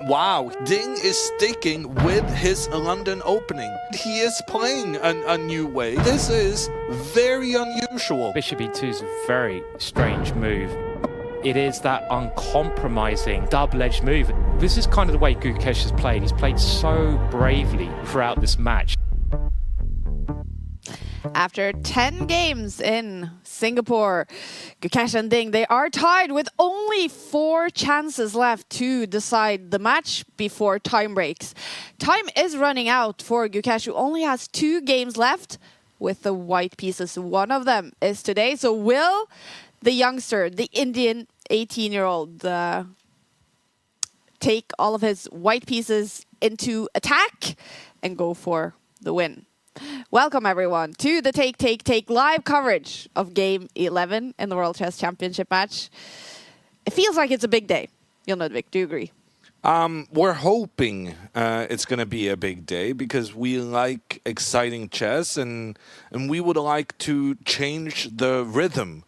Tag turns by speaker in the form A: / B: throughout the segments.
A: Wow, Ding is sticking with his London opening. He is playing a new way. This is very unusual.
B: Bishop E2 is a very strange move. It is that uncompromising double-edged move. This is kind of the way Gukesh has played. He's played so bravely throughout this match.
C: After 10 games in Singapore, Gukesh and Ding, they are tied with only 4 chances left to decide the match before time breaks. Time is running out for Gukesh, who only has 2 games left with the white pieces. One of them is today. So will the youngster, the Indian 18-year-old, take all of his white pieces into attack and go for the win? Welcome everyone to the Take live coverage of Game 11 in the World Chess Championship match. It feels like it's a big day. Ludvig, do you agree?
A: We're hoping it's going to be a big day because we like exciting chess and we would like to change the rhythm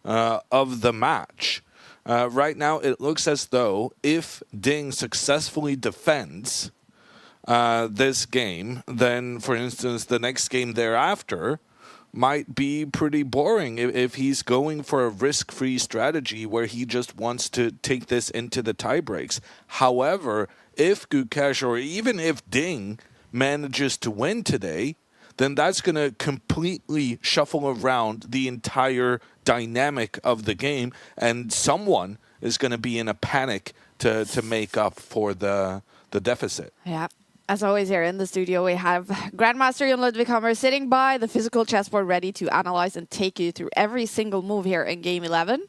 A: of the match. Right now it looks as though if Ding successfully defends this game, then, for instance, the next game thereafter might be pretty boring if he's going for a risk-free strategy where he just wants to take this into the tie breaks. However, if Gukesh or even if Ding manages to win today, then that's going to completely shuffle around the entire dynamic of the game, and someone is going to be in a panic to make up for the deficit.
C: Yeah. As always, here in the studio, we have Grandmaster Ludvig sitting by the physical chessboard, ready to analyze and take you through every single move here in Game 11.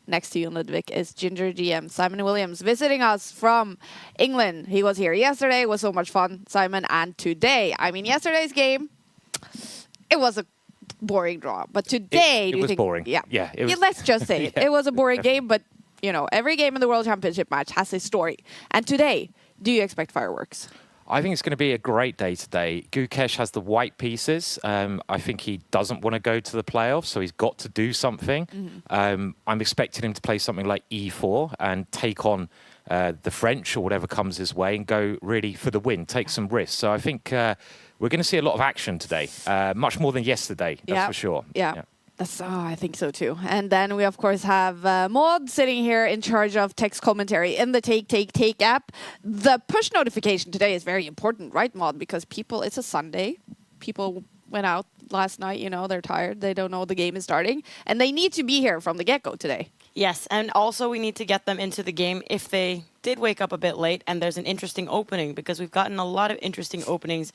C: Next to Ludvig is Ginger GM Simon Williams, visiting us from England. He was here yesterday. It was so much fun, Simon. And today, I mean, yesterday's game, it was a boring draw. But today,
B: it was boring.
C: Yeah,
B: it was,
C: let's just say it.
B: Yeah,
C: It was a boring game, but you know, every game in the World Championship match has a story. And today, do you expect fireworks?
B: I think it's going to be a great day today. Gukesh has the white pieces. I think he doesn't want to go to the playoffs, so he's got to do something. I'm expecting him to play something like E4 and take on the French or whatever comes his way and go really for the win, take some risks. So I think we're going to see a lot of action today, much more than yesterday, that's for sure.
C: Yeah. I think so too. And then we, of course, have Maud sitting here in charge of text commentary in the Take app. The push notification today is very important, right, Maud? Because it's a Sunday. People went out last night, they're tired. They don't know the game is starting. And they need to be here from the get-go today.
D: Yes, and also we need to get them into the game if they did wake up a bit late and there's an interesting opening, because we've gotten a lot of interesting openings,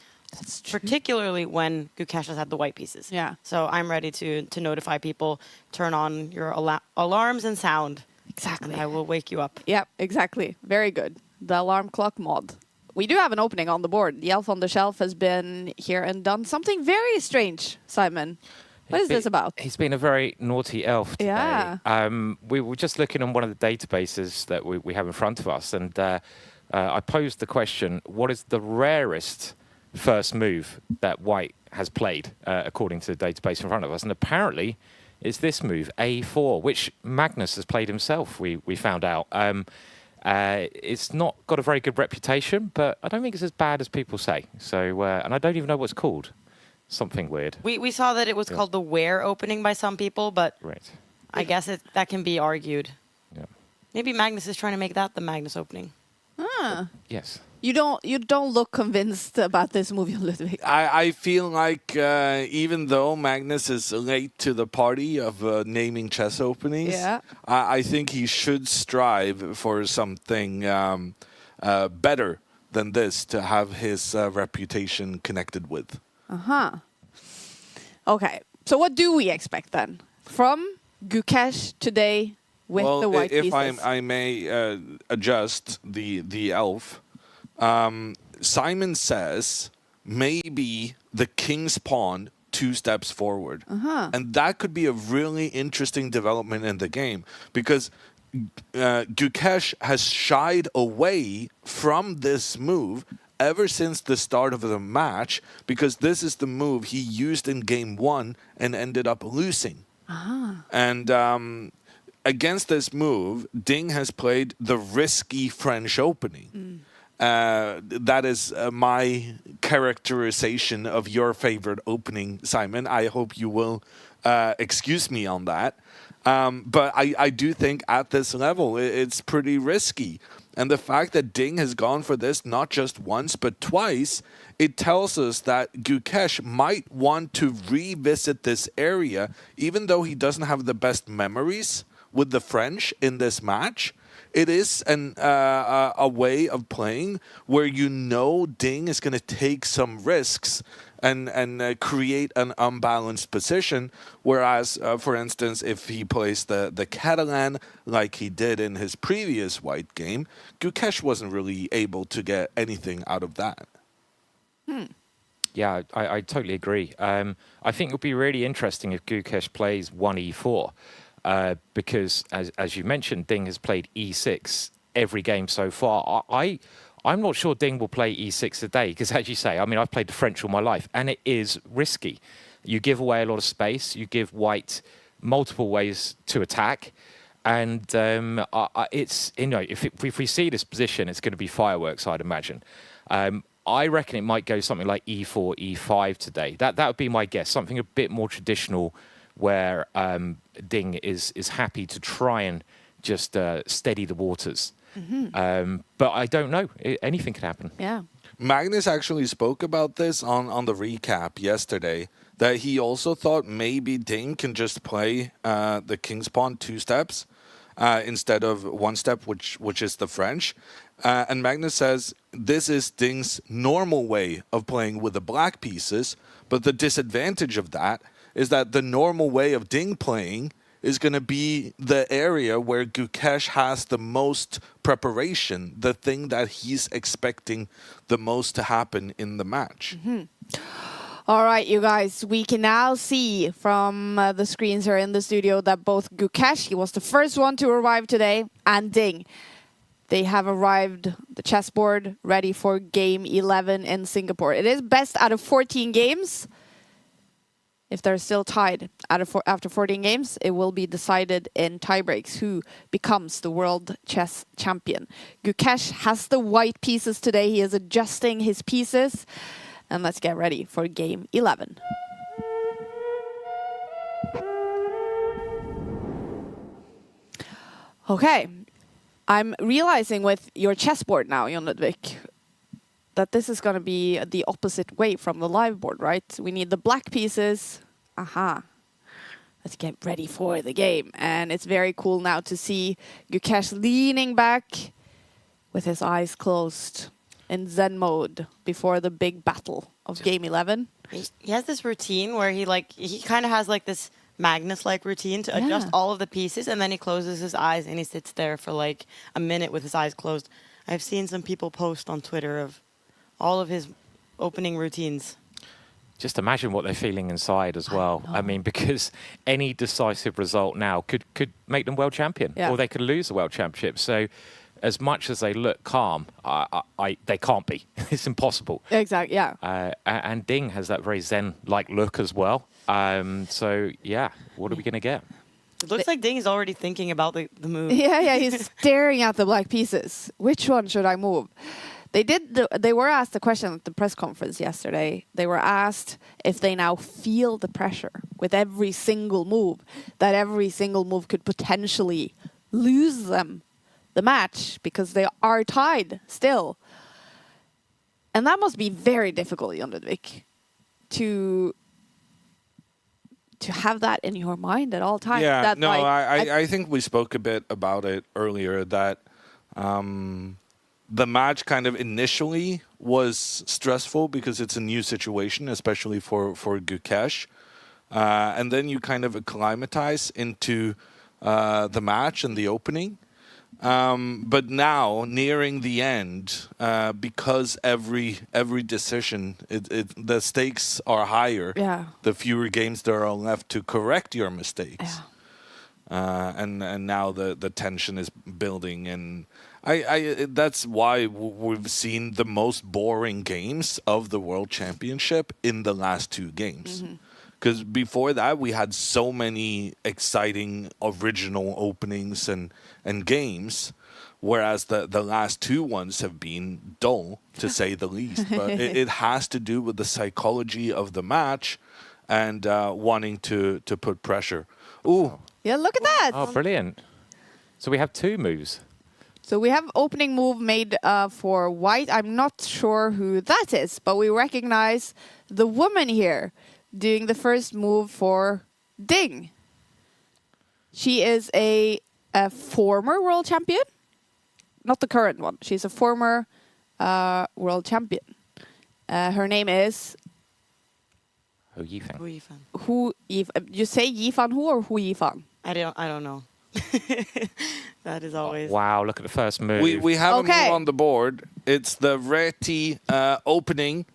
D: particularly when Gukesh has had the white pieces.
C: Yeah.
D: So I'm ready to notify people, turn on your alarms and sound.
C: Exactly.
D: And I will wake you up.
C: Yep, exactly. Very good. The alarm clock mod. We do have an opening on the board. The elf on the shelf has been here and done something very strange, Simon. What is this about?
B: He's been a very naughty elf today.
C: Yeah.
B: We were just looking on one of the databases that we have in front of us, and I posed the question, what is the rarest first move that white has played, according to the database in front of us? And apparently it's this move, A4, which Magnus has played himself, we found out. It's not got a very good reputation, but I don't think it's as bad as people say. So, and I don't even know what it's called. Something weird.
D: We saw that it was called the Where opening by some people, but I guess that can be argued.
B: Yeah.
D: Maybe Magnus is trying to make that the Magnus opening.
C: Ah.
B: Yes.
C: You don't look convinced about this movie, Ludvig.
A: I feel like even though Magnus is late to the party of naming chess openings, I think he should strive for something better than this to have his reputation connected with.
C: Okay, so what do we expect then from Gukesh today with the white pieces?
A: If I may adjust the elf, Simon says maybe the king's pawn 2 steps forward. And that could be a really interesting development in the game, because Gukesh has shied away from this move ever since the start of the match, because this is the move he used in game 1 and ended up losing. And against this move, Ding has played the risky French opening. that is my characterization of your favorite opening, Simon. I hope you will excuse me on that. But I do think at this level, it's pretty risky. And the fact that Ding has gone for this not just once, but twice, it tells us that Gukesh might want to revisit this area, even though he doesn't have the best memories with the French in this match. It is a way of playing where you know Ding is going to take some risks and create an unbalanced position. Whereas, for instance, if he plays the Catalan like he did in his previous white game, Gukesh wasn't really able to get anything out of that.
B: Yeah, I totally agree. I think it would be really interesting if Gukesh plays 1e4. Because, as you mentioned, Ding has played e6 every game so far. I'm not sure Ding will play e6 today because, as you say, I mean, I've played the French all my life, and it is risky. You give away a lot of space. You give white multiple ways to attack. And it's, if we see this position, it's going to be fireworks, I'd imagine. I reckon it might go something like e4, e5 today. That would be my guess, something a bit more traditional where Ding is happy to try and just steady the waters. But I don't know. Anything could happen.
C: Yeah.
A: Magnus actually spoke about this on the recap yesterday, that he also thought maybe Ding can just play the King's Pawn 2 steps instead of 1 step, which is the French. And Magnus says this is Ding's normal way of playing with the black pieces, but the disadvantage of that is that the normal way of Ding playing is going to be the area where Gukesh has the most preparation, the thing that he's expecting the most to happen in the match.
C: All right, you guys, we can now see from the screens here in the studio that both Gukesh, he was the first one to arrive today, and Ding, they have arrived, the chessboard, ready for game 11 in Singapore. It is best out of 14 games. If they're still tied after 14 games, it will be decided in tiebreaks who becomes the world chess champion. Gukesh has the white pieces today. He is adjusting his pieces. And let's get ready for game 11. Okay. I'm realizing with your chessboard now, Jon Ludvig, that this is going to be the opposite way from the live board, right? We need the black pieces. Let's get ready for the game. And it's very cool now to see Gukesh leaning back with his eyes closed in Zen mode before the big battle of game 11.
D: He has this routine where he kind of has like this Magnus-like routine to adjust all of the pieces, and then he closes his eyes and he sits there for like a minute with his eyes closed. I've seen some people post on Twitter of all of his opening routines.
B: Just imagine what they're feeling inside as well. I mean, because any decisive result now could make them world champion, or they could lose the world championship. So as much as they look calm, they can't be. It's impossible.
C: Exactly, yeah.
B: And Ding has that very Zen-like look as well. So, yeah, what are we going to get?
D: It looks like Ding is already thinking about the move.
C: Yeah, he's staring at the black pieces. Which one should I move? They were asked a question at the press conference yesterday. They were asked if they now feel the pressure with every single move, that every single move could potentially lose them the match because they are tied still. And that must be very difficult, Jon Ludvig, to have that in your mind at all times.
A: Yeah,
C: that,
A: no,
C: like,
A: I think we spoke a bit about it earlier, that the match kind of initially was stressful because it's a new situation, especially for Gukesh. And then you kind of acclimatize into the match and the opening. But now, nearing the end, because every decision, the stakes are higher.
C: Yeah.
A: The fewer games there are left to correct your mistakes. Yeah. And now the tension is building, and I that's why we've seen the most boring games of the World Championship in the last two games. Because before that, we had so many exciting original openings and games, whereas the last two ones have been dull, to say the least. But it has to do with the psychology of the match and wanting to put pressure. Ooh.
C: Yeah, look at that.
B: Oh, brilliant. So we have two moves.
C: So we have opening move made for white. I'm not sure who that is, but we recognize the woman here doing the first move for Ding. She is a former world champion. Not the current one. She's a former world champion. Her name is...
B: Hu Yifan.
D: Hu Yifan.
C: You say Yifan Hu or Hu Yifan?
D: I don't know. That is always...
B: Wow, look at the first move.
A: We have a
C: Okay.
A: move on the board. It's the Reti opening,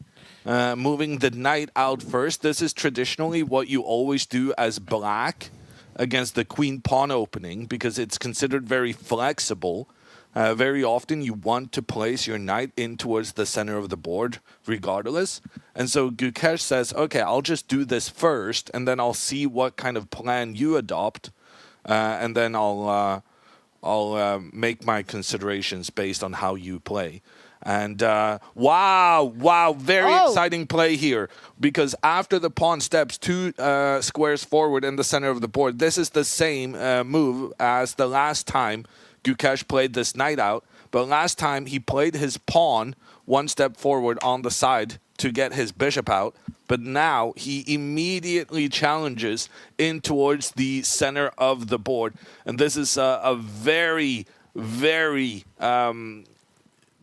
A: moving the knight out first. This is traditionally what you always do as black against the queen pawn opening because it's considered very flexible. Very often you want to place your knight in towards the center of the board regardless. And so Gukesh says, okay, I'll just do this first and then I'll see what kind of plan you adopt. And then I'll make my considerations based on how you play. And wow, very exciting play here. Because after the pawn steps 2 squares forward in the center of the board, this is the same move as the last time Gukesh played this knight out. But last time he played his pawn 1 step forward on the side to get his bishop out. But now he immediately challenges in towards the center of the board. And this is a very, very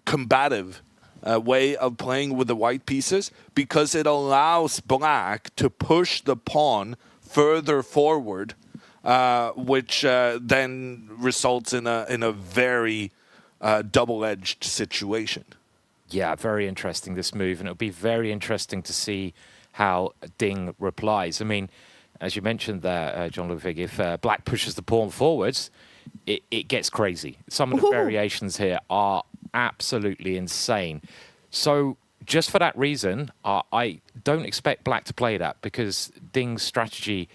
A: combative way of playing with the white pieces because it allows black to push the pawn further forward, which then results in a very double-edged situation.
B: Yeah, very interesting, this move. And it'll be very interesting to see how Ding replies. I mean, as you mentioned there, John Ludvig, if black pushes the pawn forwards, it gets crazy. Some of the variations here are absolutely insane. So just for that reason, I don't expect black to play that because Ding's strategy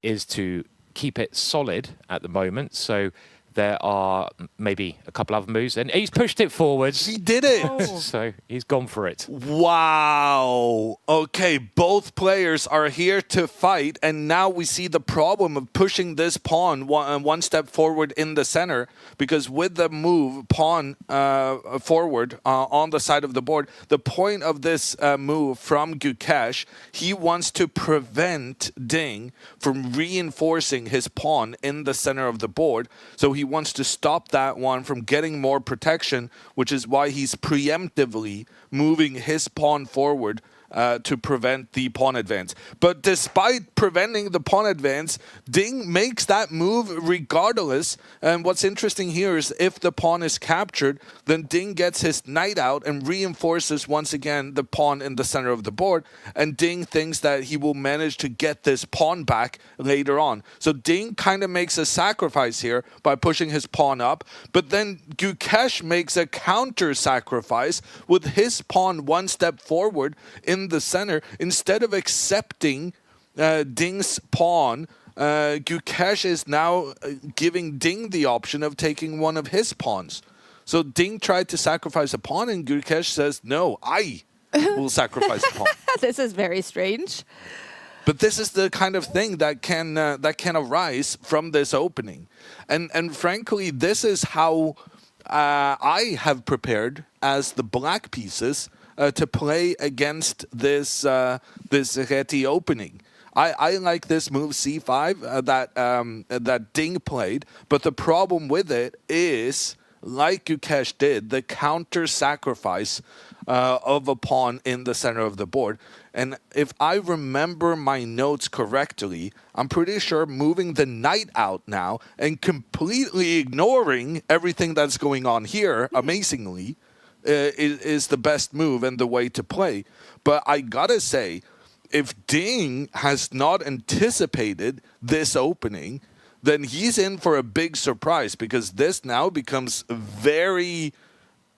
B: is to keep it solid at the moment. So there are maybe a couple other moves, and he's pushed it forwards.
A: He did it!
B: So he's gone for it.
A: Wow. Okay, both players are here to fight, and now we see the problem of pushing this pawn one step forward in the center, because with the move pawn forward on the side of the board, the point of this move from Gukesh, he wants to prevent Ding from reinforcing his pawn in the center of the board. So he wants to stop that one from getting more protection, which is why he's preemptively moving his pawn forward to prevent the pawn advance. But despite preventing the pawn advance, Ding makes that move regardless. And what's interesting here is if the pawn is captured, then Ding gets his knight out and reinforces once again the pawn in the center of the board. And Ding thinks that he will manage to get this pawn back later on. So Ding kind of makes a sacrifice here by pushing his pawn up. But then Gukesh makes a counter sacrifice with his pawn 1 step forward in the center. Instead of accepting Ding's pawn, Gukesh is now giving Ding the option of taking one of his pawns. So Ding tried to sacrifice a pawn, and Gukesh says, no, I will sacrifice a pawn.
C: This is very strange.
A: But this is the kind of thing that can arise from this opening. And frankly, this is how I have prepared as the black pieces to play against this Reti opening. I like this move c5 that Ding played, but the problem with it is, like Gukesh did, the counter sacrifice of a pawn in the center of the board. And if I remember my notes correctly, I'm pretty sure moving the knight out now and completely ignoring everything that's going on here, amazingly, is the best move and the way to play. But I gotta say, if Ding has not anticipated this opening, then he's in for a big surprise, because this now becomes very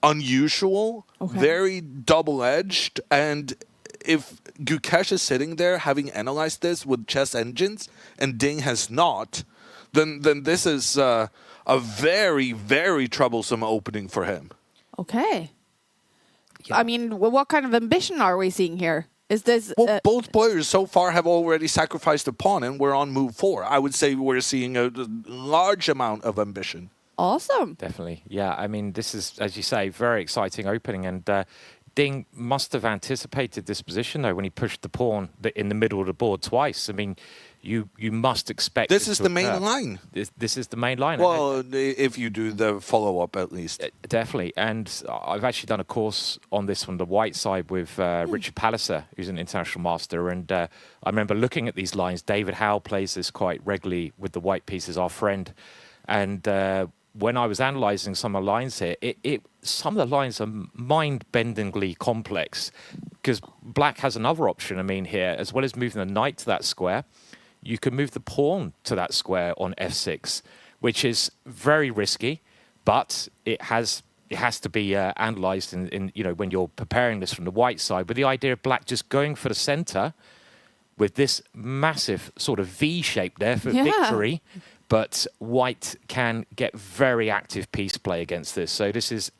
A: unusual, very double-edged, and if Gukesh is sitting there having analyzed this with chess engines and Ding has not, then this is a very, very troublesome opening for him.
C: Okay.
B: Yeah.
C: I mean, what kind of ambition are we seeing here? Is this...
A: Well, both players so far have already sacrificed a pawn, and we're on move 4. I would say we're seeing a large amount of ambition.
C: Awesome.
B: Definitely. Yeah, I mean, this is, as you say, very exciting opening. And Ding must have anticipated this position, though, when he pushed the pawn in the middle of the board twice. I mean, you must expect
A: This is the main line.
B: This is the main line.
A: Well, if you do the follow-up, at least.
B: Definitely. And I've actually done a course on this on the white side with Richard Palliser, who's an international master. And I remember looking at these lines. David Howe plays this quite regularly with the white pieces, our friend. And when I was analysing some of the lines here, some of the lines are mind-bendingly complex because black has another option. I mean, here, as well as moving the knight to that square, you can move the pawn to that square on f6, which is very risky, but it has to be analysed in when you're preparing this from the white side, with the idea of black just going for the centre with this massive sort of V shape there for victory. But white can get very active piece play against this. So this is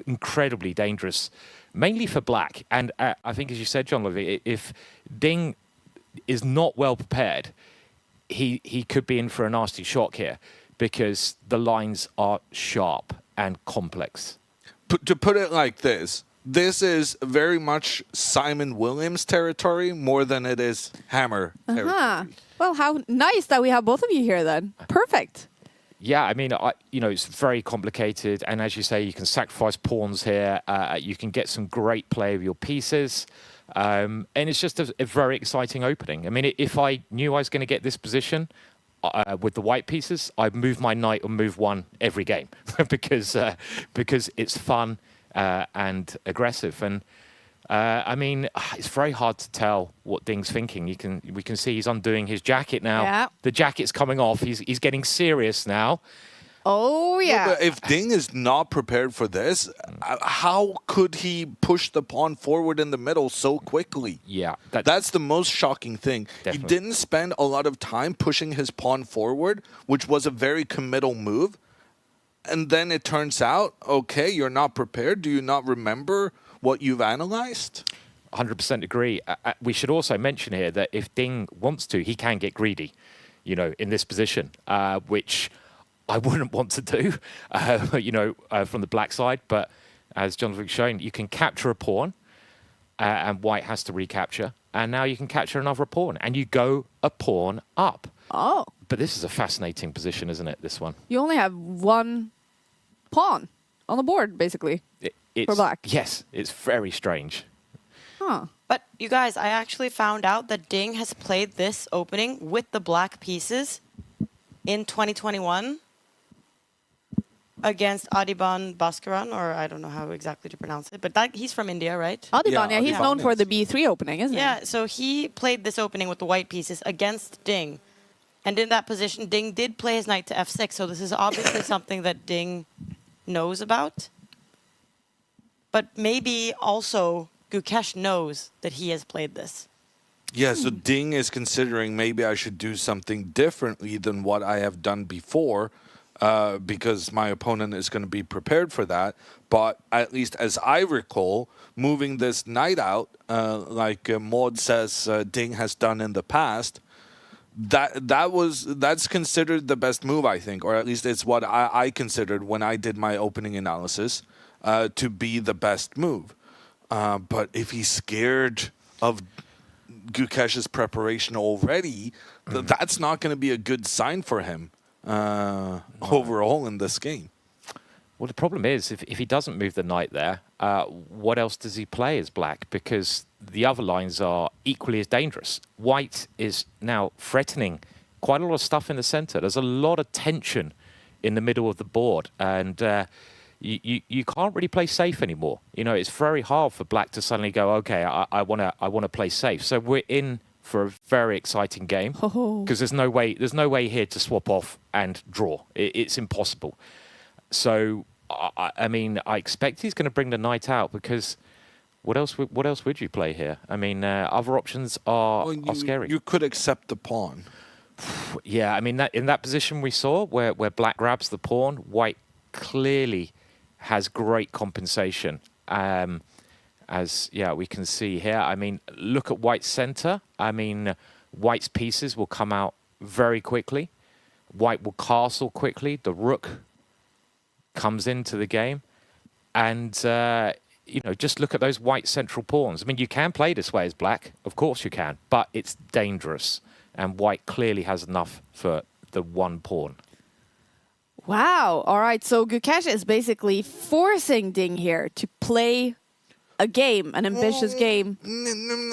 B: incredibly dangerous, mainly for black. And I think, as you said, John Ludvig, if Ding is not well prepared, he could be in for a nasty shock here because the lines are sharp and complex.
A: To put it like this is very much Simon Williams territory more than it is Hammer territory.
C: Well, how nice that we have both of you here then. Perfect.
B: Yeah, I mean, it's very complicated. And as you say, you can sacrifice pawns here. You can get some great play of your pieces. And it's just a very exciting opening. I mean, if I knew I was going to get this position with the white pieces, I'd move my knight on move 1 every game because it's fun and aggressive. And I mean, it's very hard to tell what Ding's thinking. We can see he's undoing his jacket now.
C: Yeah.
B: The jacket's coming off. He's getting serious now.
C: Oh, yeah.
A: But if Ding is not prepared for this, how could he push the pawn forward in the middle so quickly?
B: Yeah.
A: That's the most shocking thing.
B: Definitely.
A: He didn't spend a lot of time pushing his pawn forward, which was a very committal move. And then it turns out, okay, you're not prepared. Do you not remember what you've analyzed?
B: 100% agree. We should also mention here that if Ding wants to, he can get greedy, in this position, which I wouldn't want to do, from the black side. But as Jonathan's shown, you can capture a pawn and white has to recapture. And now you can capture another pawn and you go a pawn up.
C: Oh.
B: But this is a fascinating position, isn't it, this one?
C: You only have one pawn on the board, basically, for black.
B: Yes, it's very strange.
C: Huh.
D: But you guys, I actually found out that Ding has played this opening with the black pieces in 2021 against Adiban Bhaskaran, or I don't know how exactly to pronounce it, but he's from India, right?
C: Adiban,
A: Yeah,
C: he's
A: Adiban
C: known for
A: is.
C: the B3 opening, isn't he?
D: Yeah, so he played this opening with the white pieces against Ding. And in that position, Ding did play his knight to f6, so this is obviously something that Ding knows about. But maybe also Gukesh knows that he has played this.
A: Yeah, so Ding is considering maybe I should do something differently than what I have done before because my opponent is going to be prepared for that. But at least as I recall, moving this knight out, like Maud says Ding has done in the past, that's considered the best move, I think, or at least it's what I considered when I did my opening analysis to be the best move. But if he's scared of Gukesh's preparation already, that's not going to be a good sign for him overall in this game.
B: Well, the problem is, if he doesn't move the knight there, what else does he play as black? Because the other lines are equally as dangerous. White is now threatening quite a lot of stuff in the center. There's a lot of tension in the middle of the board, and you can't really play safe anymore. It's very hard for black to suddenly go, okay, I want to play safe. So we're in for a very exciting game because there's no way here to swap off and draw. It's impossible. So I mean, I expect he's going to bring the knight out because What else would you play here? I mean, other options are scary.
A: You could accept the pawn.
B: Yeah, I mean, in that position we saw where black grabs the pawn, white clearly has great compensation. As we can see here. I mean, look at white's center. I mean, white's pieces will come out very quickly. White will castle quickly. The rook comes into the game. And, just look at those white central pawns. I mean, you can play this way as black. Of course you can. But it's dangerous. And white clearly has enough for the one pawn.
C: Wow. All right. So Gukesh is basically forcing Ding here to play a game, an ambitious game.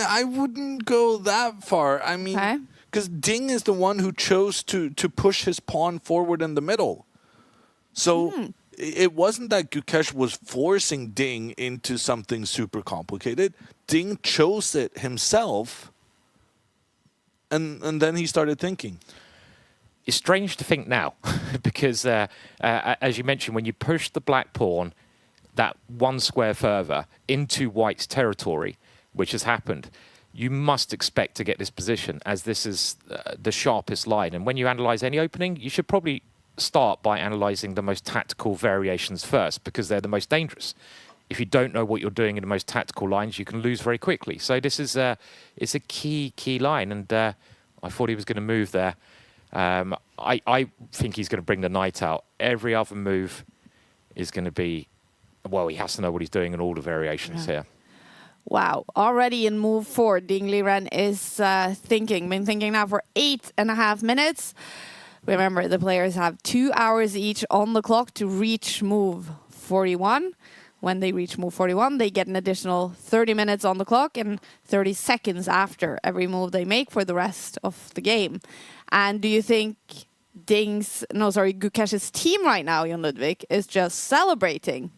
A: I wouldn't go that far. I mean, because Ding is the one who chose to push his pawn forward in the middle. So it wasn't that Gukesh was forcing Ding into something super complicated. Ding chose it himself. And then he started thinking.
B: It's strange to think now because, as you mentioned, when you push the black pawn that one square further into white's territory, which has happened, you must expect to get this position as this is the sharpest line. And when you analyze any opening, you should probably start by analyzing the most tactical variations first because they're the most dangerous. If you don't know what you're doing in the most tactical lines, you can lose very quickly. So this is it's a key line, and I thought he was going to move there. I think he's going to bring the knight out. Every other move is going to be, well, he has to know what he's doing in all the variations here.
C: Wow. Already in move 4, Ding Liren is been thinking now for 8.5 minutes. Remember, the players have 2 hours each on the clock to reach move 41. When they reach move 41, they get an additional 30 minutes on the clock and 30 seconds after every move they make for the rest of the game. And do you think Gukesh's team right now, Jon Ludvig, is just celebrating?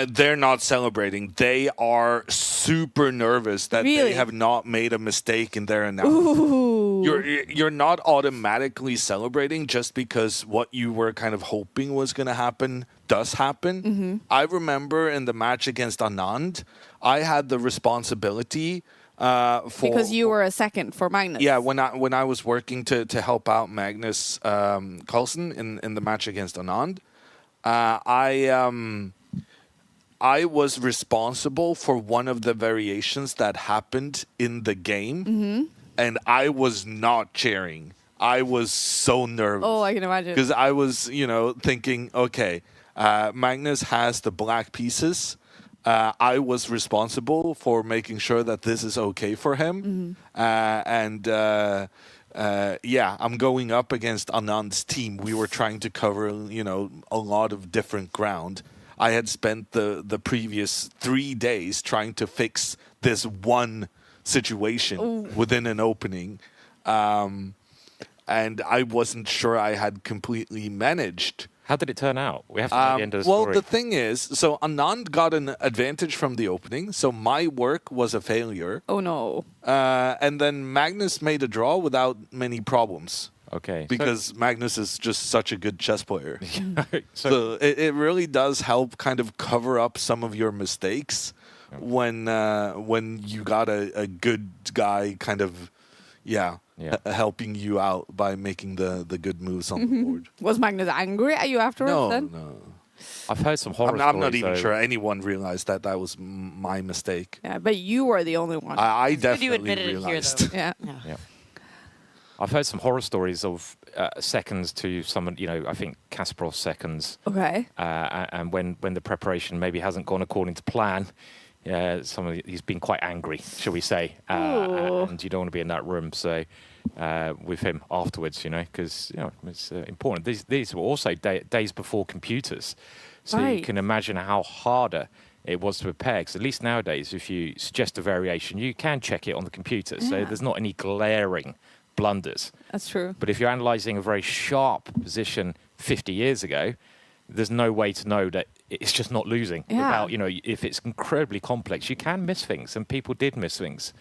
A: They're not celebrating. They are super nervous that they have not made a mistake in their analysis. You're not automatically celebrating just because what you were kind of hoping was going to happen does happen. I remember in the match against Anand, I had the responsibility
C: because you were a second for Magnus.
A: Yeah, when I was working to help out Magnus Carlsen in the match against Anand, I was responsible for one of the variations that happened in the game, and I was not cheering. I was so nervous.
C: Oh, I can imagine.
A: Because I was, thinking, okay, Magnus has the black pieces. I was responsible for making sure that this is okay for him. I'm going up against Anand's team. We were trying to cover, a lot of different ground. I had spent the previous 3 days trying to fix this one situation within an opening. And I wasn't sure I had completely managed.
B: How did it turn out? We have to know the end of the story.
A: Well, the thing is, so Anand got an advantage from the opening, so my work was a failure.
C: Oh, no.
A: And then Magnus made a draw without many problems.
B: Okay.
A: Because Magnus is just such a good chess player. So it really does help kind of cover up some of your mistakes when you got a good guy kind of, helping you out by making the good moves on the board.
C: Was Magnus angry at you afterwards then?
A: No.
B: I've heard some horror stories.
A: I'm not even sure anyone realized that was my mistake.
C: Yeah, but you were the only one.
A: I definitely
D: you admitted
A: realized.
D: it here, though.
C: Yeah.
B: I've heard some horror stories of seconds to someone, I think Kasparov's seconds.
C: Okay.
B: And when the preparation maybe hasn't gone according to plan, he's been quite angry, shall we say. And you don't want to be in that room. So with him afterwards, because it's important. These were also days before computers. So you can imagine how harder it was to prepare. Because at least nowadays, if you suggest a variation, you can check it on the computer. Yeah. So there's not any glaring blunders.
C: That's true.
B: But if you're analysing a very sharp position 50 years ago, there's no way to know that it's just not losing. Without, if it's incredibly complex, you can miss things, and people did miss things.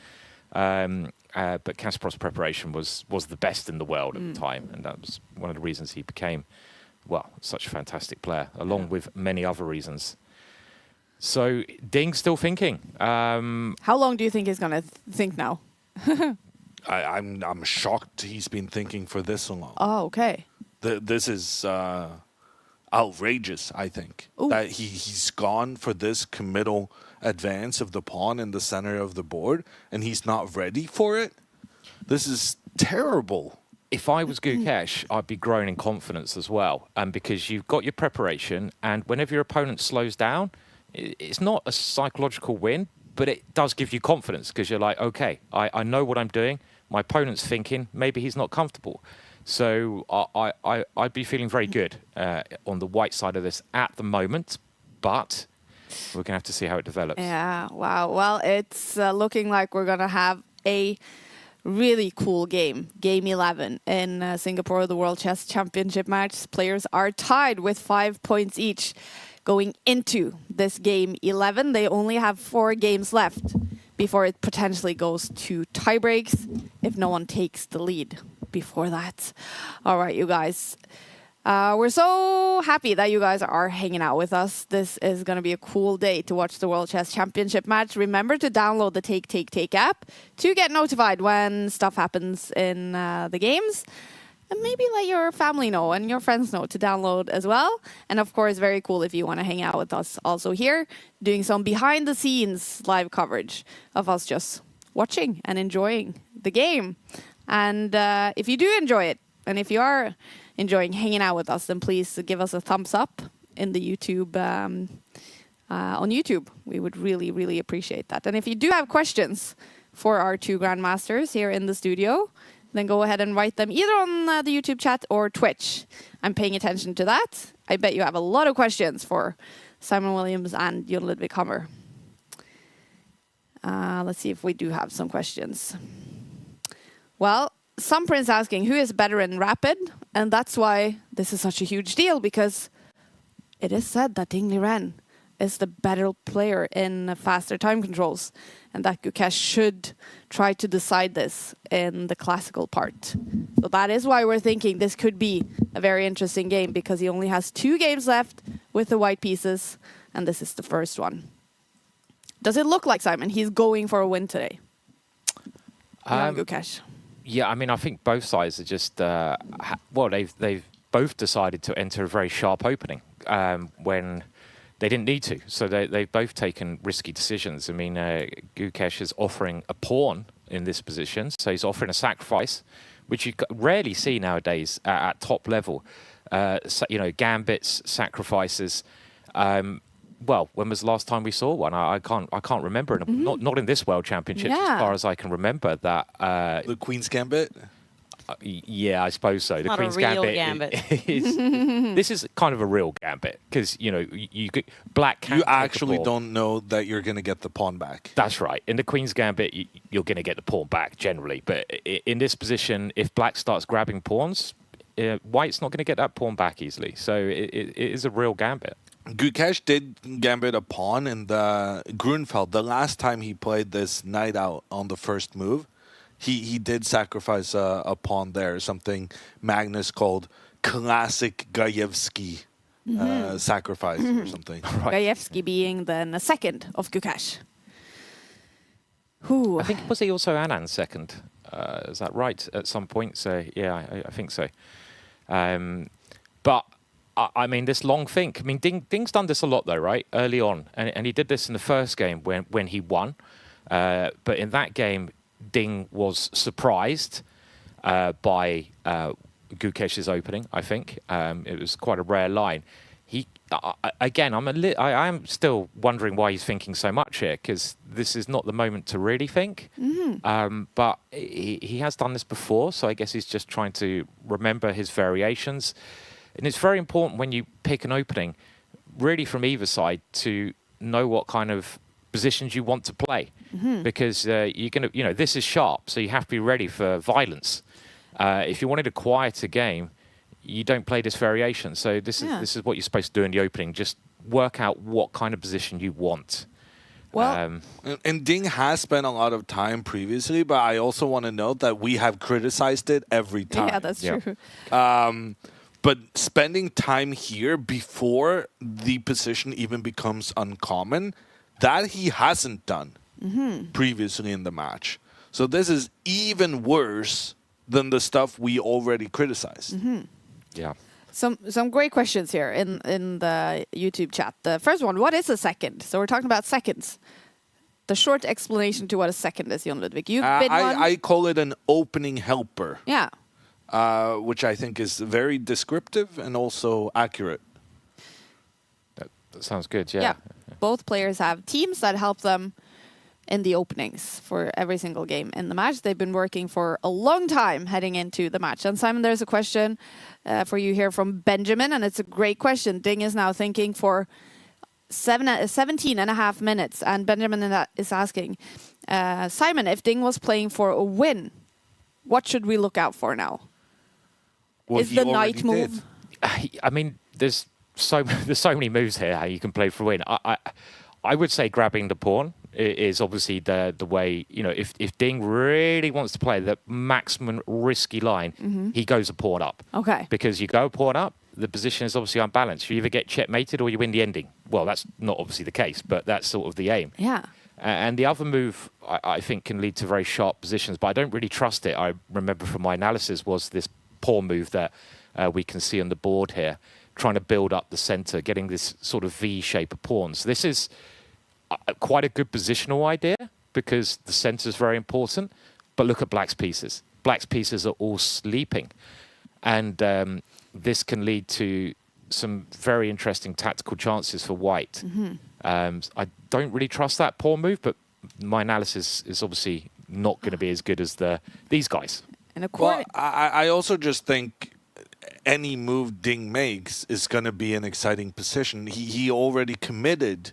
B: But Kasparov's preparation was the best in the world at the time, and that was one of the reasons he became, such a fantastic player, along with many other reasons. So Ding's still thinking.
C: How long do you think he's going to think now?
A: I'm shocked he's been thinking for this so long.
C: Oh, okay.
A: This is outrageous, I think.
C: Ooh.
A: That he's gone for this committal advance of the pawn in the center of the board, and he's not ready for it. This is terrible.
B: If I was Gukesh, I'd be growing in confidence as well, because you've got your preparation, and whenever your opponent slows down, it's not a psychological win, but it does give you confidence because you're like, okay, I know what I'm doing. My opponent's thinking, maybe he's not comfortable. So I'd be feeling very good on the white side of this at the moment, but we're going to have to see how it develops.
C: Yeah, wow. Well, it's looking like we're going to have a really cool game 11 in Singapore, the World Chess Championship match. Players are tied with 5 points each going into this game 11. They only have 4 games left before it potentially goes to tiebreaks if no one takes the lead before that. All right, you guys. We're so happy that you guys are hanging out with us. This is going to be a cool day to watch the World Chess Championship match. Remember to download the Take app to get notified when stuff happens in the games. And maybe let your family know and your friends know to download as well. And of course, very cool if you want to hang out with us also here, doing some behind the scenes live coverage of us just watching and enjoying the game. And if you do enjoy it, and if you are enjoying hanging out with us, then please give us a thumbs up in the YouTube on YouTube. We would really, really appreciate that. And if you do have questions for our 2 grandmasters here in the studio, then go ahead and write them either on the YouTube chat or Twitch. I'm paying attention to that. I bet you have a lot of questions for Simon Williams and Jon Ludvig Hammer. Let's see if we do have some questions. Well, some Prince asking who is better in rapid, and that's why this is such a huge deal, because it is said that Ding Liren is the better player in faster time controls, and that Gukesh should try to decide this in the classical part. So that is why we're thinking this could be a very interesting game, because he only has 2 games left with the white pieces, and this is the first one. Does it look like, Simon, he's going for a win today? Gukesh.
B: Yeah, I mean, I think both sides are just, they've both decided to enter a very sharp opening when they didn't need to. So they've both taken risky decisions. I mean, Gukesh is offering a pawn in this position. So he's offering a sacrifice, which you rarely see nowadays at top level. Gambits, sacrifices. Well, when was the last time we saw one? I can't remember. Not in this World Championships, as far as I can remember. That
A: the Queen's Gambit.
B: Yeah, I suppose so. The
D: not
B: Queen's
D: a real
B: Gambit. This is kind of a real gambit because black.
A: You actually don't know that you're going to get the pawn back.
B: That's right. In the Queen's Gambit, you're going to get the pawn back generally. But in this position, if black starts grabbing pawns, white's not going to get that pawn back easily. So it is a real gambit.
A: Gukesh did gambit a pawn in the Grunfeld. The last time he played this knight out on the first move, he did sacrifice a pawn there, something Magnus called classic Gajewski sacrifice or something.
C: Right. Gajewski being then a second of Gukesh.
B: I think, was he also Anand's second? Is that right at some point? So, yeah, I think so. But I mean, this long think. I mean, Ding's done this a lot, though, right? Early on. And he did this in the first game when he won. But in that game, Ding was surprised by Gukesh's opening, I think. It was quite a rare line. I am still wondering why he's thinking so much here, because this is not the moment to really think. But he has done this before, so I guess he's just trying to remember his variations. And it's very important when you pick an opening, really from either side, to know what kind of positions you want to play, because you're going to, this is sharp, so you have to be ready for violence. If you wanted a quieter game, you don't play this variation. So this is what you're supposed to do in the opening. Just work out what kind of position you want.
C: Well,
A: and Ding has spent a lot of time previously, but I also want to note that we have criticized it every time.
C: Yeah, that's true.
A: But spending time here before the position even becomes uncommon, that he hasn't done previously in the match. So this is even worse than the stuff we already criticized.
B: Yeah.
C: Some great questions here in the YouTube chat. The first one, what is a second? So we're talking about seconds. The short explanation to what a second is, Jon Ludvig. You've been one.
A: I call it an opening helper.
C: Yeah.
A: Which I think is very descriptive and also accurate.
B: That sounds good, yeah.
C: Yeah. Both players have teams that help them in the openings for every single game in the match. They've been working for a long time heading into the match. And Simon, there's a question for you here from Benjamin, and it's a great question. Ding is now thinking for 17 and a half minutes, and Benjamin is asking, Simon, if Ding was playing for a win, what should we look out for now?
A: Well,
C: Is
A: he
C: the
A: already
C: knight move?
A: did.
B: I mean, there's so many moves here how you can play for a win. I would say grabbing the pawn is obviously the way, you know, if Ding really wants to play the maximum risky line, he goes a pawn up.
C: Okay.
B: Because you go a pawn up, the position is obviously unbalanced. You either get checkmated or you win the ending. Well, that's not obviously the case, but that's sort of the aim.
C: Yeah.
B: And the other move, I think, can lead to very sharp positions, but I don't really trust it. I remember from my analysis was this pawn move that we can see on the board here, trying to build up the center, getting this sort of V shape of pawns. This is quite a good positional idea because the center is very important, but look at Black's pieces. Black's pieces are all sleeping. And this can lead to some very interesting tactical chances for White. I don't really trust that pawn move, but my analysis is obviously not going to be as good as these guys.
C: And
A: Well, I also just think any move Ding makes is going to be an exciting position. He already committed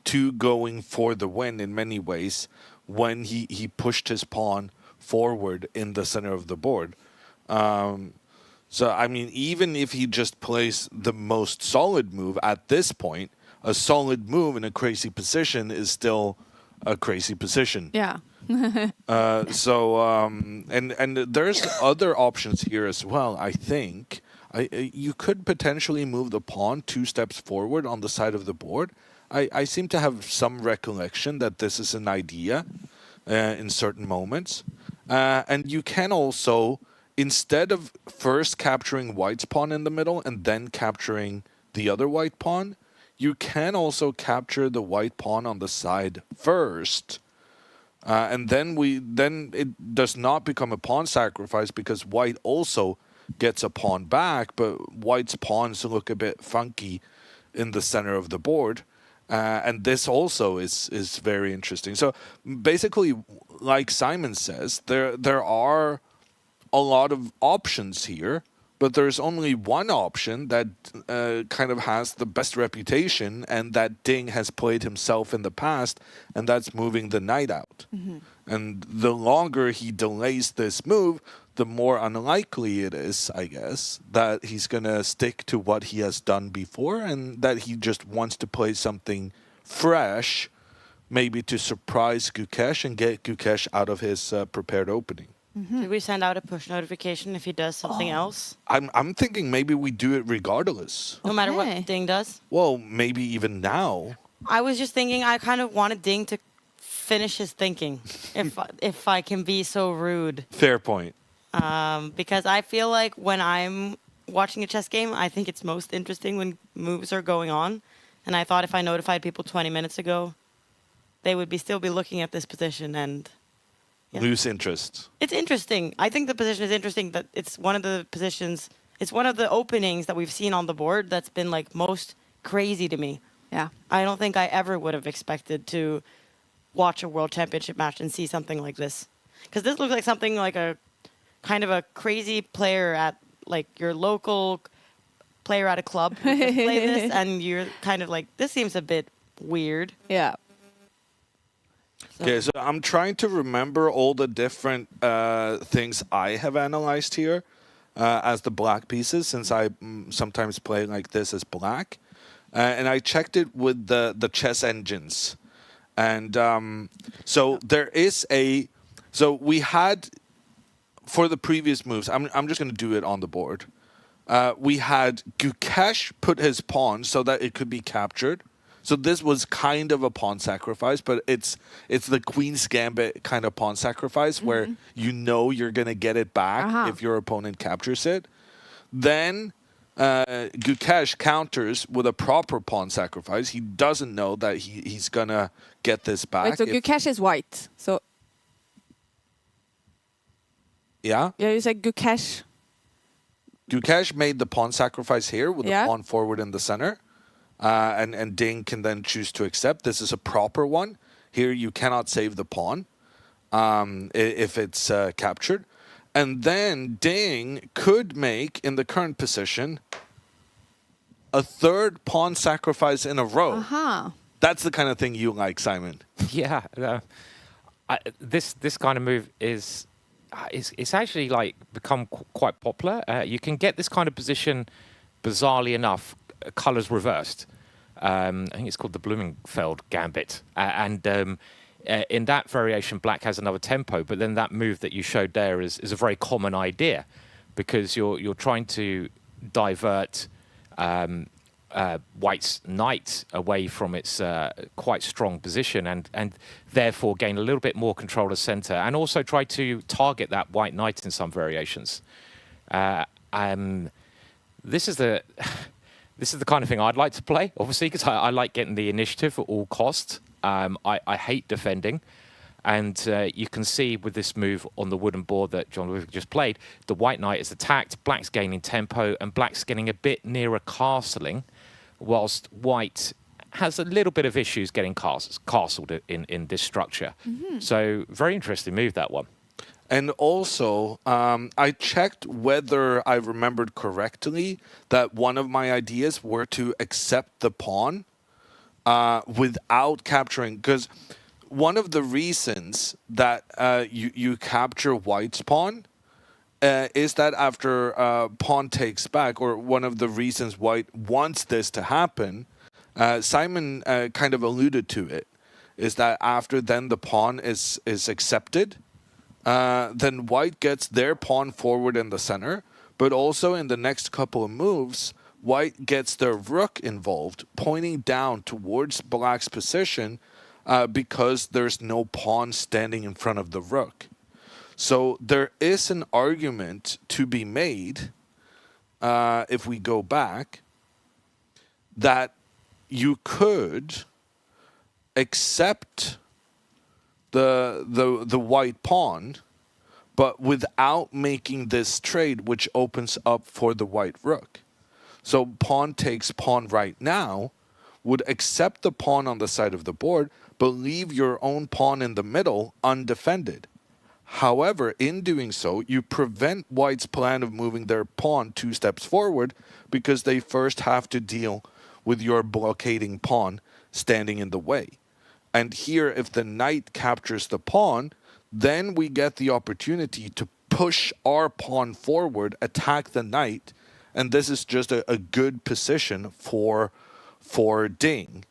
A: to going for the win in many ways when he pushed his pawn forward in the center of the board. So, I mean, even if he just plays the most solid move at this point, a solid move in a crazy position is still a crazy position.
C: Yeah.
A: And there's other options here as well, I think. You could potentially move the pawn 2 steps forward on the side of the board. I seem to have some recollection that this is an idea in certain moments. And you can also, instead of first capturing White's pawn in the middle and then capturing the other white pawn, you can also capture the white pawn on the side first. And then it does not become a pawn sacrifice because White also gets a pawn back, but White's pawns look a bit funky in the center of the board. And this also is very interesting. So basically, like Simon says, there are a lot of options here, but there's only one option that kind of has the best reputation and that Ding has played himself in the past, and that's moving the knight out. And the longer he delays this move, the more unlikely it is, I guess, that he's going to stick to what he has done before and that he just wants to play something fresh, maybe to surprise Gukesh and get Gukesh out of his prepared opening.
D: Did we send out a push notification if he does something else?
A: I'm thinking maybe we do it regardless.
D: No matter
C: Okay.
D: what Ding does?
A: Well, maybe even now.
D: I was just thinking I kind of wanted Ding to finish his thinking, if I can be so rude.
A: Fair point.
D: Because I feel like when I'm watching a chess game, I think it's most interesting when moves are going on. And I thought if I notified people 20 minutes ago, they would still be looking at this position and... Yeah.
A: Lose interest.
D: It's interesting. I think the position is interesting. That it's one of the positions. It's one of the openings that we've seen on the board that's been like most crazy to me.
C: Yeah.
D: I don't think I ever would have expected to watch a world championship match and see something like this. Because this looks like something like a kind of a crazy player at like your local player at a club would just play this, and you're kind of like, this seems a bit weird.
C: Yeah.
A: Okay, so I'm trying to remember all the different things I have analyzed here as the black pieces, since I sometimes play like this as black. And I checked it with the chess engines. And so there is a... So we had, for the previous moves, I'm just going to do it on the board. we had Gukesh put his pawn so that it could be captured. So this was kind of a pawn sacrifice, but it's the Queen's Gambit kind of pawn sacrifice where you know you're going to get it back if your opponent captures it. Then Gukesh counters with a proper pawn sacrifice. He doesn't know that he's going to get this back.
C: Wait, so Gukesh is white. So
A: yeah,
C: you said Gukesh.
A: Gukesh made the pawn sacrifice here with the pawn forward in the center. And Ding can then choose to accept. This is a proper one. Here you cannot save the pawn if it's captured. And then Ding could make, in the current position, a third pawn sacrifice in a row. That's the kind of thing you like, Simon.
B: Yeah. This kind of move is it's actually like become quite popular. You can get this kind of position, bizarrely enough, colors reversed. I think it's called the Blumenfeld Gambit. In that variation, black has another tempo, but then that move that you showed there is a very common idea, because you're trying to divert white's knight away from its quite strong position and therefore gain a little bit more control of center, and also try to target that white knight in some variations. This is the kind of thing I'd like to play, obviously, because I like getting the initiative at all costs. I hate defending. And you can see with this move on the wooden board that John Ludvig just played, the white knight is attacked, black's gaining tempo, and black's getting a bit nearer castling, whilst white has a little bit of issues getting castled in this structure. So very interesting move, that one.
A: And also, I checked whether I remembered correctly that one of my ideas were to accept the pawn without capturing, because one of the reasons that you capture white's pawn is that after pawn takes back, or one of the reasons white wants this to happen, Simon kind of alluded to it, is that after then the pawn is accepted, then white gets their pawn forward in the center, but also in the next couple of moves, white gets their rook involved, pointing down towards black's position, because there's no pawn standing in front of the rook. So there is an argument to be made, if we go back, that you could accept the white pawn, but without making this trade, which opens up for the white rook. So pawn takes pawn right now would accept the pawn on the side of the board, but leave your own pawn in the middle undefended. However, in doing so, you prevent white's plan of moving their pawn 2 steps forward, because they first have to deal with your blockading pawn standing in the way. And here, if the knight captures the pawn, then we get the opportunity to push our pawn forward, attack the knight, and this is just a good position for Ding.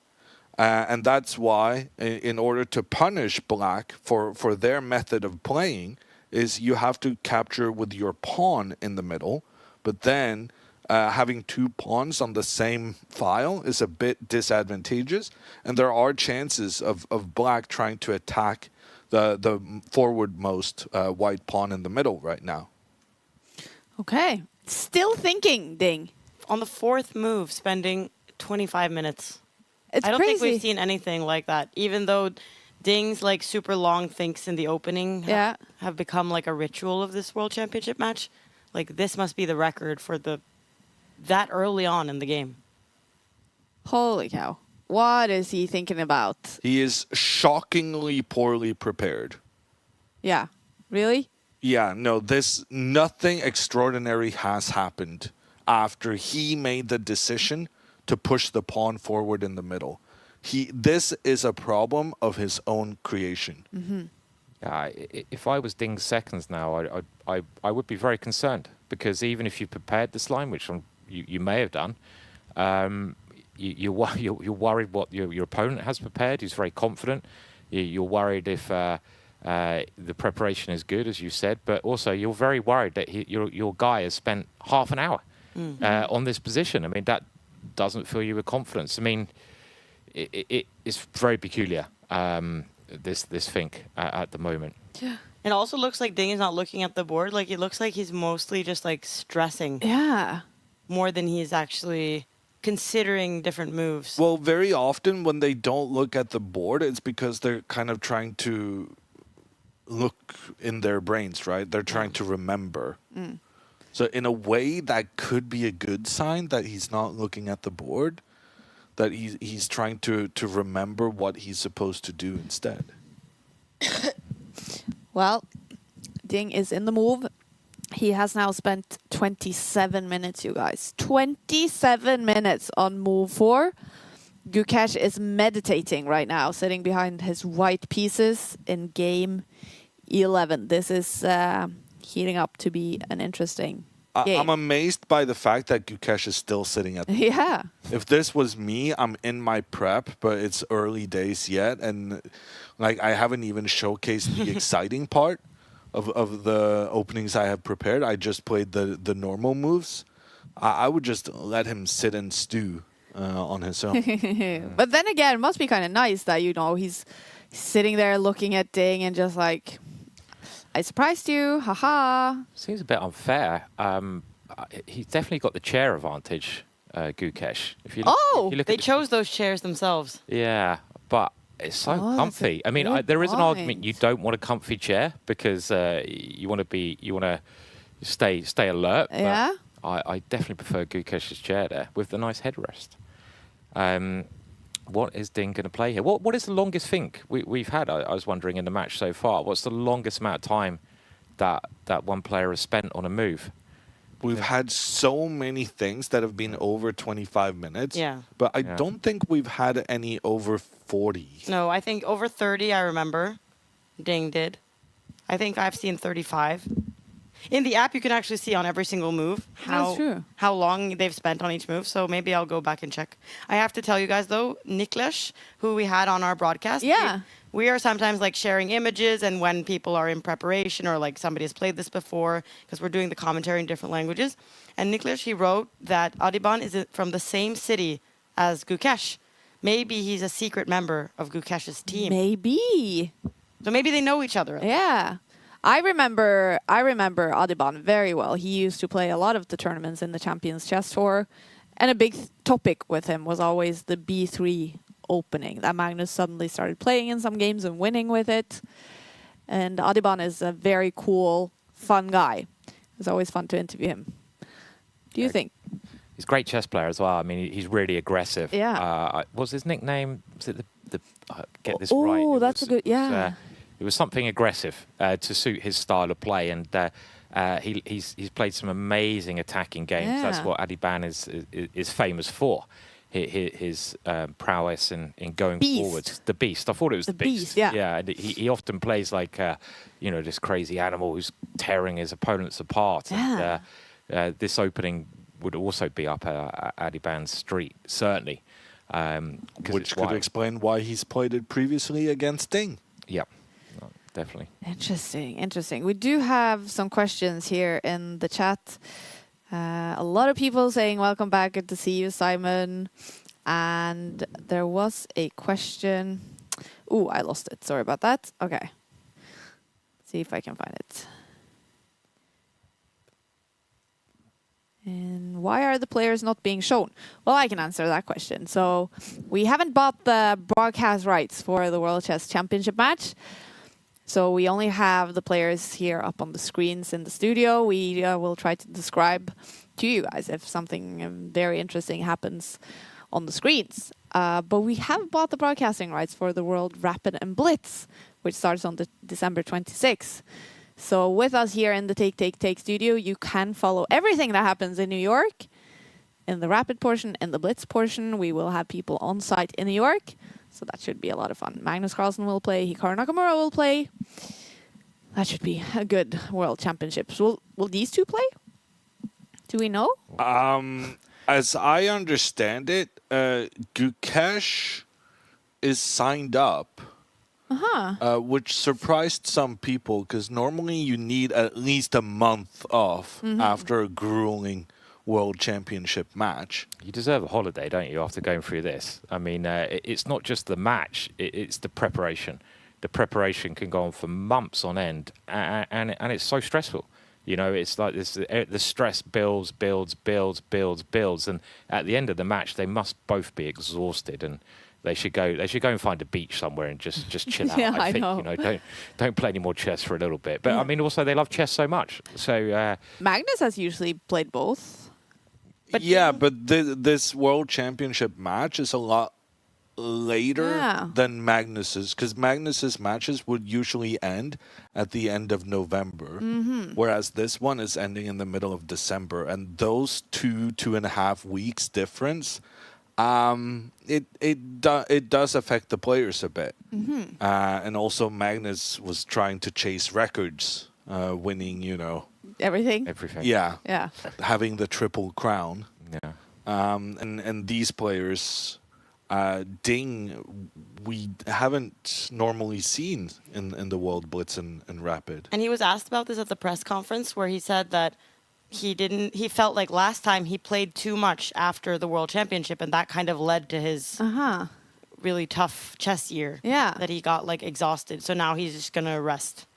A: And that's why, in order to punish black for their method of playing, is you have to capture with your pawn in the middle, but then having 2 pawns on the same file is a bit disadvantageous, and there are chances of black trying to attack the forwardmost white pawn in the middle right now.
C: Okay. Still thinking, Ding.
D: On the 4th move, spending 25 minutes.
C: It's
D: I don't
C: crazy.
D: think we've seen anything like that, even though Ding's like super long thinks in the opening have become like a ritual of this World Championship match. Like, this must be the record for that early on in the game.
C: Holy cow. What is he thinking about?
A: He is shockingly poorly prepared.
C: Yeah. Really?
A: Yeah, no, nothing extraordinary has happened after he made the decision to push the pawn forward in the middle. This is a problem of his own creation.
B: If I was Ding's seconds now, I would be very concerned, because even if you prepared this line, which you may have done, you're worried what your opponent has prepared. He's very confident. You're worried if the preparation is good, as you said, but also you're very worried that your guy has spent half an hour on this position. I mean, that doesn't fill you with confidence. I mean, it's very peculiar, this think at the moment.
C: Yeah.
D: It also looks like Ding is not looking at the board. Like, it looks like he's mostly just, like, stressing
C: Yeah.
D: more than he's actually considering different moves.
A: Well, very often when they don't look at the board, it's because they're kind of trying to look in their brains, right? They're trying to remember. So in a way, that could be a good sign that he's not looking at the board, that he's trying to remember what he's supposed to do instead.
C: Well, Ding is in the move. He has now spent 27 minutes, you guys. 27 minutes on move 4. Gukesh is meditating right now, sitting behind his white pieces in game 11. This is heating up to be an interesting game.
A: I'm amazed by the fact that Gukesh is still sitting at the
C: Yeah.
A: If this was me, I'm in my prep, but it's early days yet, and like I haven't even showcased the exciting part of the openings I have prepared. I just played the normal moves. I would just let him sit and stew on his own.
C: But then again, it must be kind of nice that, you know, he's sitting there looking at Ding and just like, I surprised you, haha.
B: Seems a bit unfair. He's definitely got the chair advantage, Gukesh. If you look
D: They
B: at
D: chose those chairs themselves.
B: Yeah, but it's so
C: Oh, that's a
B: comfy. I mean,
C: good
B: there is an argument
C: point.
B: you don't want a comfy chair because you want to stay alert. but
C: Yeah.
B: I definitely prefer Gukesh's chair there with the nice headrest. What is Ding going to play here? What is the longest think we've had? I was wondering in the match so far. What's the longest amount of time that one player has spent on a move?
A: We've had so many things that have been over 25 minutes.
D: Yeah.
A: But I don't think we've had any over 40.
D: No, I think over 30, I remember. Ding did. I think I've seen 35. In the app, you can actually see on every single move
C: That's true.
D: how long they've spent on each move. So maybe I'll go back and check. I have to tell you guys, though, Niklas, who we had on our broadcast.
C: Yeah.
D: We are sometimes like sharing images, and when people are in preparation or like somebody has played this before, because we're doing the commentary in different languages. And Niklas, he wrote that Adiban is from the same city as Gukesh. Maybe he's a secret member of Gukesh's team.
C: Maybe.
D: So maybe they know each other.
C: Yeah. I remember Adiban very well. He used to play a lot of the tournaments in the Champions Chess Tour. And a big topic with him was always the B3 opening. That Magnus suddenly started playing in some games and winning with it. And Adiban is a very cool, fun guy. It's always fun to interview him. Do you think?
B: He's a great chess player as well. I mean, he's really aggressive.
C: Yeah.
B: What's his nickname? Was it get this right?
C: Oh,
B: It
C: that's a good, yeah.
B: It was something aggressive to suit his style of play, and he's played some amazing attacking games. That's
C: Yeah.
B: what Adiban is famous for. His prowess in going
C: Beast.
B: forward. The beast. I thought it was the beast.
C: yeah.
B: Yeah. And he often plays like this crazy animal who's tearing his opponents apart.
C: Yeah.
B: And, this opening would also be up Adiban's street, certainly.
A: Which could explain why he's played it previously against Ding.
B: Yeah, no, definitely.
C: Interesting. We do have some questions here in the chat. A lot of people saying welcome back, good to see you, Simon. And there was a question. Ooh, I lost it. Sorry about that. Okay. See if I can find it. And why are the players not being shown? Well, I can answer that question. So we haven't bought the broadcast rights for the World Chess Championship match. So we only have the players here up on the screens in the studio. We will try to describe to you guys if something very interesting happens on the screens. But we have bought the broadcasting rights for the World Rapid and Blitz, which starts on December 26th. So with us here in the Take studio, you can follow everything that happens in New York. In the Rapid portion, in the Blitz portion, we will have people on site in New York. So that should be a lot of fun. Magnus Carlsen will play. Hikaru Nakamura will play. That should be a good World Championships. Will these two play? Do we know?
A: As I understand it, Gukesh is signed up. Which surprised some people because normally you need at least a month off after a grueling World Championship match.
B: You deserve a holiday, don't you, after going through this? I mean, it's not just the match, it's the preparation. The preparation can go on for months on end, and it's so stressful. You know, it's like this, the stress builds, and at the end of the match, they must both be exhausted, and they should go and find a beach somewhere and just chill out.
C: Yeah,
B: I think,
C: know.
B: you know, don't play any more chess for a little bit. But I mean, also they love chess so much. So
C: Magnus has usually played both.
A: But this World Championship match is a lot later than Magnus's, because Magnus's matches would usually end at the end of November, whereas this one is ending in the middle of December, and those 2.5 weeks difference, it does affect the players a bit. And also Magnus was trying to chase records, winning, you know,
C: Everything.
A: yeah,
C: Yeah.
A: having the triple crown.
B: yeah.
A: And these players, Ding, we haven't normally seen in the World Blitz and Rapid.
D: And he was asked about this at the press conference, where he said that he felt like last time he played too much after the World Championship, and that kind of led to his really tough chess year.
C: Yeah.
D: That he got like exhausted. So now he's just gonna rest.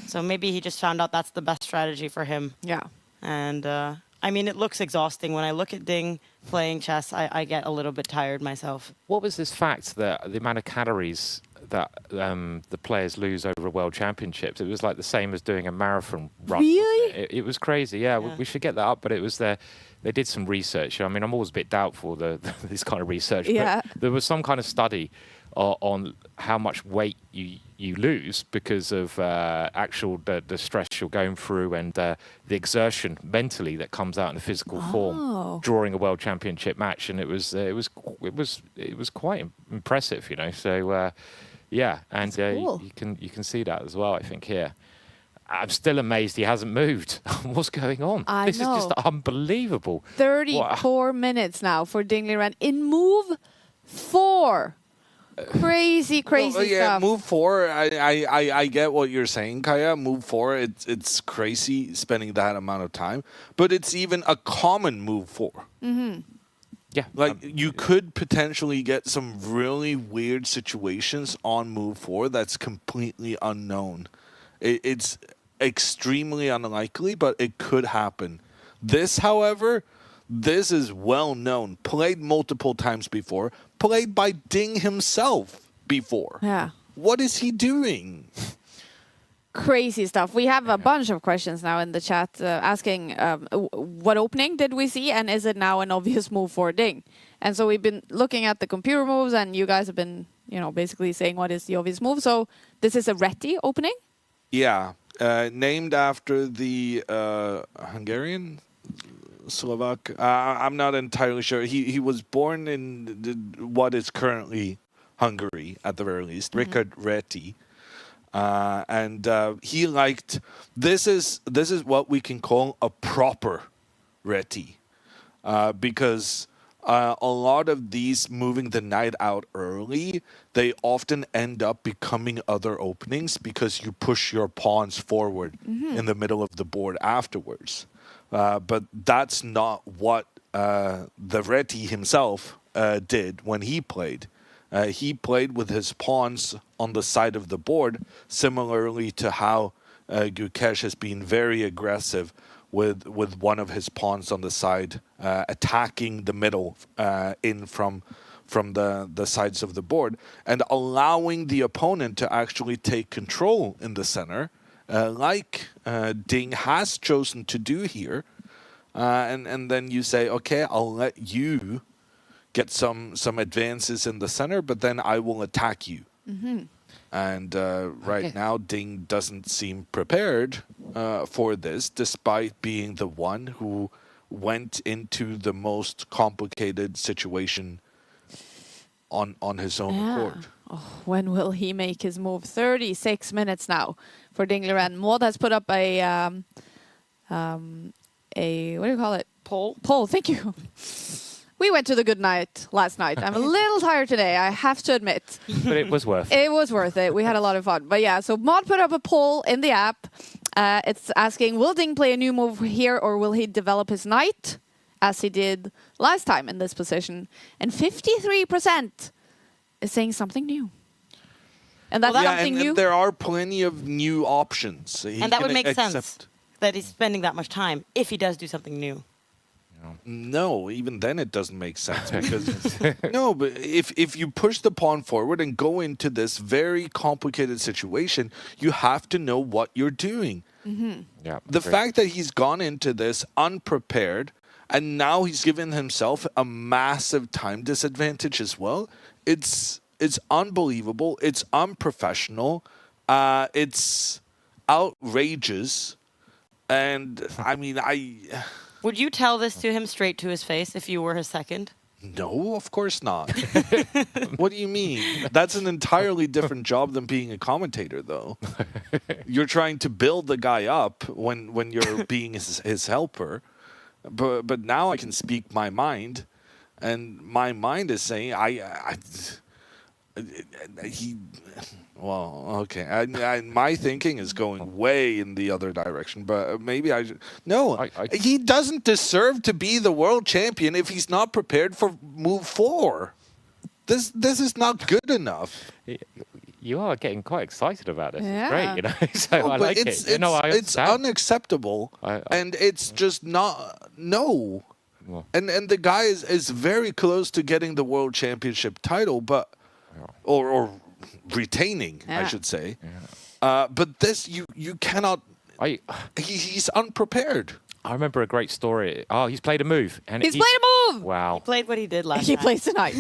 D: So maybe he just found out that's the best strategy for him.
C: Yeah.
D: And I mean, it looks exhausting. When I look at Ding playing chess, I get a little bit tired myself.
B: What was this fact that the amount of calories that the players lose over a World Championships? It was like the same as doing a marathon run.
C: Really?
B: It was crazy. Yeah,
D: Yeah.
B: we should get that up. But it was there. They did some research. I mean, I'm always a bit doubtful this kind of research.
C: Yeah.
B: But there was some kind of study on how much weight you lose because of the stress you're going through and the exertion mentally that comes out in the physical form during a World Championship match, and it was quite impressive, you know. So yeah, and
C: cool.
B: you can see that as well, I think, here. I'm still amazed he hasn't moved. What's going on?
C: I
B: This
C: know.
B: is just unbelievable.
C: 34 minutes now for Ding Liren in move 4. Crazy
A: Well, yeah,
C: stuff.
A: move 4. I get what you're saying, Kaja. Move 4. It's crazy spending that amount of time, but it's even a common move 4.
B: Yeah,
A: Like you could potentially get some really weird situations on move 4 that's completely unknown. It's extremely unlikely, but it could happen. This, however, this is well known, played multiple times before, played by Ding himself before.
C: Yeah.
A: What is he doing?
C: Crazy stuff. We have a bunch of questions now in the chat asking what opening did we see, and is it now an obvious move for Ding? And so we've been looking at the computer moves, and you guys have been, you know, basically saying what is the obvious move. So this is a Reti opening?
A: Yeah, named after the Hungarian, Slovak. I'm not entirely sure. He was born in what is currently Hungary, at the very least. Richard Reti. And he liked, this is what we can call a proper Reti, because a lot of these moving the knight out early, they often end up becoming other openings because you push your pawns forward in the middle of the board afterwards. But that's not what the Reti himself did when he played. He played with his pawns on the side of the board, similarly to how Gukesh has been very aggressive with one of his pawns on the side, attacking the middle in from the sides of the board, and allowing the opponent to actually take control in the center, like Ding has chosen to do here. And then you say, okay, I'll let you get some advances in the center, but then I will attack you. And right now, Ding doesn't seem prepared for this, despite being the one who went into the most complicated situation on his own accord.
C: Oh, when will he make his move? 36 minutes now for Ding Liren. Maud has put up a what do you call it? Poll. Thank you. We went to the good night last night. I'm a little tired today, I have to admit.
B: but it was worth it.
C: It was worth it. We had a lot of fun. But yeah, so Maud put up a poll in the app. It's asking, will Ding play a new move here, or will he develop his knight? as he did last time in this position. And 53% is saying something new. And that's something new.
A: And there are plenty of new options.
D: And that would make sense that he's spending that much time if he does do something new.
A: No, even then it doesn't make sense because no, but if you push the pawn forward and go into this very complicated situation, you have to know what you're doing.
C: Mm-hmm.
B: Yeah.
A: The fact that he's gone into this unprepared and now he's given himself a massive time disadvantage as well. It's unbelievable. It's unprofessional. It's outrageous. And I mean,
D: Would you tell this to him straight to his face if you were his second?
A: No, of course not. What do you mean? That's an entirely different job than being a commentator, though. You're trying to build the guy up when you're being his helper. But now I can speak my mind, and my mind is saying well, okay. My thinking is going way in the other direction, but maybe he doesn't deserve to be the world champion if he's not prepared for move 4. This is not good enough.
B: You are getting quite excited about this.
C: Yeah.
B: It's great, you know. So I like it.
A: It's unacceptable, and it's just not no.
B: Well.
A: And the guy is very close to getting the world championship title, but or retaining, I should say.
B: Yeah.
A: But this you cannot. He's unprepared.
B: I remember a great story. Oh, he's played a move. And
C: He's played a move!
B: Wow.
D: He played what he did last
C: He
D: time.
C: plays tonight.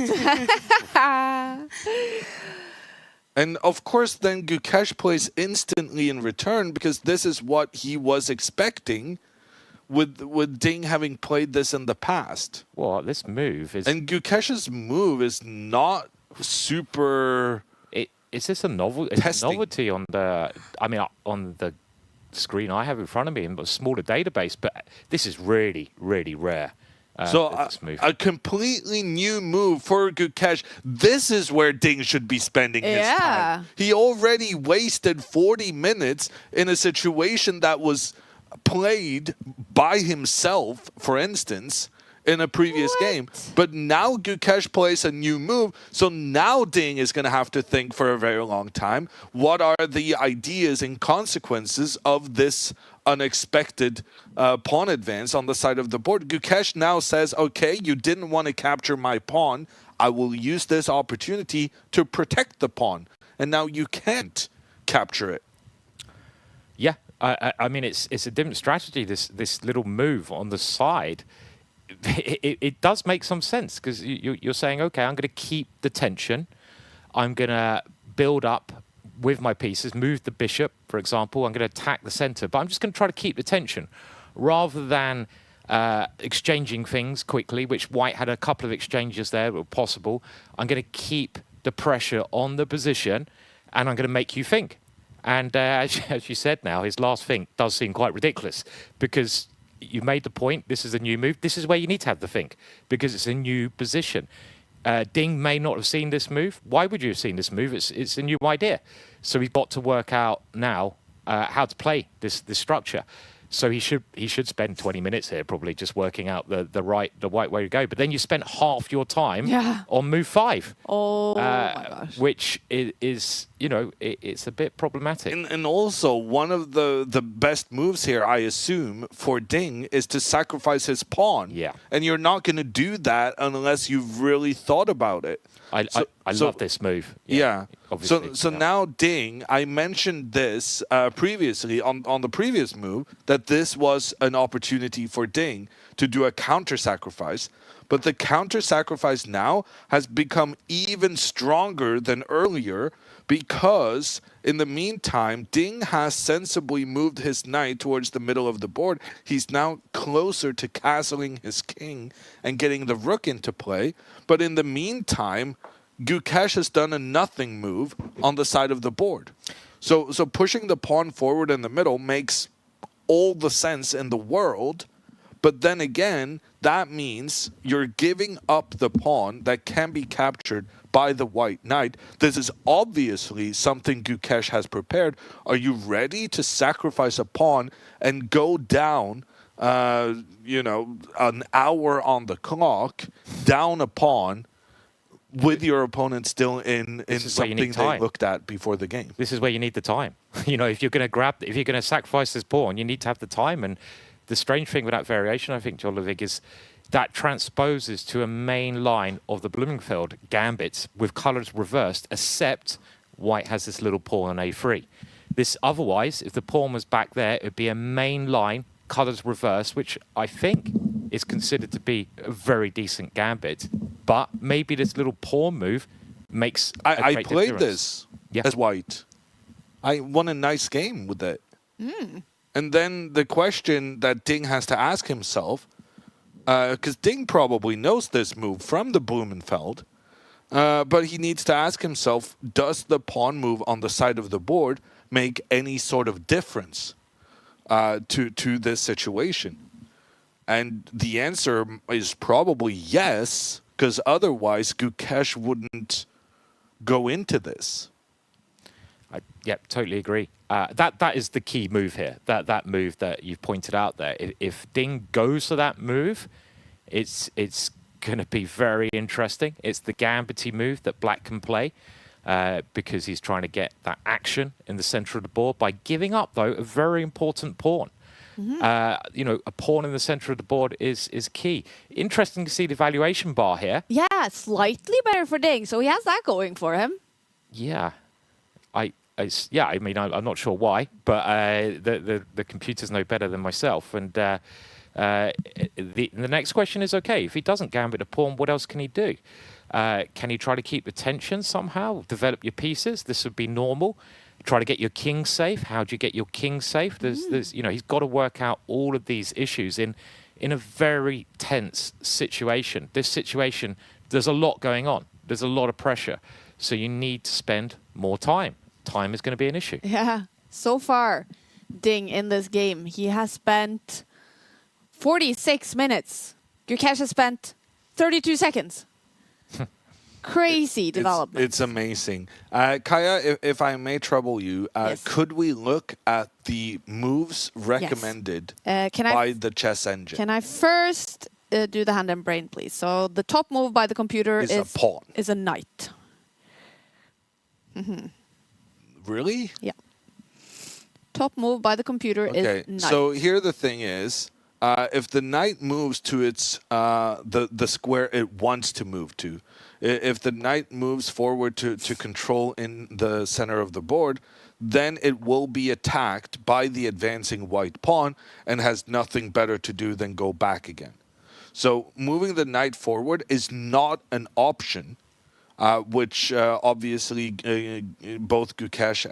A: And of course, then Gukesh plays instantly in return because this is what he was expecting with Ding having played this in the past.
B: Well, this move is...
A: And Gukesh's move is not super...
B: Is this a novelty on the... I mean, on the screen I have in front of me, but a smaller database, but this is really, really rare. This move.
A: A completely new move for Gukesh. This is where Ding should be spending his time. He already wasted 40 minutes in a situation that was played by himself, for instance, in a previous game. But now Gukesh plays a new move, so now Ding is going to have to think for a very long time. What are the ideas and consequences of this unexpected pawn advance on the side of the board? Gukesh now says, okay, you didn't want to capture my pawn. I will use this opportunity to protect the pawn. And now you can't capture it.
B: Yeah, I mean, it's a different strategy, this little move on the side. It does make some sense because you're saying, okay, I'm going to keep the tension. I'm going to build up with my pieces, move the bishop, for example. I'm going to attack the center, but I'm just going to try to keep the tension rather than exchanging things quickly, which White had a couple of exchanges there that were possible. I'm going to keep the pressure on the position and I'm going to make you think. And as you said now, his last think does seem quite ridiculous because you made the point, this is a new move. This is where you need to have the think because it's a new position. Ding may not have seen this move. Why would you have seen this move? It's a new idea. So he's got to work out now how to play this structure. So he should spend 20 minutes here probably just working out the right way to go. But then you spent half your time on move 5.
C: Oh my gosh.
B: Which is it's a bit problematic.
A: And also one of the best moves here, I assume, for Ding is to sacrifice his pawn.
B: Yeah.
A: And you're not going to do that unless you've really thought about it.
B: I love this move.
A: Yeah.
B: Obviously.
A: So now Ding, I mentioned this previously on the previous move, that this was an opportunity for Ding to do a counter sacrifice. But the counter sacrifice now has become even stronger than earlier because in the meantime, Ding has sensibly moved his knight towards the middle of the board. He's now closer to castling his king and getting the rook into play. But in the meantime, Gukesh has done a nothing move on the side of the board. So pushing the pawn forward in the middle makes all the sense in the world. But then again, that means you're giving up the pawn that can be captured by the white knight. This is obviously something Gukesh has prepared. Are you ready to sacrifice a pawn and go down an hour on the clock, down a pawn, with your opponent still in something they looked at before the game.
B: This is where you need the time. If you're going to sacrifice this pawn, you need to have the time. And the strange thing with that variation, I think, John Ludvig, is that transposes to a main line of the Blumenfeld gambits with colours reversed, except white has this little pawn on a3. This otherwise, if the pawn was back there, it would be a main line, colours reversed, which I think is considered to be a very decent gambit. But maybe this little pawn move makes
A: I played this as white. I won a nice game with it. And then the question that Ding has to ask himself, because Ding probably knows this move from the Blumenfeld, but he needs to ask himself, does the pawn move on the side of the board make any sort of difference to this situation? And the answer is probably yes, because otherwise Gukesh wouldn't go into this.
B: Totally agree. That is the key move here. That move that you've pointed out there. If Ding goes for that move, it's going to be very interesting. It's the gambity move that black can play because he's trying to get that action in the center of the board by giving up, though, a very important pawn. A pawn in the center of the board is key. Interesting to see the valuation bar here.
C: Yeah, slightly better for Ding, so he has that going for him.
B: Yeah. I'm not sure why, but the computers know better than myself. And the next question is, okay, if he doesn't gambit a pawn, what else can he do? Can he try to keep the tension somehow, develop your pieces? This would be normal. Try to get your king safe. How do you get your king safe? He's got to work out all of these issues in a very tense situation. This situation, there's a lot going on. There's a lot of pressure. So you need to spend more time. Time is going to be an issue.
C: Yeah. So far, Ding in this game, he has spent 46 minutes. Gukesh has spent 32 seconds. Crazy development.
A: It's amazing. Kaja, if I may trouble you,
C: yes.
A: Could we look at the moves recommended by the chess engine?
C: Can I first do the hand and brain, please? So the top move by the computer is
A: a pawn.
C: Is a knight.
A: Really?
C: Yeah. Top move by the computer is knight.
A: So here the thing is, if the knight moves to its the square it wants to move to, if the knight moves forward to control in the center of the board, then it will be attacked by the advancing white pawn and has nothing better to do than go back again. So moving the knight forward is not an option, which obviously both Gukesh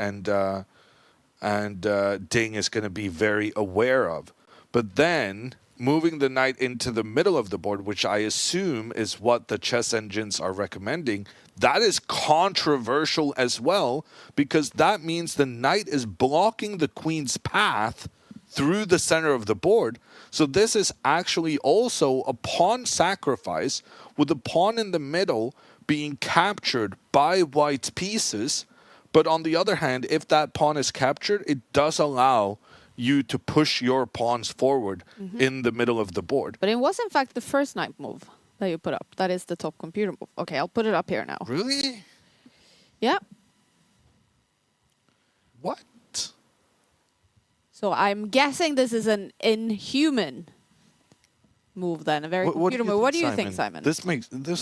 A: and Ding is going to be very aware of. But then moving the knight into the middle of the board, which I assume is what the chess engines are recommending, that is controversial as well, because that means the knight is blocking the queen's path through the center of the board. So this is actually also a pawn sacrifice, with the pawn in the middle being captured by white's pieces. But on the other hand, if that pawn is captured, it does allow you to push your pawns forward in the middle of the board.
C: But it was in fact the first knight move that you put up. That is the top computer move. Okay, I'll put it up here now.
A: Really?
C: Yeah.
A: What?
C: So I'm guessing this is an inhuman move then, a very computer move. What do you think, Simon?
A: This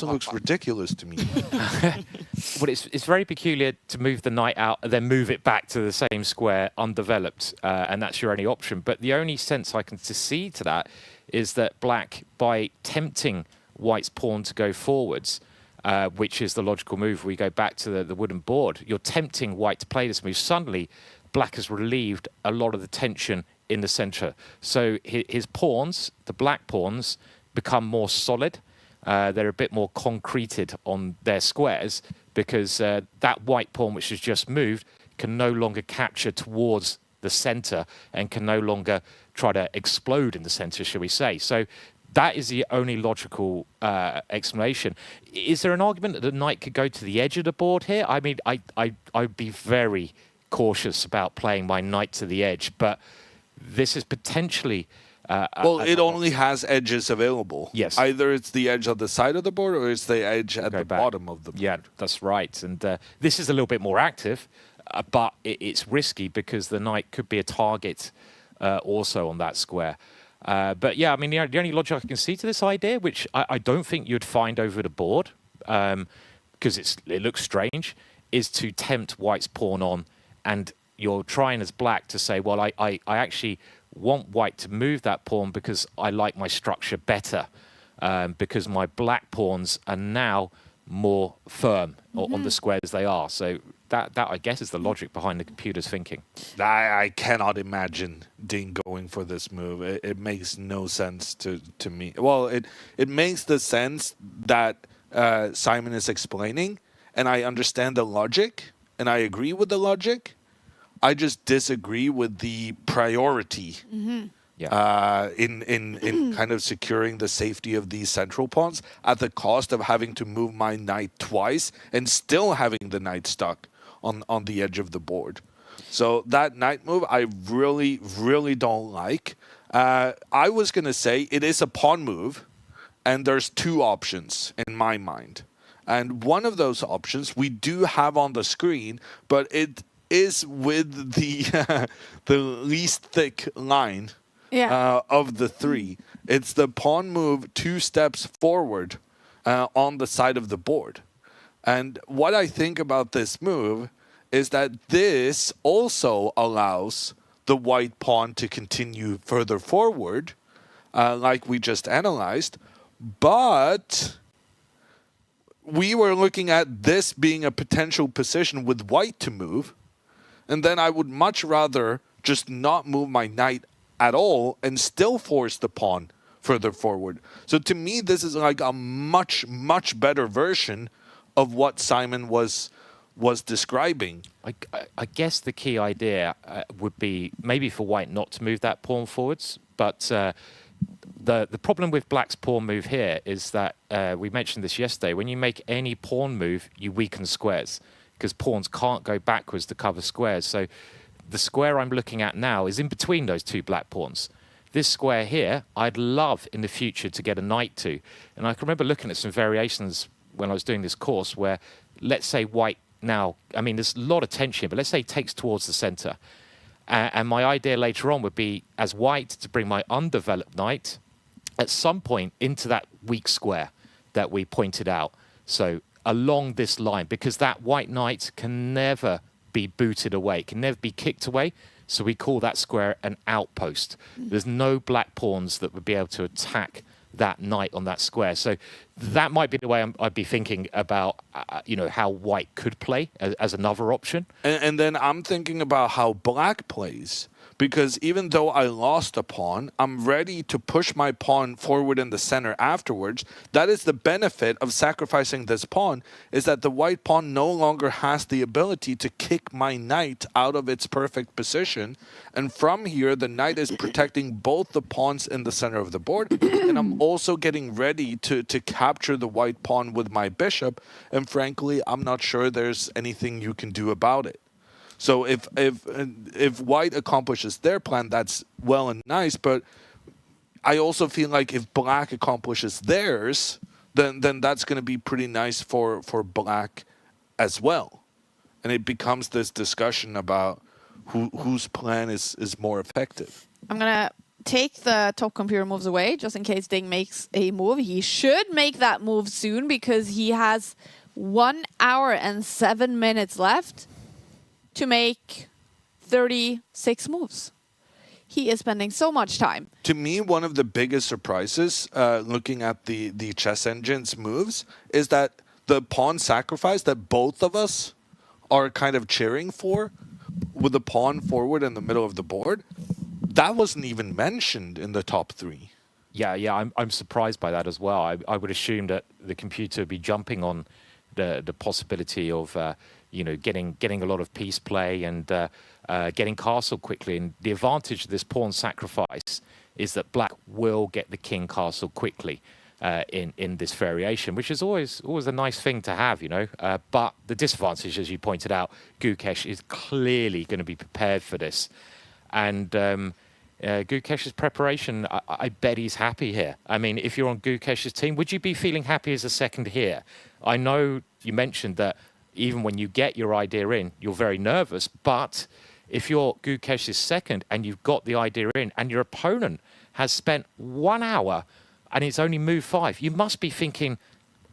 A: looks ridiculous to me.
B: Well, it's very peculiar to move the knight out and then move it back to the same square undeveloped, and that's your only option. But the only sense I can see to that is that black, by tempting white's pawn to go forwards, which is the logical move, we go back to the wooden board, you're tempting white to play this move. Suddenly, black has relieved a lot of the tension in the center. So his pawns, the black pawns, become more solid. They're a bit more concreted on their squares, because that white pawn which has just moved can no longer capture towards the center and can no longer try to explode in the center, shall we say. So that is the only logical explanation. Is there an argument that the knight could go to the edge of the board here? I mean, I'd be very cautious about playing my knight to the edge, but this is potentially
A: Well, it only has edges available.
B: Yes.
A: Either it's the edge of the side of the board or it's the edge at the bottom of the board.
B: Yeah, that's right. And this is a little bit more active, but it's risky because the knight could be a target also on that square. But yeah, I mean, the only logic I can see to this idea, which I don't think you'd find over the board, because it looks strange, is to tempt white's pawn on, and you're trying as black to say, well, I actually want white to move that pawn because I like my structure better, because my black pawns are now more firm on the squares they are. So that I guess is the logic behind the computer's thinking.
A: I cannot imagine Dean going for this move. It makes no sense to me. Well, it makes the sense that Simon is explaining, and I understand the logic, and I agree with the logic. I just disagree with the priority in kind of securing the safety of these central pawns at the cost of having to move my knight twice and still having the knight stuck on the edge of the board. So that knight move, I really, really don't like. I was going to say it is a pawn move, and there's two options in my mind. And one of those options we do have on the screen, but it is with the the least thick line of the three. It's the pawn move 2 steps forward on the side of the board. And what I think about this move is that this also allows the white pawn to continue further forward, like we just analyzed, but we were looking at this being a potential position with white to move, and then I would much rather just not move my knight at all and still force the pawn further forward. So to me, this is like a much, much better version of what Simon was describing.
B: I guess the key idea would be maybe for white not to move that pawn forwards, but the problem with black's pawn move here is that we mentioned this yesterday. When you make any pawn move, you weaken squares because pawns can't go backwards to cover squares. So the square I'm looking at now is in between those two black pawns. This square here, I'd love in the future to get a knight to. And I can remember looking at some variations when I was doing this course where, let's say white now, I mean, there's a lot of tension, but let's say it takes towards the center. And my idea later on would be, as white, to bring my undeveloped knight at some point into that weak square that we pointed out. So along this line, because that white knight can never be booted away, can never be kicked away. So we call that square an outpost. There's no black pawns that would be able to attack that knight on that square. So that might be the way I'd be thinking about, how white could play as another option.
A: And then I'm thinking about how black plays. Because even though I lost a pawn, I'm ready to push my pawn forward in the center afterwards. That is the benefit of sacrificing this pawn, is that the white pawn no longer has the ability to kick my knight out of its perfect position. And from here, the knight is protecting both the pawns in the center of the board. And I'm also getting ready to capture the white pawn with my bishop. And frankly, I'm not sure there's anything you can do about it. So if white accomplishes their plan, that's well and nice. But I also feel like if black accomplishes theirs, then that's going to be pretty nice for black as well. And it becomes this discussion about whose plan is more effective.
C: I'm going to take the top computer moves away just in case Ding makes a move. He should make that move soon because he has 1 hour and 7 minutes left to make 36 moves. He is spending so much time.
A: To me, one of the biggest surprises looking at the chess engine's moves is that the pawn sacrifice that both of us are kind of cheering for, with the pawn forward in the middle of the board, that wasn't even mentioned in the top 3.
B: Yeah, I'm surprised by that as well. I would assume that the computer would be jumping on the possibility of getting a lot of piece play and getting castle quickly. And the advantage of this pawn sacrifice is that black will get the king castle quickly in this variation, which is always a nice thing to have, But the disadvantage, as you pointed out, Gukesh is clearly going to be prepared for this. And Gukesh's preparation, I bet he's happy here. I mean, if you're on Gukesh's team, would you be feeling happy as a second here? I know you mentioned that even when you get your idea in, you're very nervous, but if you're Gukesh's second and you've got the idea in and your opponent has spent 1 hour and it's only move 5, you must be thinking,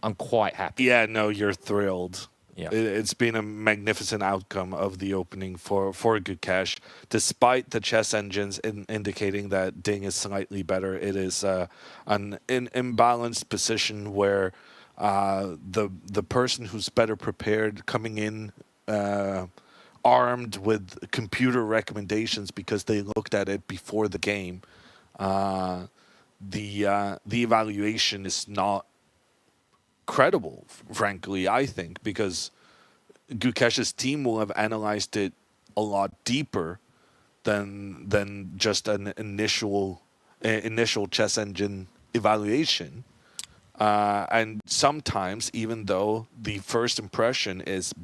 B: I'm quite happy.
A: Yeah, no, you're thrilled.
B: Yeah.
A: It's been a magnificent outcome of the opening for Gukesh. Despite the chess engines indicating that Ding is slightly better, it is an imbalanced position where the person who's better prepared coming in armed with computer recommendations because they looked at it before the game, the evaluation is not credible, frankly, I think, because Gukesh's team will have analyzed it a lot deeper than just an initial chess engine evaluation. And sometimes, even though the first impression is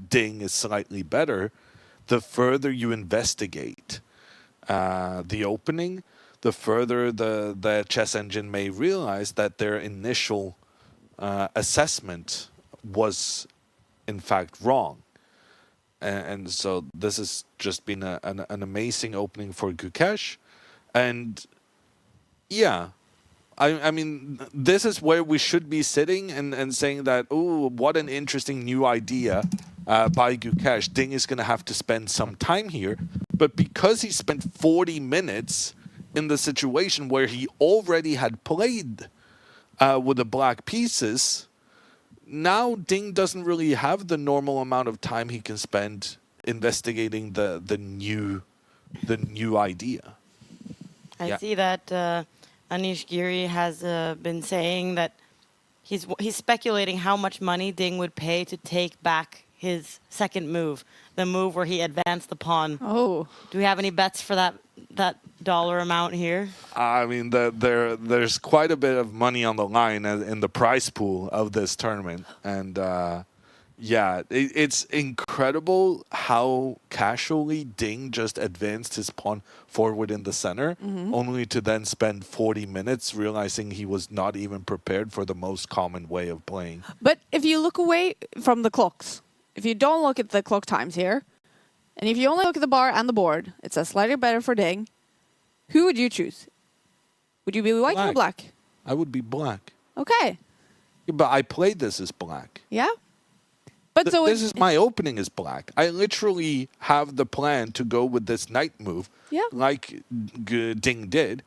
A: Ding is slightly better, the further you investigate the opening, the further the chess engine may realize that their initial assessment was in fact wrong. And so this has just been an amazing opening for Gukesh. And yeah, I mean, this is where we should be sitting and saying that, oh, what an interesting new idea by Gukesh. Ding is going to have to spend some time here. But because he spent 40 minutes in the situation where he already had played with the black pieces, now Ding doesn't really have the normal amount of time he can spend investigating the new idea.
D: I see that Anish Giri has been saying that he's speculating how much money Ding would pay to take back his second move, the move where he advanced the pawn.
C: Oh.
D: Do we have any bets for that dollar amount here?
A: I mean, there's quite a bit of money on the line in the prize pool of this tournament. And yeah, it's incredible how casually Ding just advanced his pawn forward in the center, only to then spend 40 minutes realizing he was not even prepared for the most common way of playing.
C: But if you look away from the clocks, if you don't look at the clock times here, and if you only look at the bar and the board, it says slightly better for Ding. Who would you choose? Would you be white or black?
A: I would be black.
C: Okay.
A: Yeah, but I played this as black.
C: Yeah. But so
A: this is my opening as black. I literally have the plan to go with this knight move, like Ding did.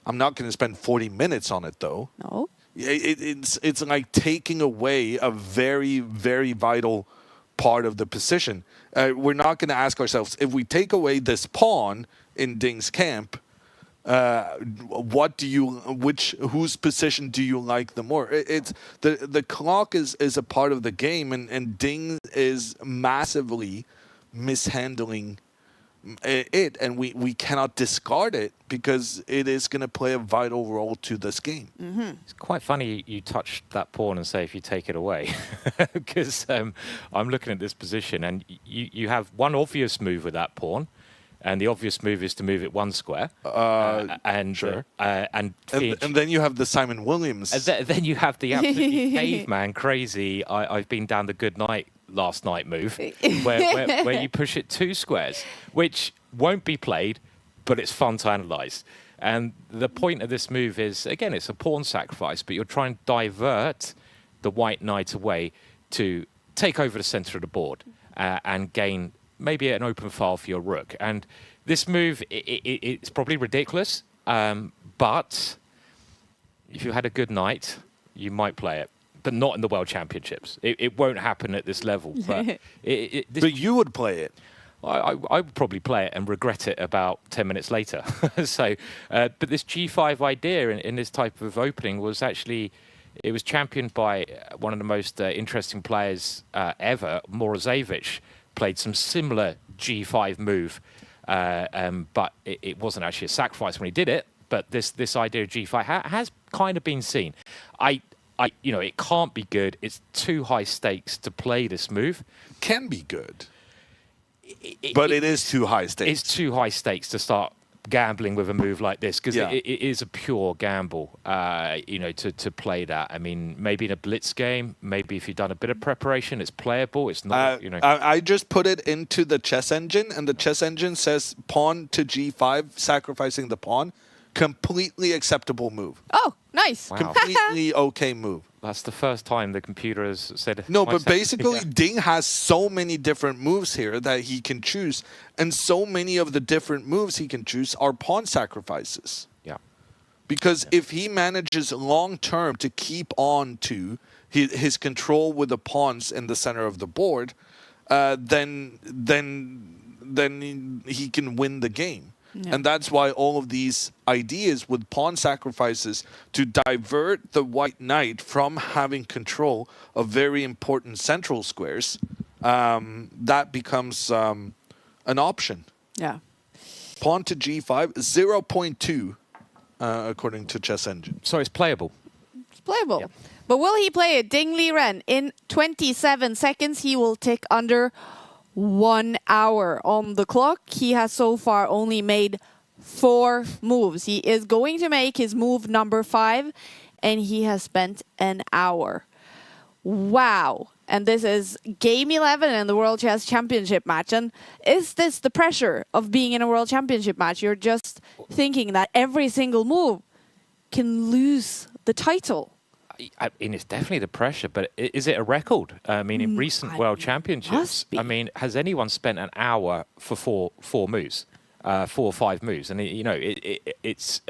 A: I'm not going to spend 40 minutes on it, though.
C: No.
A: It's like taking away a very, very vital part of the position. We're not going to ask ourselves, if we take away this pawn in Ding's camp, whose position do you like the more? It's the clock is a part of the game, and Ding is massively mishandling it, and we cannot discard it because it is going to play a vital role to this game.
B: It's quite funny you touched that pawn and say if you take it away, because I'm looking at this position and you have one obvious move with that pawn, and the obvious move is to move it one square. And
A: sure.
B: And
A: then you have the Simon Williams.
B: Then you have the absolutely caveman crazy. I've been down the good night last night move, where you push it 2 squares, which won't be played, but it's fun to analyze. And the point of this move is, again, it's a pawn sacrifice, but you're trying to divert the white knight away to take over the center of the board and gain maybe an open file for your rook. And this move, it's probably ridiculous, but if you had a good night, you might play it. But not in the World Championships. It won't happen at this level. But
A: but you would play it.
B: I would probably play it and regret it about 10 minutes later. So, but this G5 idea in this type of opening was actually, it was championed by one of the most interesting players ever, Morozevich, played some similar G5 move, but it wasn't actually a sacrifice when he did it. But this idea of G5 has kind of been seen. It can't be good. It's too high stakes to play this move.
A: Can be good. But it is too high stakes.
B: It's too high stakes to start gambling with a move like this, because
A: Yeah.
B: it is a pure gamble, to play that. I mean, maybe in a blitz game, maybe if you've done a bit of preparation, it's playable. It's not,
A: I just put it into the chess engine, and the chess engine says pawn to g5, sacrificing the pawn. Completely acceptable move.
C: Oh, nice.
B: Wow.
A: Completely okay move.
B: That's the first time the computer has said.
A: No,
B: my
A: but
B: second-
A: basically,
B: Yeah.
A: Ding has so many different moves here that he can choose, and so many of the different moves he can choose are pawn sacrifices.
B: Yeah.
A: Because if he manages long term to keep on to his control with the pawns in the center of the board, then he can win the game.
C: Yeah.
A: And that's why all of these ideas with pawn sacrifices to divert the white knight from having control of very important central squares, that becomes an option.
C: Yeah.
A: Pawn to g5, 0.2, according to Chess Engine.
B: So it's playable.
C: It's playable.
B: Yep.
C: But will he play it? Ding Liren, in 27 seconds, he will tick under 1 hour on the clock. He has so far only made 4 moves. He is going to make his move number 5, and he has spent an hour. Wow. And this is game 11 in the World Chess Championship match. And is this the pressure of being in a World Championship match? You're just thinking that every single move can lose the title.
B: I mean, it's definitely the pressure, but is it a record? I mean, in recent World Championships,
C: must be.
B: I mean, has anyone spent an hour for four moves, 4 or 5 moves? And it's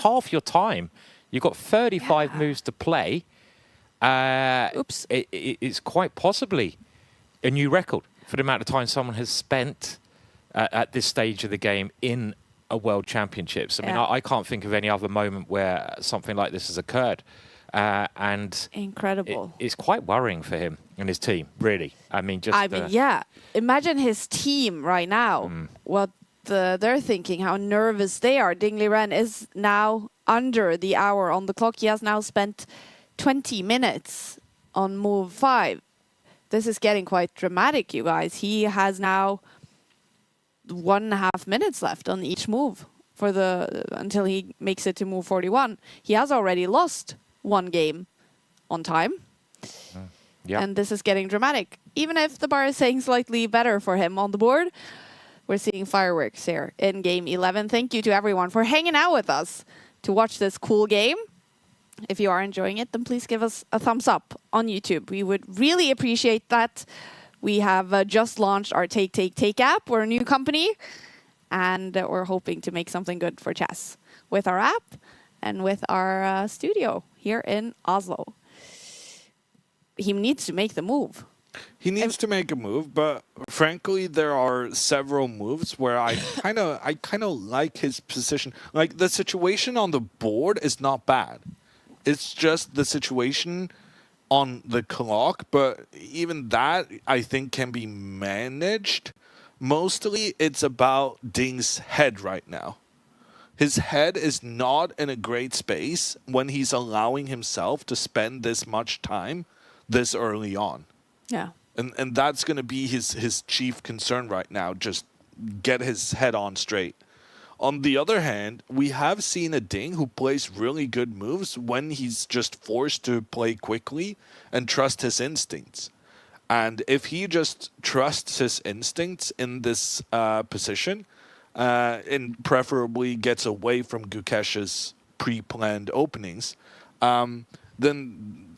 B: half your time. You've got 35 moves to play.
C: Oops.
B: It's quite possibly a new record for the amount of time someone has spent at this stage of the game in a World Championships. I mean,
C: Yeah.
B: I can't think of any other moment where something like this has occurred. And
C: Incredible.
B: it's quite worrying for him and his team, really. I mean, just
C: yeah. Imagine his team right now. What they're thinking, how nervous they are. Ding Liren is now under the hour on the clock. He has now spent 20 minutes on move 5. This is getting quite dramatic, you guys. He has now 1.5 minutes left on each move until he makes it to move 41. He has already lost 1 game on time.
B: Yeah.
C: And this is getting dramatic. Even if the bar is saying slightly better for him on the board, we're seeing fireworks here in game 11. Thank you to everyone for hanging out with us to watch this cool game. If you are enjoying it, then please give us a thumbs up on YouTube. We would really appreciate that. We have just launched our Take app. We're a new company, and we're hoping to make something good for chess with our app and with our studio here in Oslo. He needs to make the move.
A: He needs to make a move, but frankly, there are several moves where I kind of like his position. Like the situation on the board is not bad. It's just the situation on the clock, but even that I think can be managed. Mostly, it's about Ding's head right now. His head is not in a great space when he's allowing himself to spend this much time this early on.
C: Yeah.
A: And that's going to be his chief concern right now, just get his head on straight. On the other hand, we have seen a Ding who plays really good moves when he's just forced to play quickly and trust his instincts. And if he just trusts his instincts in this position, and preferably gets away from Gukesh's pre-planned openings, then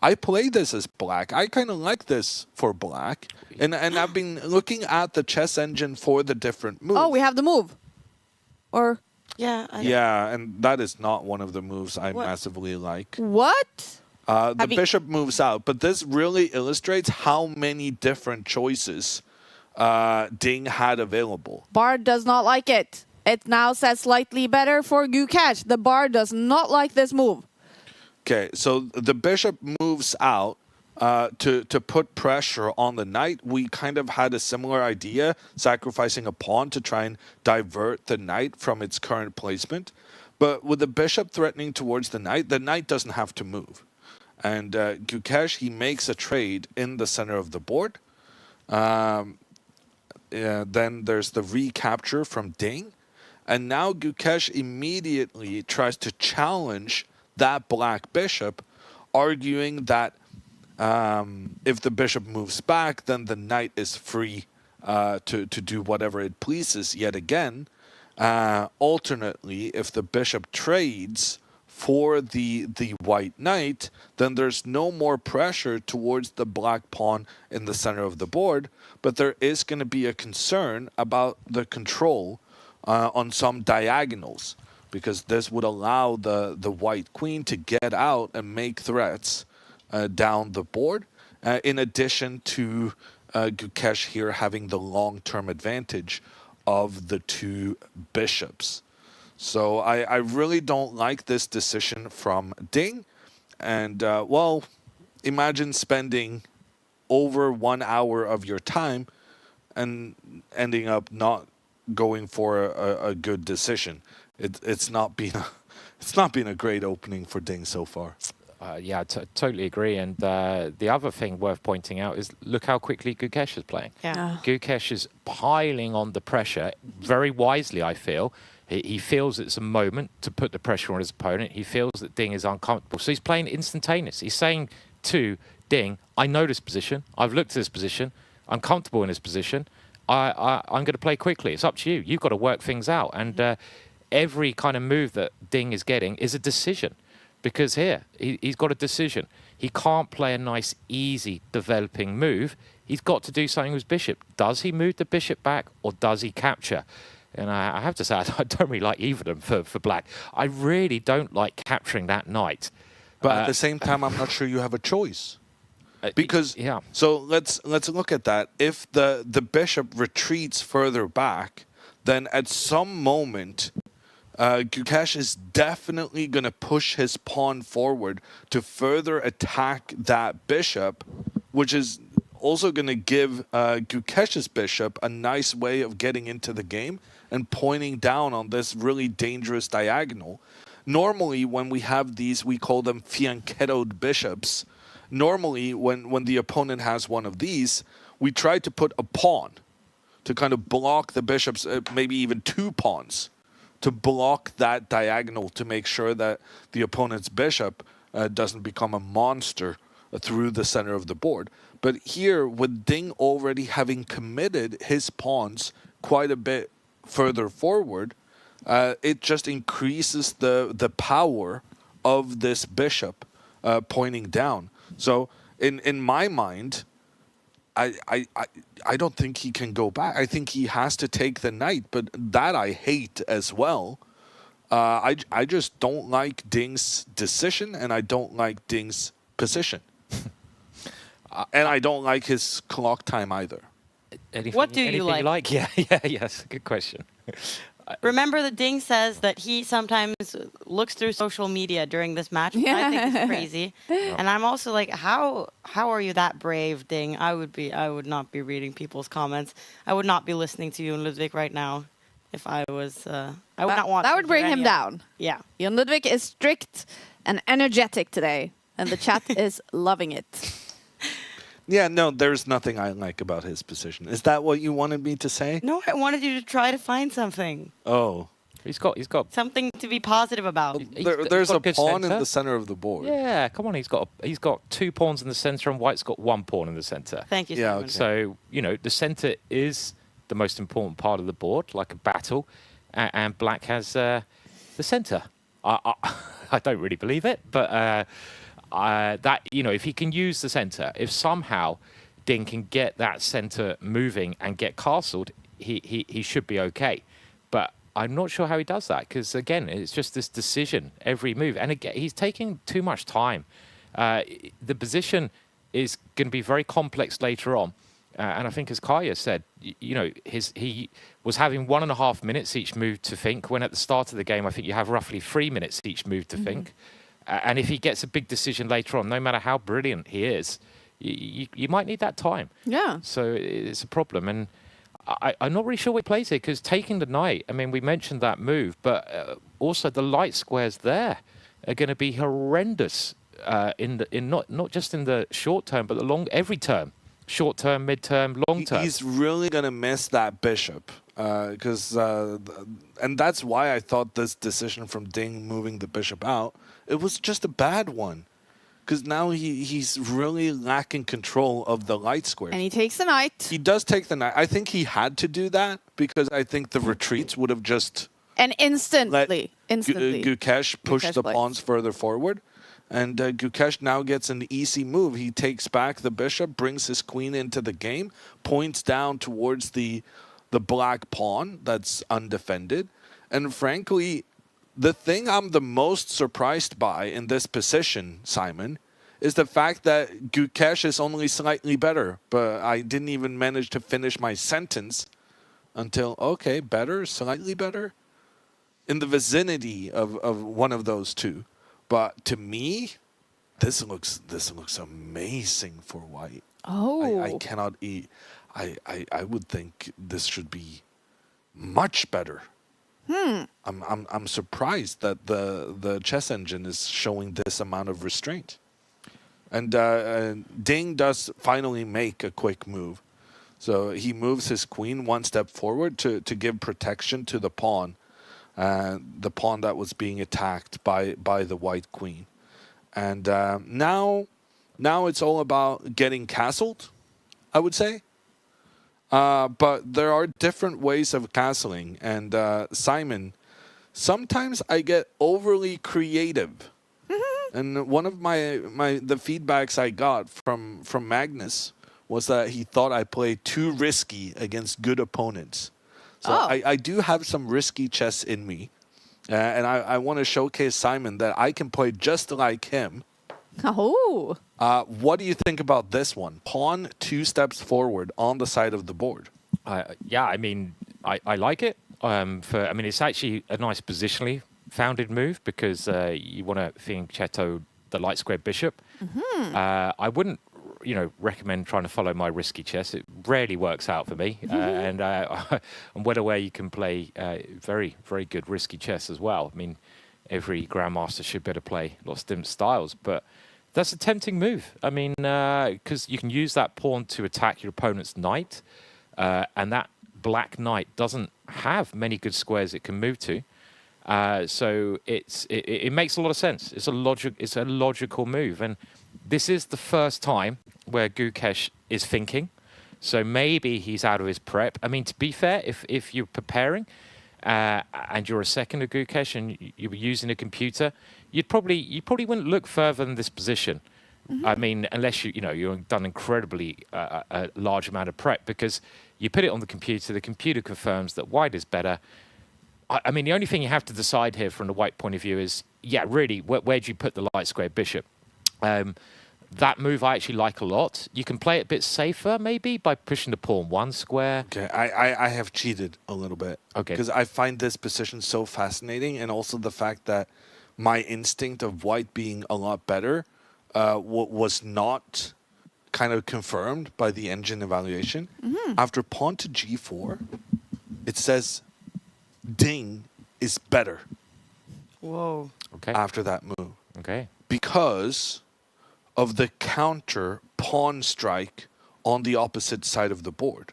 A: I play this as black. I kind of like this for black. And I've been looking at the chess engine for the different moves.
C: Oh, we have the move. Or
D: Yeah.
A: Yeah, and that is not one of the moves I
D: What?
A: massively like.
C: what?
A: The
C: Have you-
A: bishop moves out, but this really illustrates how many different choices Ding had available.
C: Bar does not like it. It now says slightly better for Gukesh. The bar does not like this move.
A: Okay, so the bishop moves out to put pressure on the knight. We kind of had a similar idea, sacrificing a pawn to try and divert the knight from its current placement. But with the bishop threatening towards the knight doesn't have to move. And Gukesh, he makes a trade in the center of the board. then there's the recapture from Ding. And now Gukesh immediately tries to challenge that black bishop, arguing that if the bishop moves back, then the knight is free to do whatever it pleases yet again. Alternately, if the bishop trades for the white knight, then there's no more pressure towards the black pawn in the center of the board, but there is going to be a concern about the control on some diagonals, because this would allow the white queen to get out and make threats down the board, in addition to Gukesh here having the long-term advantage of the two bishops. So I really don't like this decision from Ding. And, well, imagine spending over 1 hour of your time and ending up not going for a good decision. It's not been a great opening for Ding so far.
B: Yeah, totally agree. And the other thing worth pointing out is look how quickly Gukesh is playing.
D: Yeah.
B: Gukesh is piling on the pressure very wisely, I feel. He feels it's a moment to put the pressure on his opponent. He feels that Ding is uncomfortable. So he's playing instantaneous. He's saying to Ding, I know this position. I've looked at this position. I'm comfortable in this position. I'm going to play quickly. It's up to you. You've got to work things out. And every kind of move that Ding is getting is a decision. Because here, he's got a decision. He can't play a nice, easy, developing move. He's got to do something with his bishop. Does he move the bishop back or does he capture? And I have to say, I don't really like either of them for black. I really don't like capturing that knight.
A: But at the same time, I'm not sure you have a choice. Because,
B: yeah.
A: So let's look at that. If the bishop retreats further back, then at some moment, Gukesh is definitely going to push his pawn forward to further attack that bishop, which is also going to give Gukesh's bishop a nice way of getting into the game and pointing down on this really dangerous diagonal. Normally, when we have these, we call them fianchettoed bishops. Normally, when the opponent has one of these, we try to put a pawn to kind of block the bishops, maybe even two pawns, to block that diagonal to make sure that the opponent's bishop doesn't become a monster through the center of the board. But here, with Ding already having committed his pawns quite a bit further forward, it just increases the power of this bishop pointing down. So in my mind, I don't think he can go back. I think he has to take the knight, but that I hate as well. I just don't like Ding's decision, and I don't like Ding's position. And I don't like his clock time either.
D: What do you like?
B: Yeah, yes, good question.
D: Remember that Ding says that he sometimes looks through social media during this match, which I think is crazy. And I'm also like, how are you that brave, Ding? I would not be reading people's comments. I would not be listening to you and Ludvig right now if I was. I would not want.
C: That would bring him down.
D: Yeah.
C: Jon Ludvig is strict and energetic today, and the chat is loving it.
A: Yeah, no, there's nothing I like about his position. Is that what you wanted me to say?
D: No, I wanted you to try to find something.
A: Oh.
B: He's got
D: something to be positive about.
A: There's a
B: good
A: pawn in
B: center.
A: the center of the board.
B: Yeah, come on. He's got 2 pawns in the center, and White's got 1 pawn in the center.
D: Thank you,
A: Yeah,
D: Simon.
A: okay.
B: So, you know, the center is the most important part of the board, like a battle, and Black has the center. I don't really believe it, but that, you know, if he can use the center, if somehow Ding can get that center moving and get castled, he should be okay. But I'm not sure how he does that, because again, it's just this decision every move, and again, he's taking too much time. The position is going to be very complex later on, and I think, as Kaja said, you know, he was having 1.5 minutes each move to think, when at the start of the game, I think you have roughly 3 minutes each move to think. And if he gets a big decision later on, no matter how brilliant he is, you might need that time.
C: Yeah.
B: So it's a problem. And I'm not really sure what he plays here, because taking the knight, I mean, we mentioned that move, but also the light squares there are going to be horrendous in not just in the short term, but the long every term. short term, mid term, long term.
A: He's really going to miss that bishop. And that's why I thought this decision from Ding moving the bishop out, it was just a bad one. Because now he's really lacking control of the light square.
C: And he takes the knight.
A: He does take the knight. I think he had to do that because I think the retreats would have just
C: And
A: let
C: instantly.
A: Gukesh push
C: Gukesh
A: the
C: plays.
A: pawns further forward. And Gukesh now gets an easy move. He takes back the bishop, brings his queen into the game, points down towards the black pawn that's undefended. And frankly, the thing I'm the most surprised by in this position, Simon, is the fact that Gukesh is only slightly better. But I didn't even manage to finish my sentence until, okay, better, slightly better, in the vicinity of one of those two. But to me, this looks amazing for white.
C: Oh.
A: I cannot eat. I would think this should be much better. I'm surprised that the chess engine is showing this amount of restraint. And Ding does finally make a quick move. So he moves his queen one step forward to give protection to the pawn that was being attacked by the white queen. And now it's all about getting castled, I would say. But there are different ways of castling. And Simon, sometimes I get overly creative. And one of the feedbacks I got from Magnus was that he thought I played too risky against good opponents. So I do have some risky chess in me. And I want to showcase Simon that I can play just like him.
C: Oh.
A: What do you think about this one? Pawn 2 steps forward on the side of the board.
B: Yeah, I mean, I like it. It's actually a nice positionally founded move because you want to fianchetto the light square bishop. I wouldn't, recommend trying to follow my risky chess. It rarely works out for me, and I'm well aware you can play very, very good risky chess as well. I mean, every grandmaster should be able to play lots of different styles, but that's a tempting move. I mean, because you can use that pawn to attack your opponent's knight, and that black knight doesn't have many good squares it can move to. So it makes a lot of sense. It's a logical move, and this is the first time where Gukesh is thinking. So maybe he's out of his prep. I mean, to be fair, if you're preparing and you're a second of Gukesh and you were using a computer, you probably wouldn't look further than this position. I mean, unless you've done incredibly a large amount of prep, because you put it on the computer confirms that white is better. I mean, the only thing you have to decide here from the white point of view is, really, where do you put the light square bishop? That move I actually like a lot. You can play it a bit safer, maybe, by pushing the pawn 1 square.
A: Okay, I have cheated a little bit.
B: Okay.
A: Because I find this position so fascinating, and also the fact that my instinct of white being a lot better was not kind of confirmed by the engine evaluation. After pawn to g4, it says Ding is better.
D: Whoa.
B: Okay.
A: After that move.
B: Okay.
A: Because of the counter pawn strike on the opposite side of the board.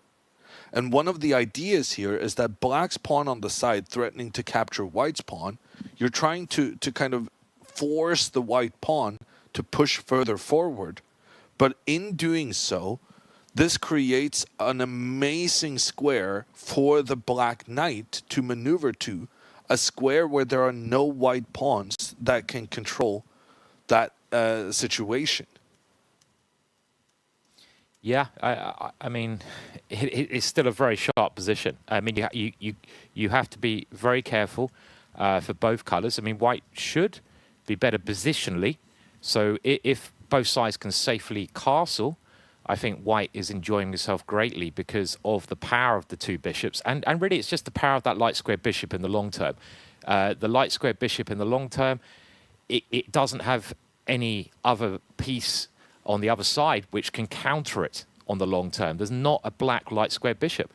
A: And one of the ideas here is that black's pawn on the side threatening to capture white's pawn, you're trying to kind of force the white pawn to push further forward. But in doing so, this creates an amazing square for the black knight to maneuver to, a square where there are no white pawns that can control that situation.
B: Yeah, I mean, it's still a very sharp position. I mean, you have to be very careful for both colours. I mean, white should be better positionally. So if both sides can safely castle, I think white is enjoying himself greatly because of the power of the two bishops. And really, it's just the power of that light square bishop in the long term. The light square bishop in the long term, it doesn't have any other piece on the other side which can counter it on the long term. There's not a black light square bishop.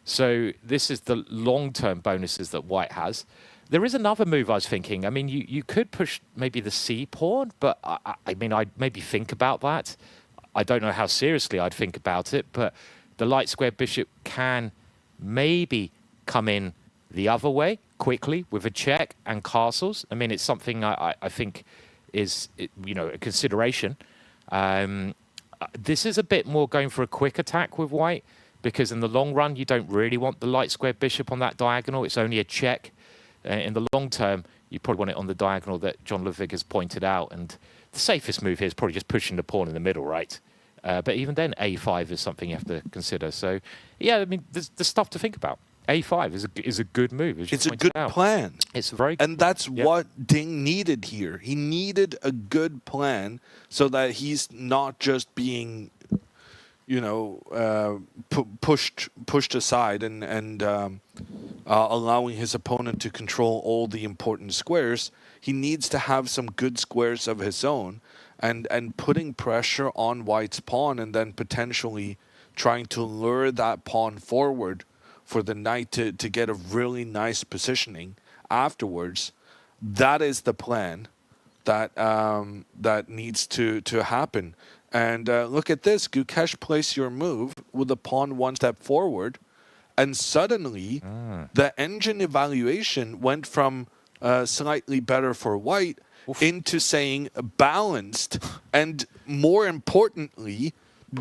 B: So this is the long-term bonuses that white has. There is another move I was thinking. I mean, you could push maybe the c pawn, but I mean, I'd maybe think about that. I don't know how seriously I'd think about it, but the light square bishop can maybe come in the other way quickly with a check and castles. I mean, it's something I think is, you know, a consideration. This is a bit more going for a quick attack with white, because in the long run, you don't really want the light square bishop on that diagonal. It's only a check. In the long term, you probably want it on the diagonal that John Ludvig has pointed out. And the safest move here is probably just pushing the pawn in the middle, right? But even then, a5 is something you have to consider. So, yeah, I mean, there's stuff to think about. a5 is a good move. As you
A: It's a
B: pointed
A: good
B: out.
A: plan.
B: It's very good.
A: And that's
B: Yeah.
A: what Ding needed here. He needed a good plan so that he's not just being, you know, pushed aside and allowing his opponent to control all the important squares. He needs to have some good squares of his own, and putting pressure on white's pawn, and then potentially trying to lure that pawn forward for the knight to get a really nice positioning afterwards. That is the plan that that needs to happen. And look at this. Gukesh plays your move with the pawn one step forward, and suddenly the engine evaluation went from slightly better for white into saying balanced, and more importantly,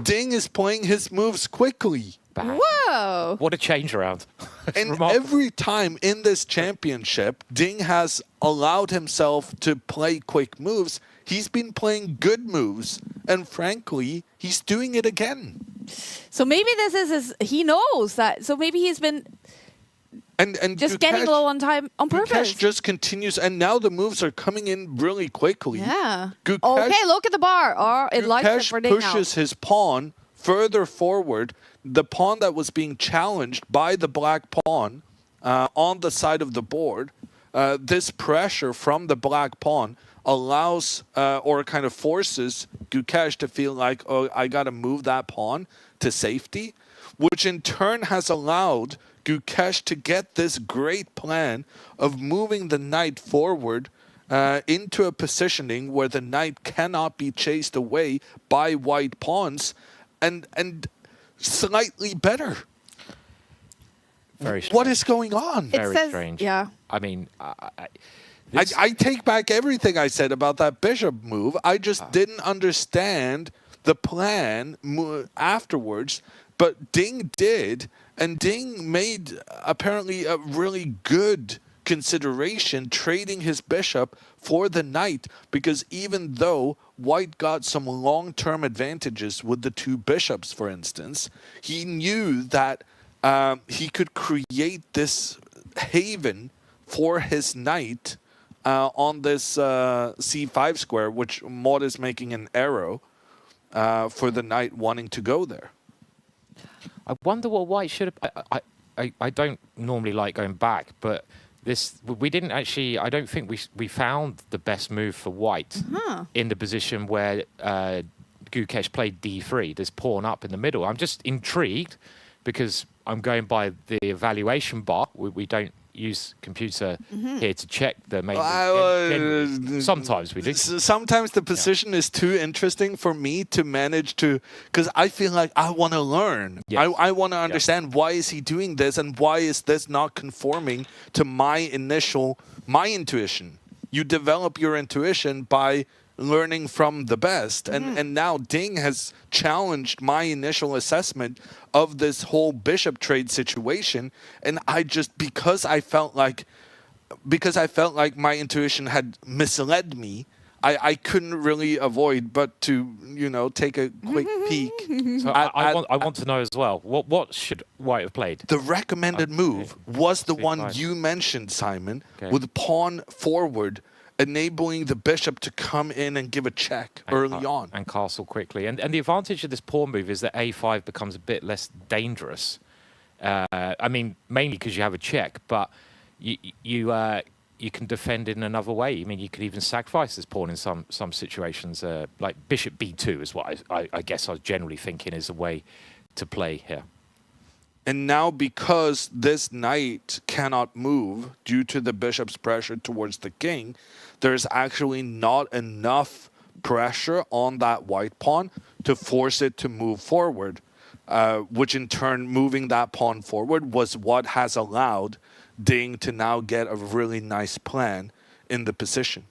A: Ding is playing his moves quickly.
B: Bang.
C: Whoa!
B: What a change around.
A: And
B: Remarkable.
A: every time in this championship, Ding has allowed himself to play quick moves. He's been playing good moves, and frankly, he's doing it again.
C: So maybe this is he knows that. So maybe he's been
A: And
C: just getting low on time on purpose.
A: Gukesh just continues, and now the moves are coming in really quickly.
C: Yeah.
A: Gukesh-
C: Okay, look at the bar. Oh, it likes it
A: Gukesh
C: for Ding now.
A: pushes his pawn further forward. The pawn that was being challenged by the black pawn on the side of the board. This pressure from the black pawn allows or kind of forces Gukesh to feel like, oh, I got to move that pawn to safety, which in turn has allowed Gukesh to get this great plan of moving the knight forward into a positioning where the knight cannot be chased away by white pawns, and slightly better.
B: Very strange.
A: What is going on?
C: It
B: Very
C: says,
B: strange.
C: yeah.
B: I mean,
A: I take back everything I said about that bishop move. I just didn't understand the plan afterwards, but Ding did, and Ding made apparently a really good consideration trading his bishop for the knight, because even though white got some long-term advantages with the two bishops, for instance, he knew that he could create this haven for his knight on this c5 square, which Maud is making an arrow for the knight wanting to go there.
B: I wonder what white should have... I don't normally like going back, but we didn't actually... I don't think we found the best move for white in the position where Gukesh played d3, this pawn up in the middle. I'm just intrigued because I'm going by the evaluation bar. We don't use computer here to check the main... Sometimes we do.
A: Sometimes the position is too interesting for me to manage to, because I feel like I want to learn.
B: Yes.
A: I want to understand why is he doing this, and why is this not conforming to my intuition. You develop your intuition by learning from the best, and now Ding has challenged my initial assessment of this whole bishop trade situation, and because I felt like my intuition had misled me, I couldn't really avoid but to take a quick peek.
B: So I want to know as well, what should white have played?
A: The recommended move was the one
B: C5.
A: you mentioned, Simon,
B: Okay.
A: with pawn forward, enabling the bishop to come in and give a check early on.
B: And castle quickly. And the advantage of this pawn move is that a5 becomes a bit less dangerous. I mean, mainly because you have a check, but you can defend in another way. I mean, you could even sacrifice this pawn in some situations. Like bishop b2 is what I guess I was generally thinking is a way to play here.
A: And now, because this knight cannot move due to the bishop's pressure towards the king, there's actually not enough pressure on that white pawn to force it to move forward, which in turn, moving that pawn forward was what has allowed Ding to now get a really nice plan in the position.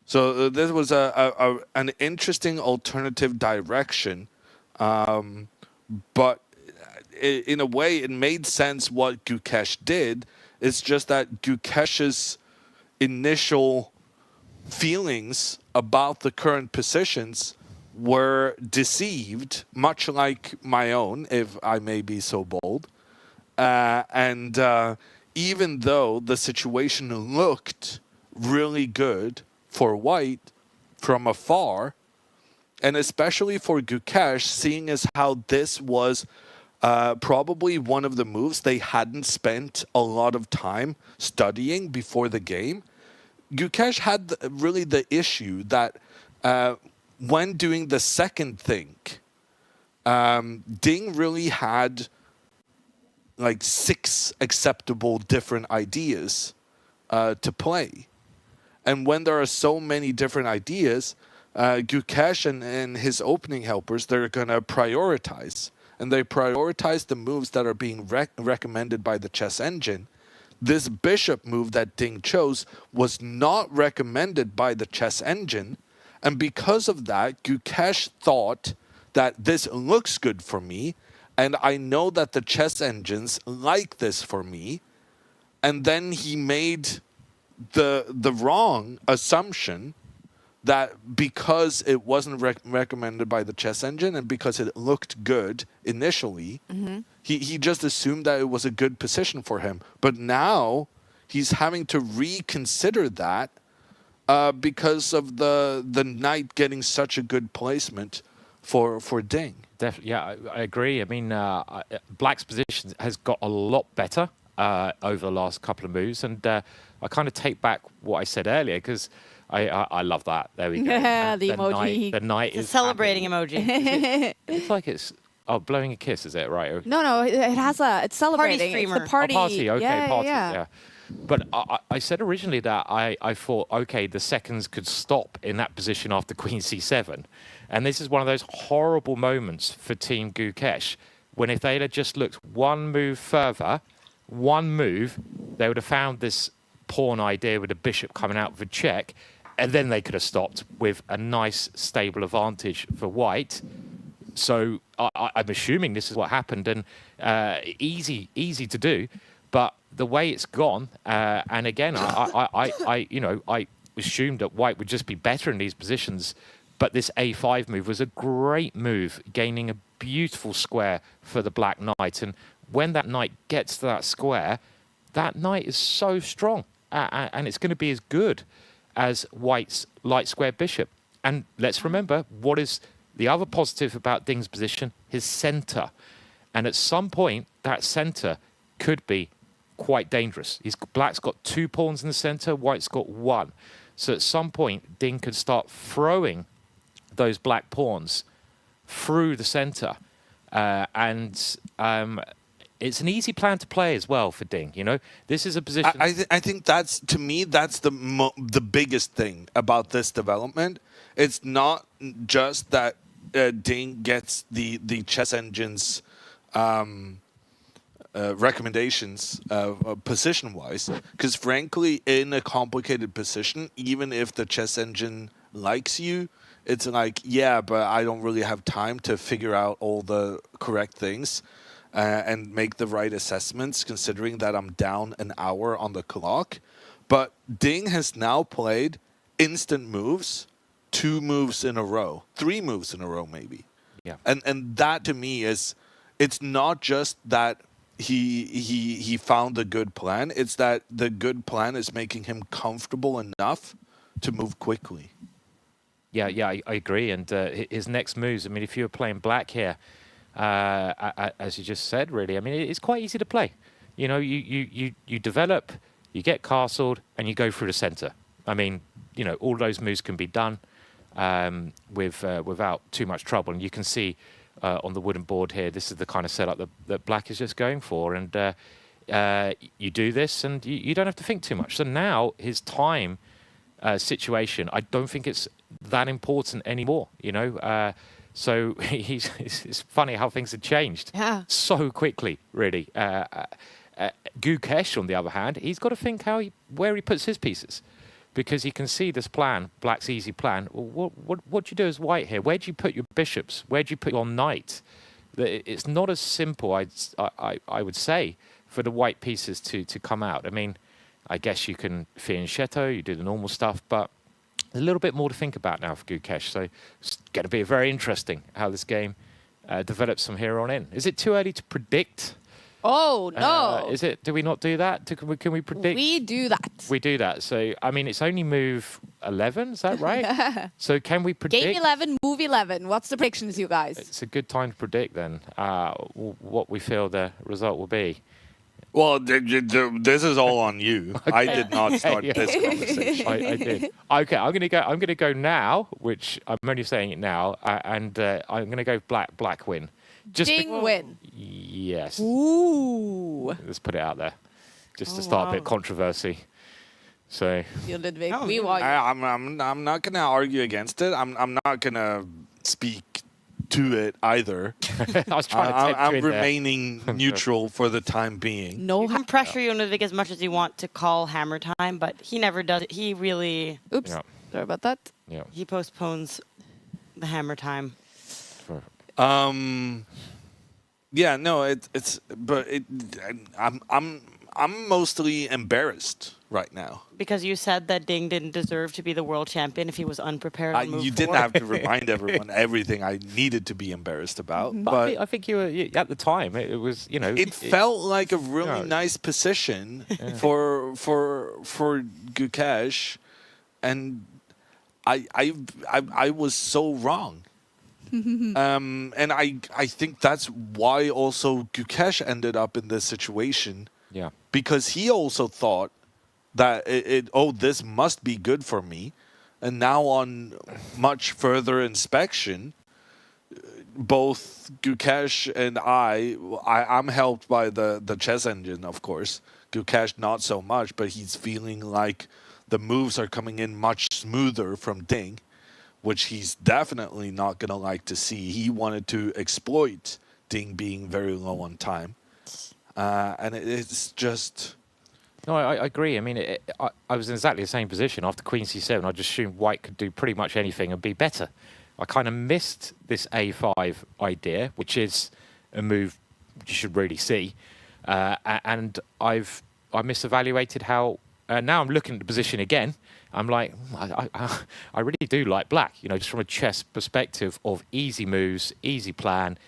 A: So this was an interesting alternative direction, but in a way it made sense what Gukesh did. It's just that Gukesh's initial feelings about the current positions were deceived, much like my own, if I may be so bold. And even though the situation looked really good for White from afar, and especially for Gukesh, seeing as how this was probably one of the moves they hadn't spent a lot of time studying before the game, Gukesh had really the issue that when doing the second think, Ding really had like 6 acceptable different ideas to play. And when there are so many different ideas, Gukesh and his opening helpers, they're going to prioritize. And they prioritize the moves that are being recommended by the chess engine. This bishop move that Ding chose was not recommended by the chess engine. And because of that, Gukesh thought that this looks good for me. And I know that the chess engines like this for me. And then he made the wrong assumption that because it wasn't recommended by the chess engine and because it looked good initially, he just assumed that it was a good position for him. But now he's having to reconsider that because of the knight getting such a good placement for Ding.
B: Definitely, yeah, I agree. I mean, Black's position has got a lot better over the last couple of moves, and I kind of take back what I said earlier because I love that. There we go.
C: Yeah, the emoji.
B: The knight
D: It's
B: is
D: a celebrating emoji.
B: It's like it's blowing a kiss, is it right?
C: No, it has it's celebrating. It's
D: streamer.
C: the party.
B: Party, okay,
C: yeah,
B: party,
C: yeah.
B: yeah. But I said originally that I thought, okay, the seconds could stop in that position after Queen C7. And this is one of those horrible moments for Team Gukesh, when if they'd have just looked one move further, one move, they would have found this pawn idea with a bishop coming out for check, and then they could have stopped with a nice, stable advantage for White. So I'm assuming this is what happened, and easy to do. But the way it's gone, and again, I assumed that White would just be better in these positions. But this A5 move was a great move, gaining a beautiful square for the Black Knight. And when that knight gets to that square, that knight is so strong, and it's going to be as good as White's light square bishop. And let's remember, what is the other positive about Ding's position? His center. And at some point, that center could be quite dangerous. Black's got 2 pawns in the center, White's got 1. So at some point, Ding could start throwing those black pawns through the center. And it's an easy plan to play as well for Ding. You know, this is a position.
A: I think that's, to me, that's the biggest thing about this development. It's not just that Ding gets the chess engine's recommendations position-wise, because frankly, in a complicated position, even if the chess engine likes you, it's like, yeah, but I don't really have time to figure out all the correct things and make the right assessments, considering that I'm down an hour on the clock. But Ding has now played instant moves, 2 moves in a row, 3 moves in a row maybe.
B: Yeah.
A: And that to me is, it's not just that he found a good plan, it's that the good plan is making him comfortable enough to move quickly.
B: Yeah, I agree. And his next moves, I mean, if you were playing Black here, as you just said, really, I mean, it's quite easy to play. You know, you develop, you get castled, and you go through the center. I mean, you know, all those moves can be done without too much trouble. And you can see on the wooden board here, this is the kind of setup that Black is just going for. And you do this, and you don't have to think too much. So now his time situation, I don't think it's that important anymore, you know. So it's funny how things have changed so quickly, really. Gukesh, on the other hand, he's got to think where he puts his pieces, because he can see this plan, Black's easy plan. Well, what do you do as White here? Where do you put your bishops? Where do you put your knight? It's not as simple, I would say, for the White pieces to come out. I mean, I guess you can fianchetto, you do the normal stuff, but there's a little bit more to think about now for Gukesh. So it's going to be very interesting how this game develops from here on in. Is it too early to predict?
C: Oh, no.
B: Is it? Do we not do that? Can we predict?
C: We do that.
B: We do that. So, I mean, it's only move 11, is that right? So can we predict?
C: Game 11, move 11. What's the predictions, you guys?
B: It's a good time to predict then what we feel the result will be.
A: Well, this is all on you. Okay. I did not start this conversation.
B: I did. Okay, I'm gonna go now, which I'm only saying it now, and I'm gonna go black win.
C: Ding win.
B: Yes.
C: Ooh.
B: Let's put it out there, just to start a bit of controversy. So.
C: Ludvig, we want you.
A: I'm not gonna argue against it. I'm not gonna speak to it either.
B: I was trying to
A: I'm remaining neutral for the time being.
D: No, you can pressure you, Ludvig, as much as you want to call hammer time, but he never does it. He really...
C: Oops. Yeah. Sorry about that.
B: Yeah.
D: He postpones the hammer time.
A: Yeah, no, I'm mostly embarrassed right now.
D: Because you said that Ding didn't deserve to be the world champion if he was unprepared on move
A: You didn't have to remind everyone everything I needed to be embarrassed about.
B: But I think you were, at the time, it was, you know...
A: It felt like a really nice position for Gukesh, and I was so wrong. And I think that's why also Gukesh ended up in this situation.
B: Yeah.
A: Because he also thought that this must be good for me. And now on much further inspection, both Gukesh and I'm helped by the chess engine, of course. Gukesh not so much, but he's feeling like the moves are coming in much smoother from Ding, which he's definitely not going to like to see. He wanted to exploit Ding being very low on time. And it's just...
B: No, I agree. I mean, I was in exactly the same position. After Queen C7, I just assumed White could do pretty much anything and be better. I kind of missed this A5 idea, which is a move you should really see. And I misevaluated how... now I'm looking at the position again. I'm like, I really do like Black, you know, just from a chess perspective of easy moves, easy plan,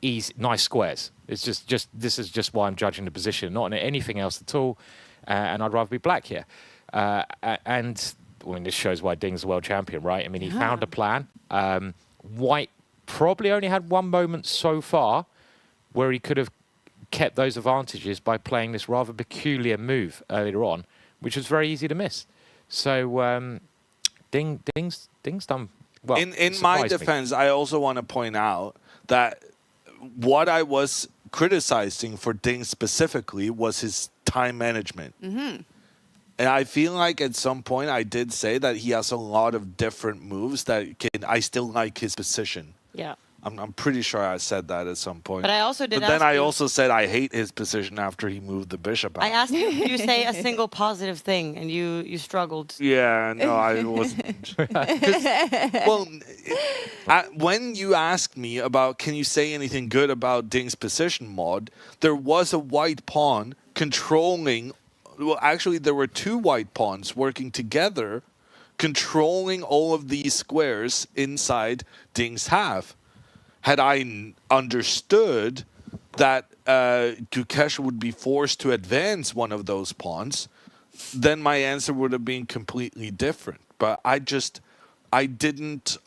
B: easy, nice squares. It's just this is just why I'm judging the position, not anything else at all. And I'd rather be Black here. And I mean, this shows why Ding's the world champion, right? I mean, he found a plan. White probably only had one moment so far where he could have kept those advantages by playing this rather peculiar move earlier on, which was very easy to miss. So Ding's done well.
A: In my defense, I also want to point out that what I was criticizing for Ding specifically was his time management. Mm-hmm. And I feel like at some point I did say that he has a lot of different moves that I still like his position.
D: Yeah.
A: I'm pretty sure I said that at some point.
D: But I also did.
A: But then I also said I hate his position after he moved the bishop out.
D: I asked you if you say a single positive thing, and you struggled.
A: Yeah, no, I wasn't. Well, when you asked me about can you say anything good about Ding's position mod, there was a white pawn controlling. Well, actually, there were two white pawns working together, controlling all of these squares inside Ding's half. Had I understood that Gukesh would be forced to advance one of those pawns, then my answer would have been completely different. But I didn't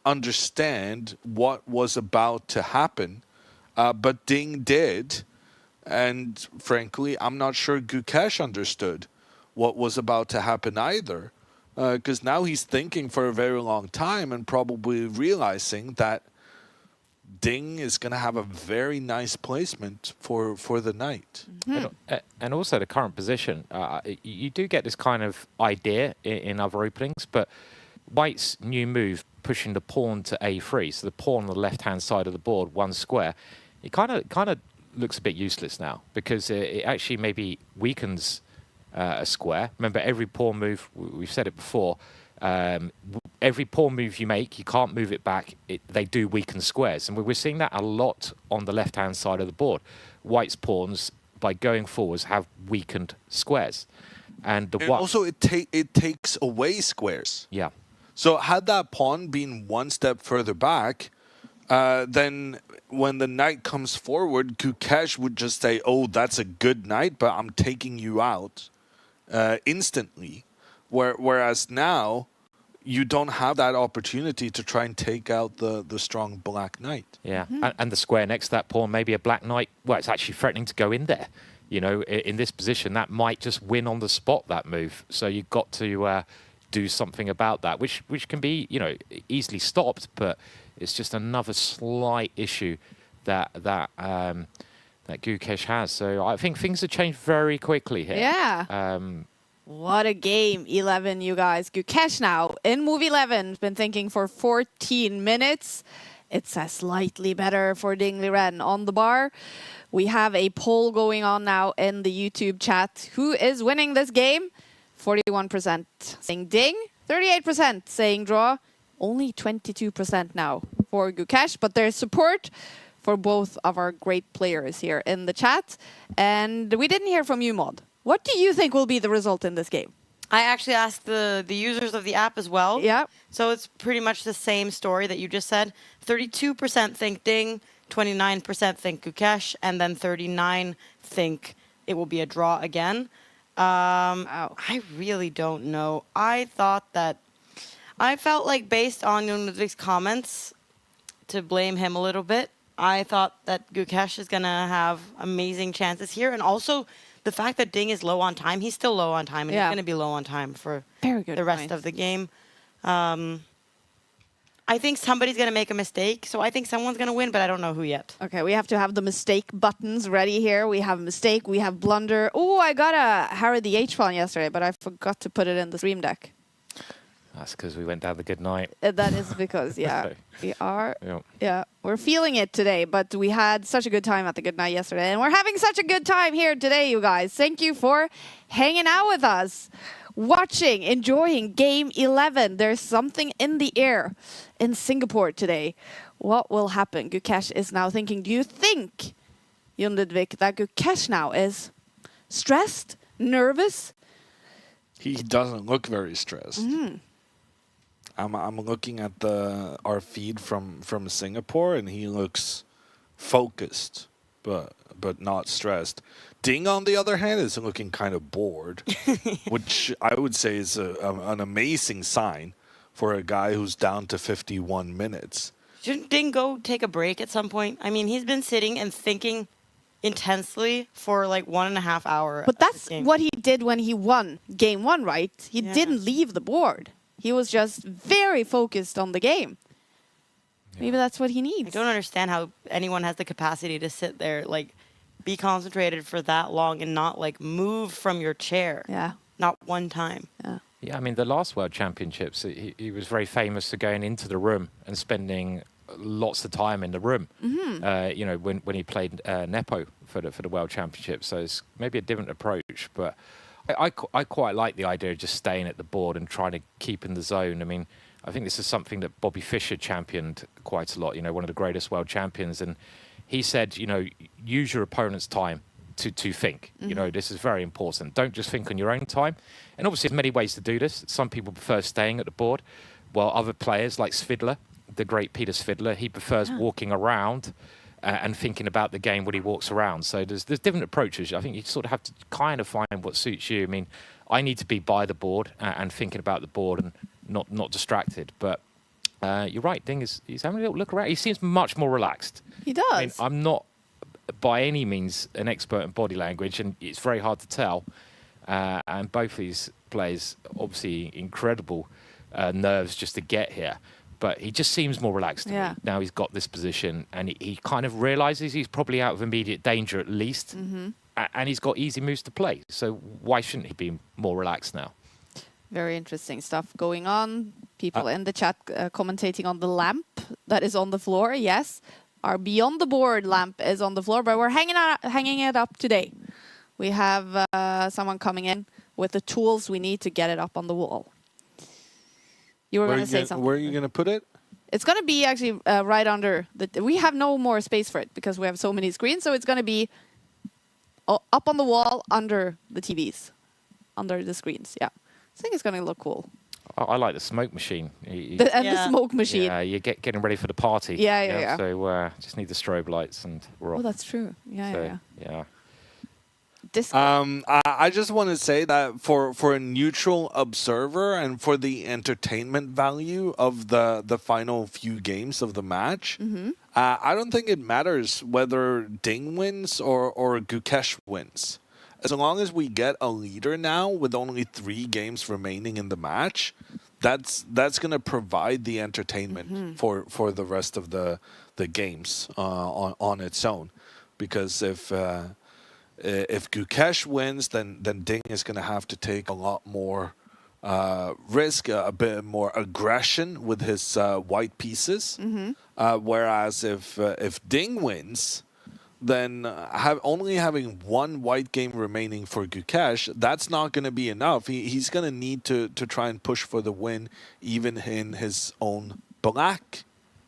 A: understand what was about to happen. But Ding did. And frankly, I'm not sure Gukesh understood what was about to happen either. Because now he's thinking for a very long time and probably realizing that Ding is going to have a very nice placement for the knight.
B: Mm-hmm. And also the current position. You do get this kind of idea in other openings, but White's new move, pushing the pawn to a3, so the pawn on the left-hand side of the board, one square, it kind of looks a bit useless now because it actually maybe weakens a square. Remember, every pawn move, we've said it before, every pawn move you make, you can't move it back. They do weaken squares, and we're seeing that a lot on the left-hand side of the board. White's pawns, by going forwards, have weakened squares, and
A: also it takes away squares.
B: Yeah.
A: So had that pawn been one step further back, then when the knight comes forward, Gukesh would just say, "Oh, that's a good knight, but I'm taking you out instantly." Whereas now, you don't have that opportunity to try and take out the strong black knight.
B: Yeah, and the square next to that pawn, maybe a black knight, well, it's actually threatening to go in there. You know, in this position, that might just win on the spot, that move. So you've got to do something about that, which can be, you know, easily stopped, but it's just another slight issue that Gukesh has. So I think things have changed very quickly here.
C: Yeah. What a game, 11, you guys. Gukesh now in move 11. Been thinking for 14 minutes. It's a slightly better for Ding Liren on the bar. We have a poll going on now in the YouTube chat. Who is winning this game? 41% saying Ding, 38% saying draw. Only 22% now for Gukesh, but there's support for both of our great players here in the chat. And we didn't hear from you, Maud. What do you think will be the result in this game?
D: I actually asked the users of the app as well.
C: Yeah.
D: So it's pretty much the same story that you just said. 32% think Ding, 29% think Gukesh, and then 39% think it will be a draw again. I really don't know. I felt like based on Ludvig's comments, to blame him a little bit, I thought that Gukesh is going to have amazing chances here. And also the fact that Ding is low on time, he's still low on time, and he's going to be low on time for the rest of the game. I think somebody's going to make a mistake, so I think someone's going to win, but I don't know who yet.
C: Okay, we have to have the mistake buttons ready here. We have mistake, we have blunder. Oh, I got a Harry the H pawn yesterday, but I forgot to put it in the stream deck.
B: That's because we went down the good night.
C: That is because, yeah, we are.
B: Yep.
C: Yeah, we're feeling it today, but we had such a good time at the good night yesterday, and we're having such a good time here today, you guys. Thank you for hanging out with us, watching, enjoying Game 11. There's something in the air in Singapore today. What will happen? Gukesh is now thinking, do you think, Jon Ludvig, that Gukesh now is stressed, nervous?
A: He doesn't look very stressed. I'm looking at our feed from Singapore, and he looks focused, but not stressed. Ding, on the other hand, is looking kind of bored, which I would say is an amazing sign for a guy who's down to 51 minutes.
D: Shouldn't Ding go take a break at some point? I mean, he's been sitting and thinking intensely for like 1.5 hours.
C: But that's what he did when he won Game 1, right? He didn't leave the board. He was just very focused on the game. Maybe that's what he needs.
D: I don't understand how anyone has the capacity to sit there, like, be concentrated for that long and not, like, move from your chair.
C: Yeah.
D: Not one time.
C: Yeah.
B: Yeah, I mean, the last World Championships, he was very famous for going into the room and spending lots of time in the room. You know, when he played Nepo for the World Championships. So it's maybe a different approach, but I quite like the idea of just staying at the board and trying to keep in the zone. I mean, I think this is something that Bobby Fischer championed quite a lot, you know, one of the greatest world champions. And he said, you know, use your opponent's time to think. You know, this is very important. Don't just think on your own time. And obviously there's many ways to do this. Some people prefer staying at the board, while other players like Svidler, the great Peter Svidler, he prefers walking around and thinking about the game when he walks around. So there's different approaches. I think you sort of have to kind of find what suits you. I mean, I need to be by the board and thinking about the board and not distracted. But you're right, Ding he's having a little look around. He seems much more relaxed.
C: He does.
B: I mean, I'm not by any means an expert in body language, and it's very hard to tell. And both these players, obviously incredible nerves just to get here. But he just seems more relaxed to me. Now he's got this position, and he kind of realizes he's probably out of immediate danger at least. And he's got easy moves to play. So why shouldn't he be more relaxed now?
C: Very interesting stuff going on. People in the chat commentating on the lamp that is on the floor. Yes, our Beyond the Board lamp is on the floor, but we're hanging it up today. We have someone coming in with the tools we need to get it up on the wall. You were going to say something.
A: Where are you going to put it?
C: It's going to be actually right under the... We have no more space for it because we have so many screens, so it's going to be up on the wall under the TVs, under the screens. Yeah, I think it's going to look cool.
B: I like the smoke machine.
C: The smoke machine.
B: Yeah, you're getting ready for the party.
C: Yeah.
B: So just need the strobe lights and we're off.
C: Oh, that's true. Yeah.
A: I just want to say that for a neutral observer and for the entertainment value of the final few games of the match, I don't think it matters whether Ding wins or Gukesh wins. As long as we get a leader now with only 3 games remaining in the match, that's going to provide the entertainment for the rest of the games on its own. Because if Gukesh wins, then Ding is going to have to take a lot more risk, a bit more aggression with his white pieces. Whereas if Ding wins, then only having 1 white game remaining for Gukesh, that's not going to be enough. He's going to need to try and push for the win, even in his own black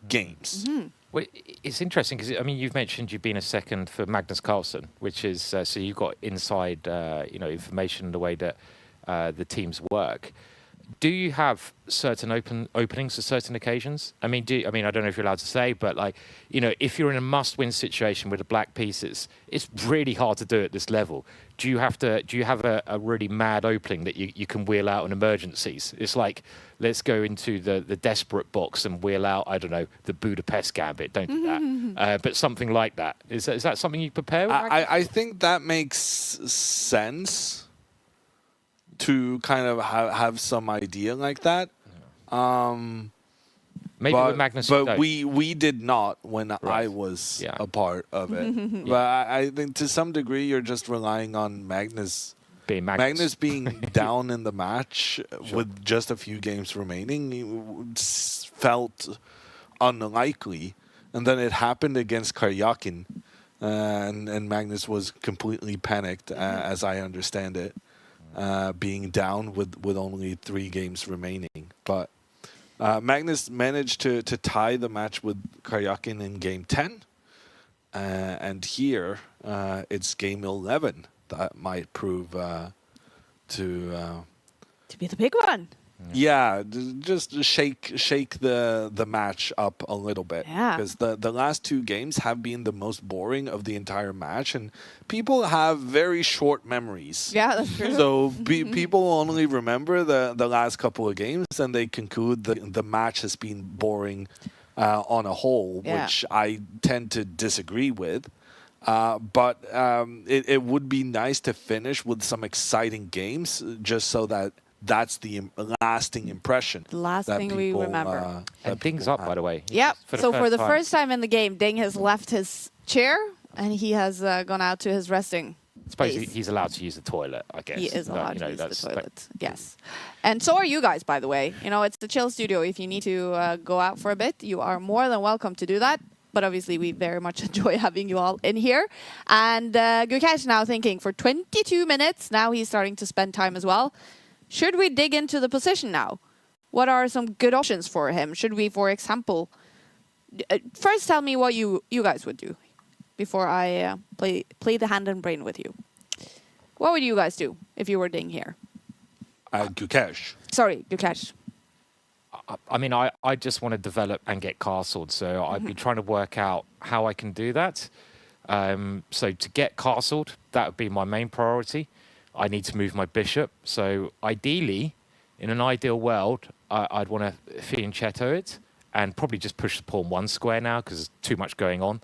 A: games.
B: Well, it's interesting because, I mean, you've mentioned you've been a second for Magnus Carlsen, which is, so you've got inside, information the way that the teams work. Do you have certain openings at certain occasions? I mean, I don't know if you're allowed to say, but if you're in a must-win situation with the black pieces, it's really hard to do at this level. Do you have a really mad opening that you can wheel out in emergencies? It's like, let's go into the desperate box and wheel out, I don't know, the Budapest Gambit. Don't do that. But something like that. Is that something you prepare with?
A: I think that makes sense. To kind of have some idea like that.
B: Maybe with Magnus.
A: But we did not when I was a part of it. But I think to some degree you're just relying on Magnus being down in the match with just a few games remaining felt unlikely. And then it happened against Karjakin. And Magnus was completely panicked, as I understand it. Being down with only 3 games remaining. But Magnus managed to tie the match with Karjakin in game 10. And here it's game 11 that might prove to
C: be the big one.
A: Yeah, just shake the match up a little bit.
C: Yeah.
A: Because the last 2 games have been the most boring of the entire match, and people have very short memories.
C: Yeah, that's true.
A: So people only remember the last couple of games, and they conclude the match has been boring on a whole, which I tend to disagree with. But it would be nice to finish with some exciting games, just so that's the lasting impression.
C: The last thing we remember.
B: And Ding's up, by the way.
C: Yep. So for the first time in the game, Ding has left his chair and he has gone out to his resting.
B: I suppose he's allowed to use the toilet, I guess.
C: He is allowed to use the toilet. Yes. And so are you guys, by the way. It's the chill studio. If you need to go out for a bit, you are more than welcome to do that. But obviously, we very much enjoy having you all in here. And Gukesh now thinking for 22 minutes. Now he's starting to spend time as well. Should we dig into the position now? What are some good options for him? Should we, for example... first, tell me what you guys would do before I play the hand and brain with you. What would you guys do if you were Ding here?
A: Gukesh.
C: Sorry, Gukesh.
B: I mean, I just want to develop and get castled, so I'd be trying to work out how I can do that. So to get castled, that would be my main priority. I need to move my bishop. So ideally, in an ideal world, I'd want to fianchetto it and probably just push the pawn 1 square now because there's too much going on.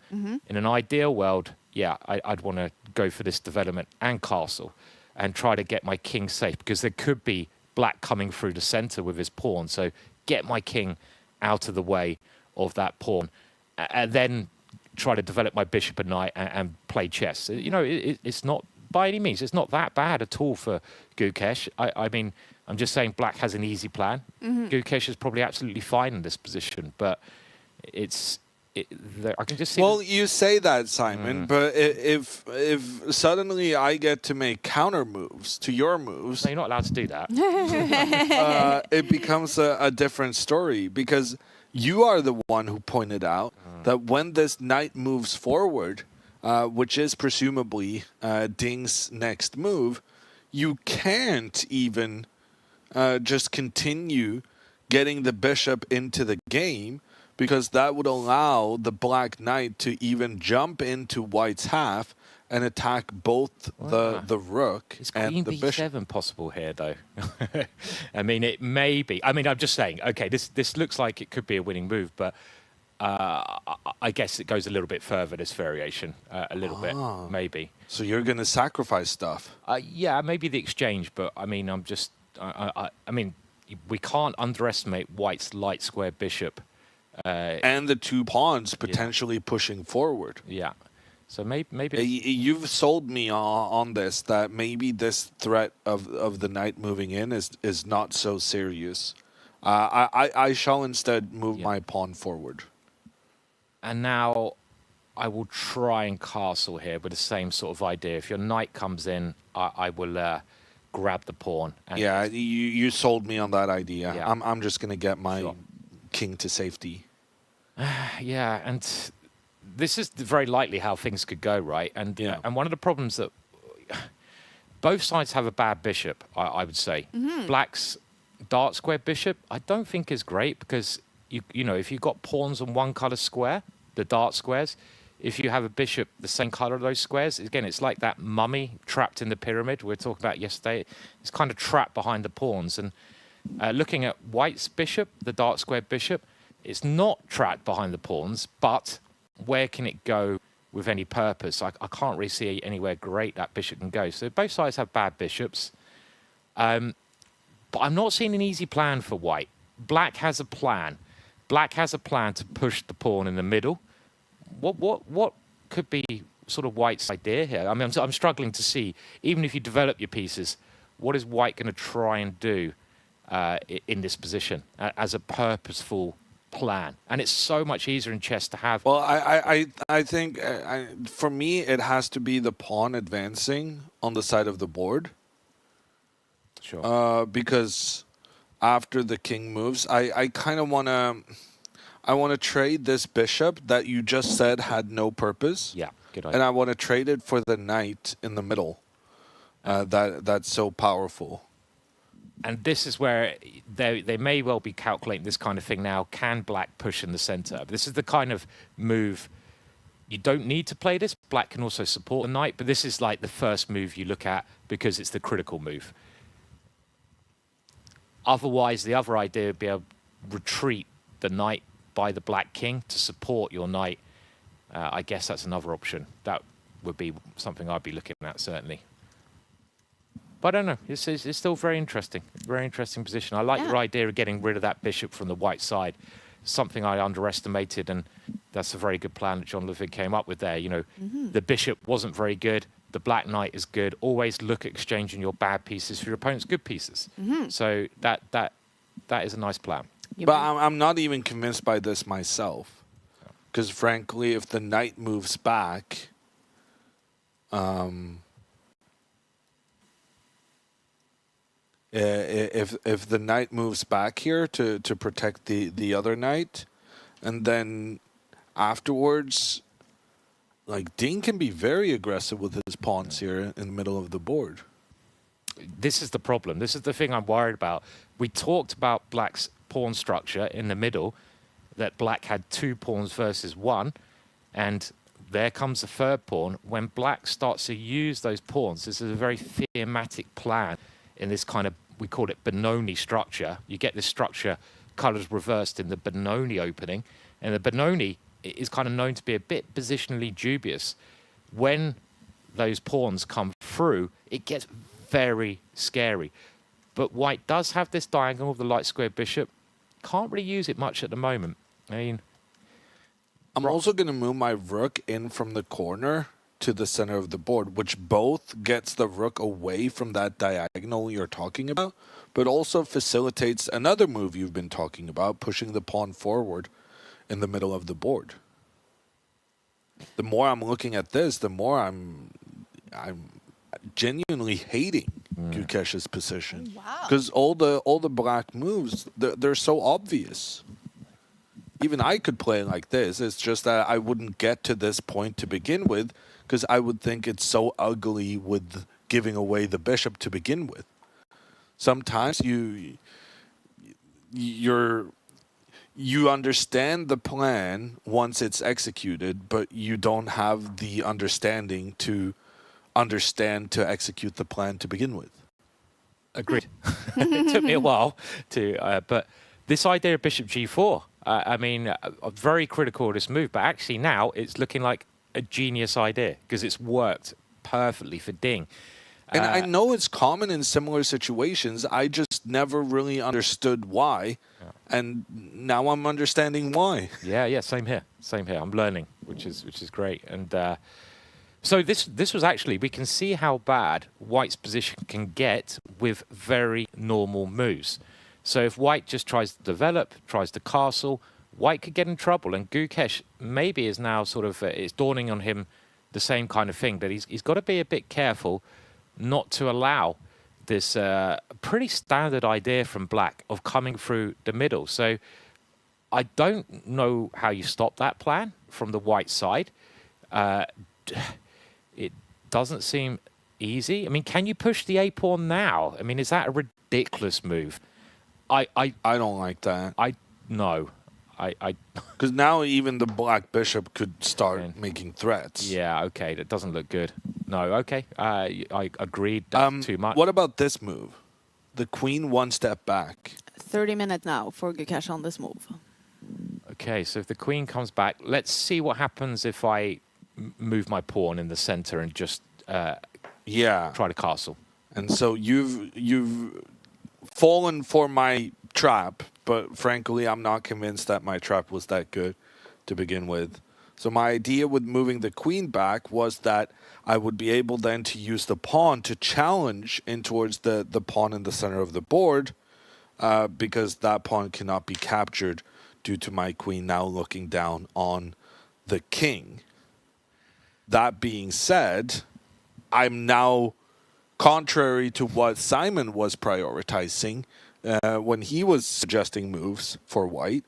B: In an ideal world, I'd want to go for this development and castle and try to get my king safe because there could be black coming through the center with his pawn. So get my king out of the way of that pawn and then try to develop my bishop and knight and play chess. It's not... By any means, it's not that bad at all for Gukesh. I mean, I'm just saying black has an easy plan. Gukesh is probably absolutely fine in this position, but I can just see.
A: Well, you say that, Simon, but if suddenly I get to make counter moves to your moves,
B: no, you're not allowed to do that.
A: it becomes a different story, because you are the one who pointed out that when this knight moves forward, which is presumably Ding's next move, you can't even just continue getting the bishop into the game, because that would allow the black knight to even jump into white's half and attack both the rook
B: Is
A: and
B: queen
A: the bishop.
B: b7 possible here, though? I mean, it may be. I mean, I'm just saying, okay, this looks like it could be a winning move, but I guess it goes a little bit further, this variation, a little bit, maybe.
A: So you're going to sacrifice stuff.
B: Yeah, maybe the exchange, but I mean, I mean, we can't underestimate white's light square bishop.
A: And the two pawns potentially pushing forward.
B: Yeah. So maybe
A: You've sold me on this, that maybe this threat of the knight moving in is not so serious. I shall instead move my pawn forward.
B: And now I will try and castle here with the same sort of idea. If your knight comes in, I will grab the pawn. And
A: Yeah, you sold me on that idea.
B: Yeah.
A: I'm just going to get my king to safety.
B: Yeah, and this is very likely how things could go, right? And and one of the problems that both sides have a bad bishop, I would say. Black's dark square bishop, I don't think is great, because you know, if you've got pawns on one color square, the dark squares, if you have a bishop the same color of those squares, again, it's like that mummy trapped in the pyramid we were talking about yesterday. It's kind of trapped behind the pawns. And looking at white's bishop, the dark square bishop, it's not trapped behind the pawns, but where can it go with any purpose? I can't really see anywhere great that bishop can go. So both sides have bad bishops. But I'm not seeing an easy plan for white. Black has a plan. Black has a plan to push the pawn in the middle. What could be sort of white's idea here? I mean, I'm struggling to see, even if you develop your pieces, what is white going to try and do in this position as a purposeful plan? And it's so much easier in chess to have.
A: Well, I think for me it has to be the pawn advancing on the side of the board.
B: Sure.
A: Because after the king moves, I kind of want to trade this bishop that you just said had no purpose.
B: Yeah, good idea.
A: And I want to trade it for the knight in the middle. That's so powerful.
B: And this is where they may well be calculating this kind of thing now. Can black push in the center? This is the kind of move. You don't need to play this. Black can also support the knight, but this is like the first move you look at because it's the critical move. Otherwise, the other idea would be a retreat the knight by the black king to support your knight. I guess that's another option. That would be something I'd be looking at, certainly. But I don't know. It's still very interesting. Very interesting position. I like your idea of getting rid of that bishop from the white side. Something I underestimated, and that's a very good plan that John Ludvig came up with there. You know, the bishop wasn't very good. The black knight is good. Always look at exchanging your bad pieces for your opponent's good pieces. So that is a nice plan.
A: But I'm not even convinced by this myself. Because frankly, if the knight moves back, if the knight moves back here to protect the other knight, and then afterwards, like, Ding can be very aggressive with his pawns here in the middle of the board.
B: This is the problem. This is the thing I'm worried about. We talked about black's pawn structure in the middle, that black had 2 pawns versus 1, and there comes the third pawn. When black starts to use those pawns, this is a very thematic plan in this kind of, we call it Benoni structure. You get this structure, colors reversed in the Benoni opening, and the Benoni is kind of known to be a bit positionally dubious. When those pawns come through, it gets very scary. But white does have this diagonal of the light square bishop. Can't really use it much at the moment. I mean,
A: I'm also going to move my rook in from the corner to the center of the board, which both gets the rook away from that diagonal you're talking about, but also facilitates another move you've been talking about, pushing the pawn forward in the middle of the board. The more I'm looking at this, the more I'm genuinely hating Gukesh's position.
C: Wow.
A: Because all the black moves, they're so obvious. Even I could play like this. It's just that I wouldn't get to this point to begin with, because I would think it's so ugly with giving away the bishop to begin with. Sometimes you understand the plan once it's executed, but you don't have the understanding to execute the plan to begin with.
B: Agreed. It took me a while to, but this idea of bishop g4, I mean, I'm very critical of this move, but actually now it's looking like a genius idea because it's worked perfectly for Ding.
A: And I know it's common in similar situations. I just never really understood why. Yeah. And now I'm understanding why.
B: Yeah, same here. Same here. I'm learning, which is great. And so this was actually, we can see how bad White's position can get with very normal moves. So if White just tries to develop, tries to castle, White could get in trouble. And Gukesh maybe is now sort of, it's dawning on him the same kind of thing, that he's got to be a bit careful not to allow this pretty standard idea from Black of coming through the middle. So I don't know how you stop that plan from the White side. It doesn't seem easy. I mean, can you push the a-pawn now? I mean, is that a ridiculous move? I
A: don't like that.
B: No.
A: Because now even the black bishop could start making threats.
B: Yeah, okay, that doesn't look good. No, okay, I agreed. That's too much.
A: What about this move? The queen one step back.
C: 30 minutes now for Gukesh on this move.
B: Okay, so if the queen comes back, let's see what happens if I move my pawn in the center and just try to castle.
A: And so you've fallen for my trap, but frankly, I'm not convinced that my trap was that good to begin with. So my idea with moving the queen back was that I would be able then to use the pawn to challenge in towards the pawn in the center of the board, because that pawn cannot be captured due to my queen now looking down on the king. That being said, I'm now, contrary to what Simon was prioritizing when he was suggesting moves for White,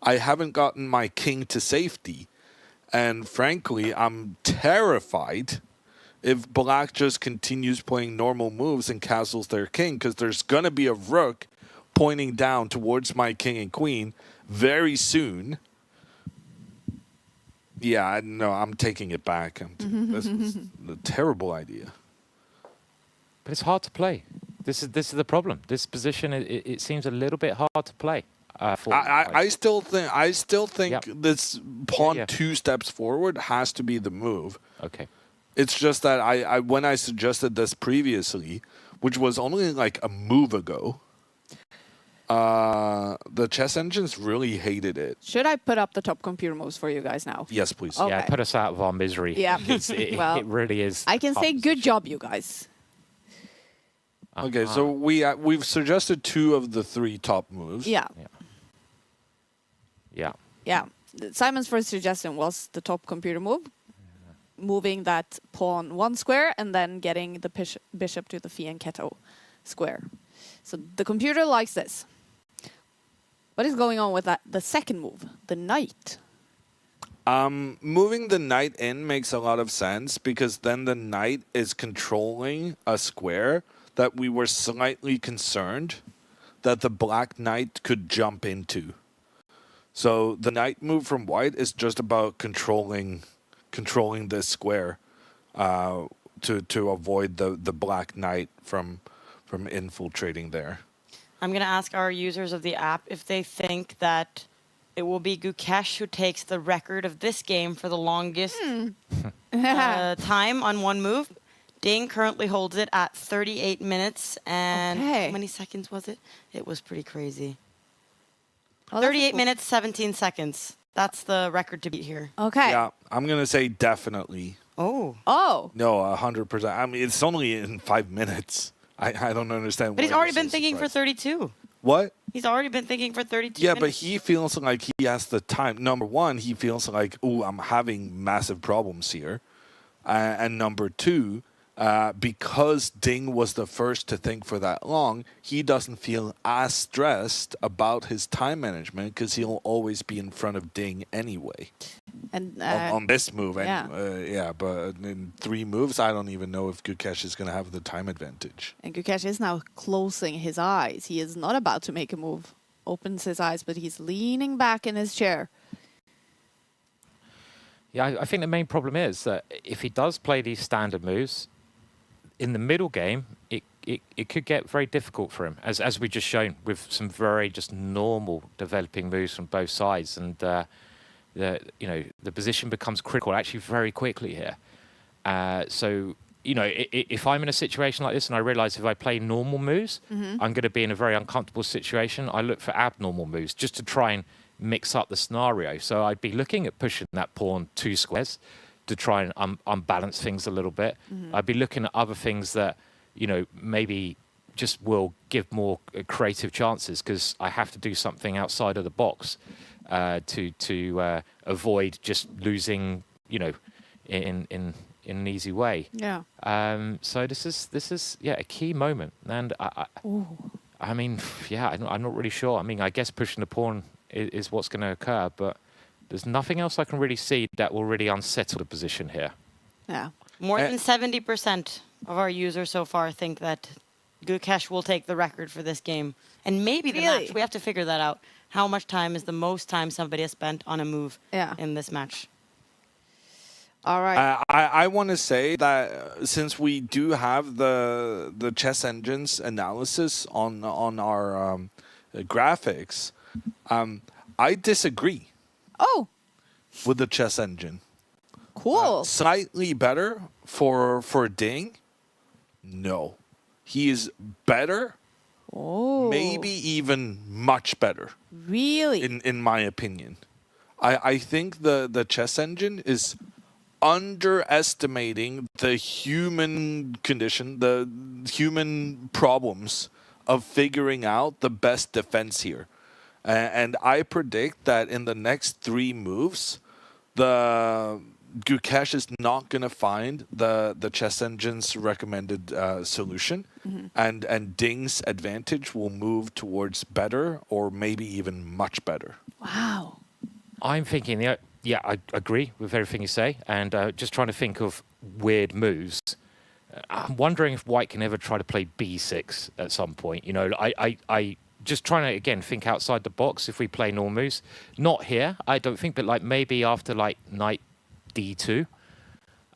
A: I haven't gotten my king to safety. And frankly, I'm terrified if Black just continues playing normal moves and castles their king, because there's going to be a rook pointing down towards my king and queen very soon. Yeah, no, I'm taking it back. This was a terrible idea.
B: But it's hard to play. This is the problem. This position, it seems a little bit hard to play.
A: I still think this pawn 2 steps forward has to be the move.
B: Okay.
A: It's just that I when I suggested this previously, which was only like a move ago, the chess engines really hated it.
C: Should I put up the top computer moves for you guys now?
A: Yes, please.
C: Okay.
B: Yeah, put us out of our misery.
C: Yeah.
B: Well, it really is.
C: I can say good job, you guys.
A: Okay, so we've suggested 2 of the 3 top moves.
C: Yeah.
B: Yeah.
C: Simon's first suggestion was the top computer move, moving that pawn 1 square and then getting the bishop to the fianchetto square. So the computer likes this. What is going on with the second move, the knight?
A: Moving the knight in makes a lot of sense, because then the knight is controlling a square that we were slightly concerned that the black knight could jump into. So the knight move from White is just about controlling this square to avoid the black knight from infiltrating there.
D: I'm going to ask our users of the app if they think that it will be Gukesh who takes the record of this game for the longest time on one move. Ding currently holds it at 38 minutes and how many seconds was it? It was pretty crazy. Oh, 38 minutes, 17 seconds. That's the record to beat here.
C: Okay.
A: Yeah, I'm going to say definitely.
D: Oh.
C: Oh.
A: No, 100%. I mean, it's only in 5 minutes. I don't understand.
D: But he's
A: why
D: already
A: you're
D: been
A: so
D: thinking for
A: surprised.
D: 32.
A: What?
D: He's already been thinking for 32
A: Yeah, but
D: minutes.
A: he feels like he has the time. Number one, he feels like, oh, I'm having massive problems here. And number two, because Ding was the first to think for that long, he doesn't feel as stressed about his time management because he'll always be in front of Ding anyway.
C: And
A: On this move,
C: yeah.
A: anyway. But in 3 moves, I don't even know if Gukesh is going to have the time advantage.
C: And Gukesh is now closing his eyes. He is not about to make a move. Opens his eyes, but he's leaning back in his chair.
B: Yeah, I think the main problem is that if he does play these standard moves, in the middle game, it could get very difficult for him, as we just shown, with some very just normal developing moves from both sides. And, the position becomes critical actually very quickly here. So, if I'm in a situation like this and I realize if I play normal moves, I'm going to be in a very uncomfortable situation, I look for abnormal moves just to try and mix up the scenario. So I'd be looking at pushing that pawn 2 squares to try and unbalance things a little bit. I'd be looking at other things that, maybe just will give more creative chances because I have to do something outside of the box to avoid just losing, in an easy way.
C: Yeah.
B: So this is a key moment, and I mean, I'm not really sure. I mean, I guess pushing the pawn is what's going to occur, but there's nothing else I can really see that will really unsettle the position here.
C: Yeah.
D: More than 70% of our users so far think that Gukesh will take the record for this game. And maybe the
C: Really?
D: match. We have to figure that out. How much time is the most time somebody has spent on a move in this match?
C: All right.
A: I want to say that since we do have the chess engines analysis on our graphics, I disagree
C: Oh,
A: with the chess engine.
C: cool.
A: Slightly better for Ding? No. He is better,
C: Oh.
A: maybe even much better,
C: Really?
A: in my opinion. I think the chess engine is underestimating the human condition, the human problems of figuring out the best defense here. And I predict that in the next 3 moves, the Gukesh is not going to find the chess engine's recommended solution, and Ding's advantage will move towards better or maybe even much better.
C: Wow.
B: I'm thinking, I agree with everything you say, and just trying to think of weird moves. I'm wondering if White can ever try to play B6 at some point. I just trying to, again, think outside the box if we play normal moves. Not here, I don't think, but maybe after knight D2.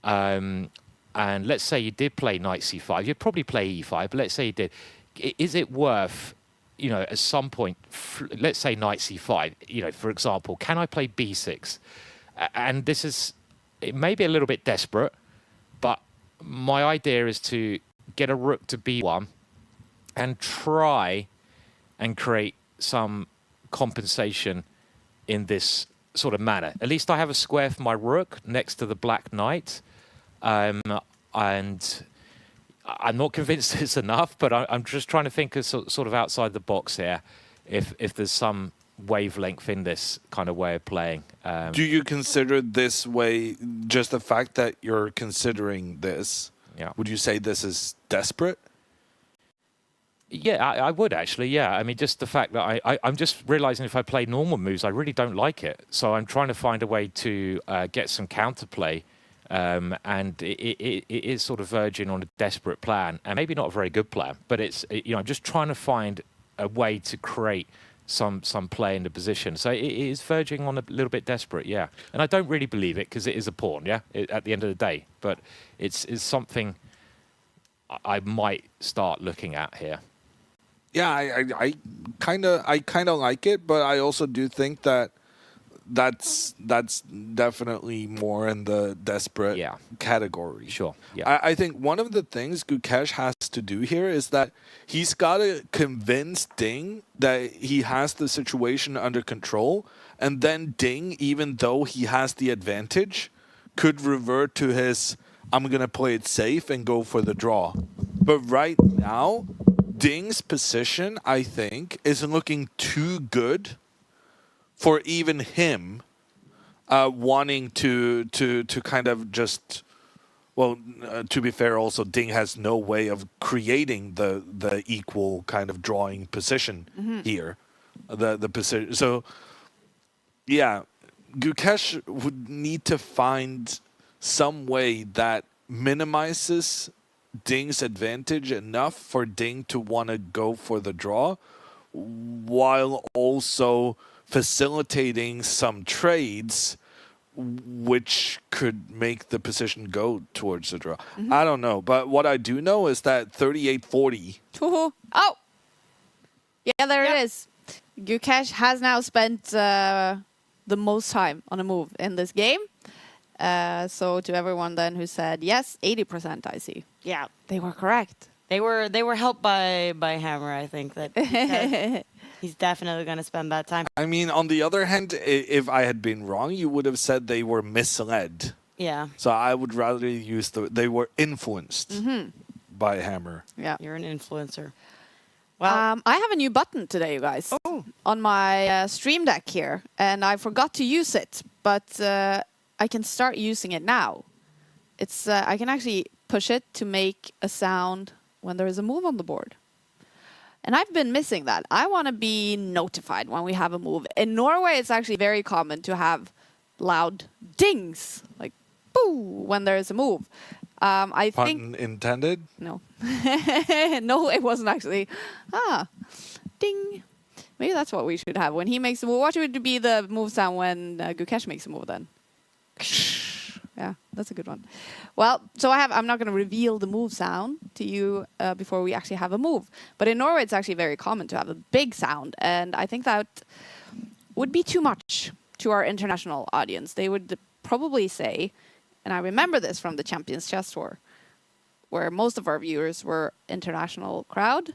B: And let's say you did play knight C5. You'd probably play E5, but let's say you did. Is it worth, at some point, let's say knight C5, for example, can I play B6? And it may be a little bit desperate, but my idea is to get a rook to B1 and try and create some compensation in this sort of manner. At least I have a square for my rook next to the black knight. And I'm not convinced it's enough, but I'm just trying to think of sort of outside the box here, if there's some wavelength in this kind of way of playing.
A: Do you consider this way, just the fact that you're considering this, would you say this is desperate?
B: Yeah, I would actually, yeah. I mean, just the fact that I'm just realizing if I play normal moves, I really don't like it. So I'm trying to find a way to get some counterplay. And it is sort of verging on a desperate plan, and maybe not a very good plan, but it's, I'm just trying to find a way to create some play in the position. So it is verging on a little bit desperate, yeah. And I don't really believe it because it is a pawn, yeah, at the end of the day. But it's something I might start looking at here.
A: Yeah, I kind of like it, but I also do think that that's definitely more in the desperate category.
B: Sure. Yeah.
A: I think one of the things Gukesh has to do here is that he's got to convince Ding that he has the situation under control, and then Ding, even though he has the advantage, could revert to his, I'm going to play it safe and go for the draw. But right now, Ding's position, I think, is looking too good for even him wanting to kind of just... Well, to be fair, also, Ding has no way of creating the equal kind of drawing position here. The position. So, yeah, Gukesh would need to find some way that minimizes Ding's advantage enough for Ding to want to go for the draw, while also facilitating some trades which could make the position go towards the draw. I don't know, but what I do know is that 38-40.
C: Oh, yeah, there it is. Gukesh has now spent the most time on a move in this game. So to everyone then who said yes, 80% I see.
D: Yeah,
C: They were correct.
D: they were helped by Hammer. I think that he's definitely going to spend that time.
A: I mean, on the other hand, if I had been wrong, you would have said they were misled.
D: Yeah,
A: So I would rather use they were influenced by Hammer.
C: Yeah.
D: you're an influencer. Well,
C: I have a new button today, you guys, on my Stream Deck here, and I forgot to use it, but I can start using it now. It's I can actually push it to make a sound when there is a move on the board. And I've been missing that. I want to be notified when we have a move. In Norway, it's actually very common to have loud dings, like boo, when there is a move. I think
A: Pun intended?
C: no. No, it wasn't actually. Ding. Maybe that's what we should have. When he makes a move, what should be the move sound when Gukesh makes a move then? Yeah, that's a good one. Well, so I'm not going to reveal the move sound to you before we actually have a move. But in Norway, it's actually very common to have a big sound. And I think that would be too much to our international audience. They would probably say, and I remember this from the Champions Chess Tour, where most of our viewers were international crowd,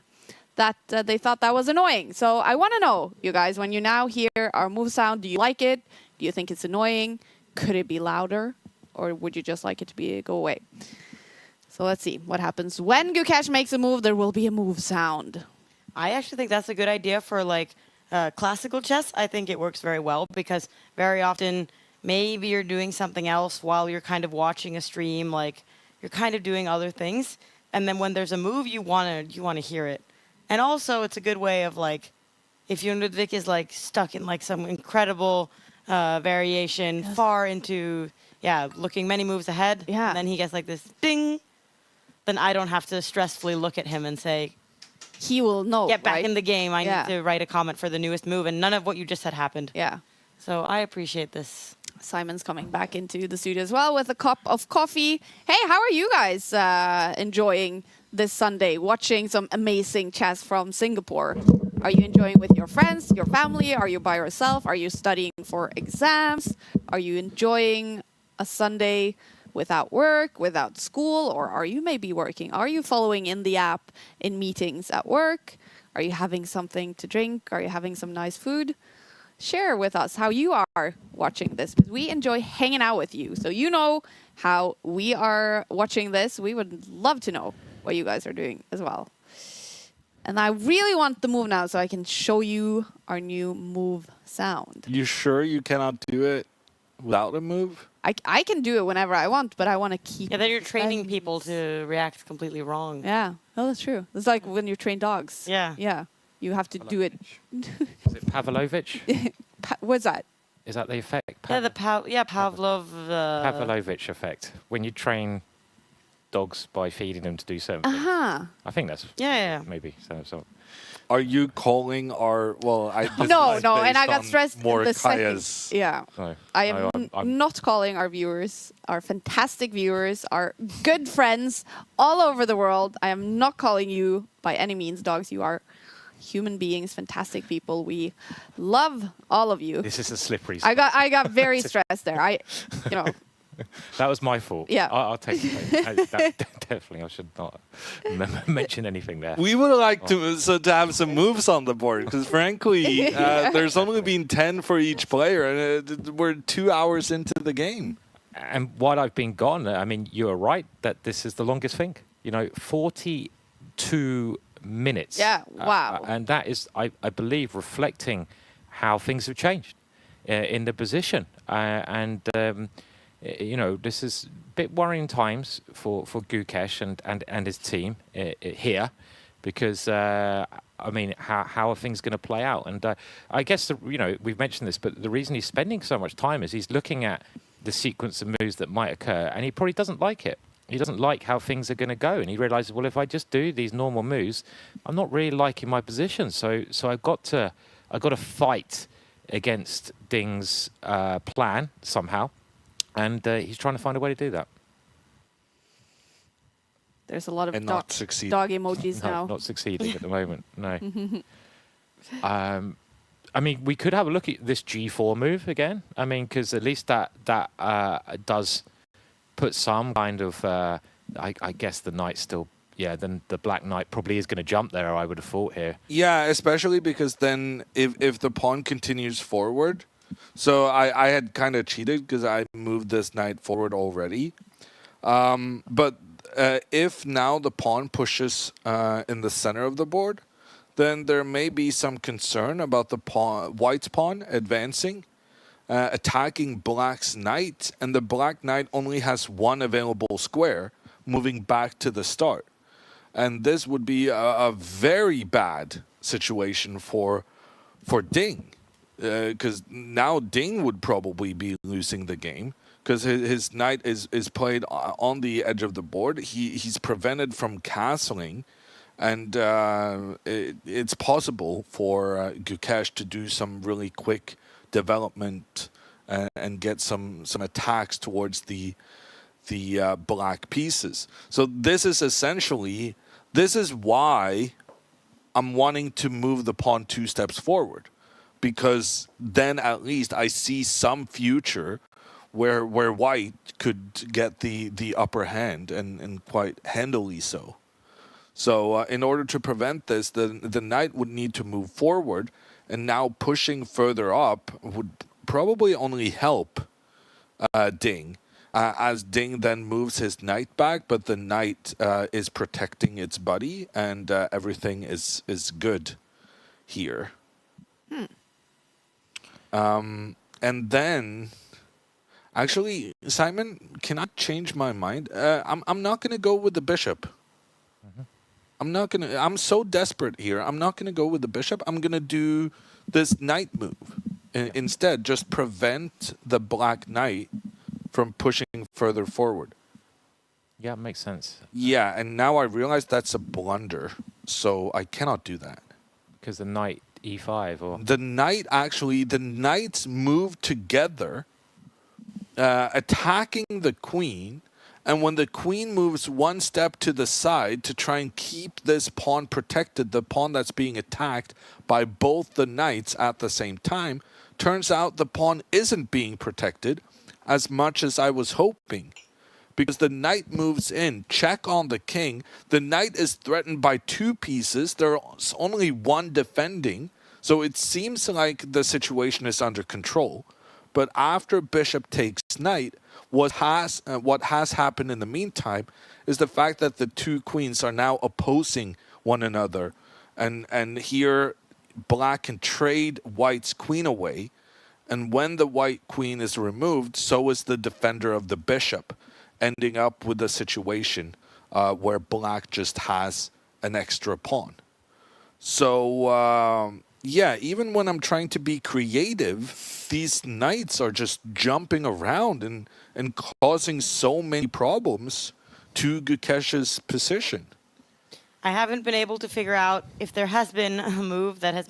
C: that they thought that was annoying. So I want to know, you guys, when you now hear our move sound, do you like it? Do you think it's annoying? Could it be louder? Or would you just like it to go away? So let's see what happens. When Gukesh makes a move, there will be a move sound.
D: I actually think that's a good idea for like classical chess. I think it works very well because very often maybe you're doing something else while you're kind of watching a stream, like you're kind of doing other things. And then when there's a move, you want to hear it. And also it's a good way of like, if your Ludvig is like stuck in like some incredible variation far into, looking many moves ahead.
C: Yeah.
D: And then he gets like this ding. Then I don't have to stressfully look at him and say,
C: He will know,
D: get back
C: right?
D: in the game. I need to write a comment for the newest move. And none of what you just said happened.
C: Yeah.
D: So I appreciate this.
C: Simon's coming back into the studio as well with a cup of coffee. Hey, how are you guys enjoying this Sunday, watching some amazing chess from Singapore? Are you enjoying with your friends, your family? Are you by yourself? Are you studying for exams? Are you enjoying a Sunday without work, without school? Or are you maybe working? Are you following in the app in meetings at work? Are you having something to drink? Are you having some nice food? Share with us how you are watching this, because we enjoy hanging out with you. So you know how we are watching this. We would love to know what you guys are doing as well. And I really want the move now so I can show you our new move sound.
A: You sure you cannot do it without a move?
C: I can do it whenever I want, but I want to keep...
D: Yeah, then you're training people to react completely wrong.
C: Yeah, no, that's true. It's like when you train dogs.
D: Yeah.
C: Yeah, you have to do it.
B: Is it Pavlovich?
C: What's that?
B: Is that the effect?
D: Pavlov.
B: Pavlovich effect. When you train dogs by feeding them to do certain things. I think that's maybe so.
A: Are you calling our... Well,
C: No, and I got stressed
A: more
C: in the
A: Kaja's.
C: second. Yeah.
B: So,
C: I am
B: I'm
C: not calling our viewers, our fantastic viewers, our good friends all over the world. I am not calling you by any means dogs. You are human beings, fantastic people. We love all of you.
B: This is a slippery.
C: I got very stressed there.
B: That was my fault.
C: Yeah.
B: I'll take it. Definitely, I should not mention anything there.
A: We would like to have some moves on the board, because frankly, there's only been 10 for each player, and we're 2 hours into the game.
B: And while I've been gone, I mean, you are right that this is the longest thing. 42 minutes.
C: Yeah, wow.
B: And that is, I believe, reflecting how things have changed in the position. This is a bit worrying times for Gukesh and his team here, because how are things going to play out? And I guess we've mentioned this, but the reason he's spending so much time is he's looking at the sequence of moves that might occur, and he probably doesn't like it. He doesn't like how things are going to go, and he realizes, well, if I just do these normal moves, I'm not really liking my position. So I've got to fight against Ding's plan somehow, and he's trying to find a way to do that.
C: There's a lot of
A: not
C: dog emojis now.
B: Not succeeding at the moment. No. We could have a look at this G4 move again. Because at least that does put some kind of, I guess the knight still, then the black knight probably is going to jump there, I would have thought here.
A: Yeah, especially because then if the pawn continues forward, so I had kind of cheated because I moved this knight forward already. But if now the pawn pushes in the center of the board, then there may be some concern about the white's pawn advancing, attacking black's knight, and the black knight only has one available square moving back to the start. And this would be a very bad situation for Ding, because now Ding would probably be losing the game, because his knight is played on the edge of the board. He's prevented from castling, and it's possible for Gukesh to do some really quick development and get some attacks towards the black pieces. So this is why I'm wanting to move the pawn 2 steps forward, because then at least I see some future where white could get the upper hand, and quite handily so. So in order to prevent this, the knight would need to move forward, and now pushing further up would probably only help Ding, as Ding then moves his knight back, but the knight is protecting its buddy, and everything is good here. And then, actually, Simon, can I change my mind? I'm not going to go with the bishop. I'm so desperate here. I'm not going to go with the bishop. I'm going to do this knight move. Instead, just prevent the black knight from pushing further forward.
B: Yeah, makes sense.
A: Yeah, and now I realize that's a blunder, so I cannot do that.
B: Because the knight e5 or...
A: The knights move together, attacking the queen, and when the queen moves one step to the side to try and keep this pawn protected, the pawn that's being attacked by both the knights at the same time, turns out the pawn isn't being protected as much as I was hoping. Because the knight moves in, check on the king. The knight is threatened by 2 pieces. There's only one defending. So it seems like the situation is under control. But after bishop takes knight, what has happened in the meantime is the fact that the 2 queens are now opposing one another. And here black can trade white's queen away. And when the white queen is removed, so is the defender of the bishop, ending up with a situation where black just has an extra pawn. So, even when I'm trying to be creative, these knights are just jumping around and causing so many problems to Gukesh's position.
D: I haven't been able to figure out if there has been a move that has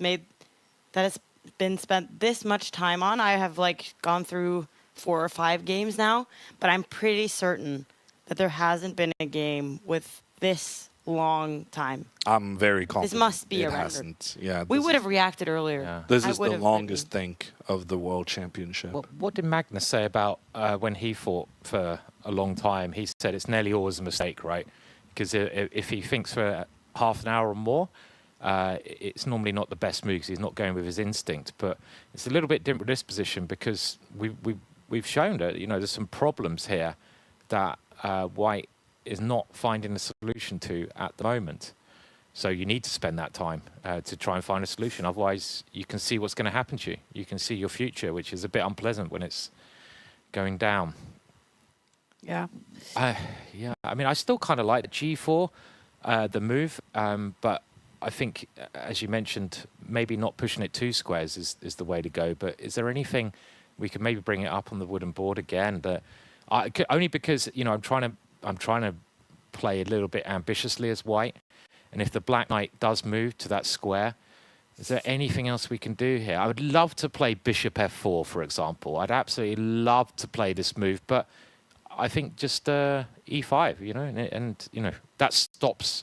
D: been spent this much time on. I have gone through 4 or 5 games now, but I'm pretty certain that there hasn't been a game with this long time.
A: I'm very confident.
D: This must be a record.
A: Hasn't. Yeah,
D: we would have reacted earlier.
B: Yeah.
A: This is the longest think of the World Championship.
B: Well, what did Magnus say about when he fought for a long time? He said it's nearly always a mistake, right? Because if he thinks for half an hour or more, it's normally not the best move because he's not going with his instinct. But it's a little bit different with this position because we've shown that there's some problems here that White is not finding a solution to at the moment. So you need to spend that time to try and find a solution. Otherwise, you can see what's going to happen to you. You can see your future, which is a bit unpleasant when it's going down.
C: Yeah.
B: Yeah. I mean, I still kind of like the G4, the move, but I think, as you mentioned, maybe not pushing it 2 squares is the way to go. But is there anything we could maybe bring it up on the wooden board again? That only because I'm trying to play a little bit ambitiously as White, and if the Black Knight does move to that square, is there anything else we can do here? I would love to play Bishop F4, for example. I'd absolutely love to play this move, but I think just E5, and that stops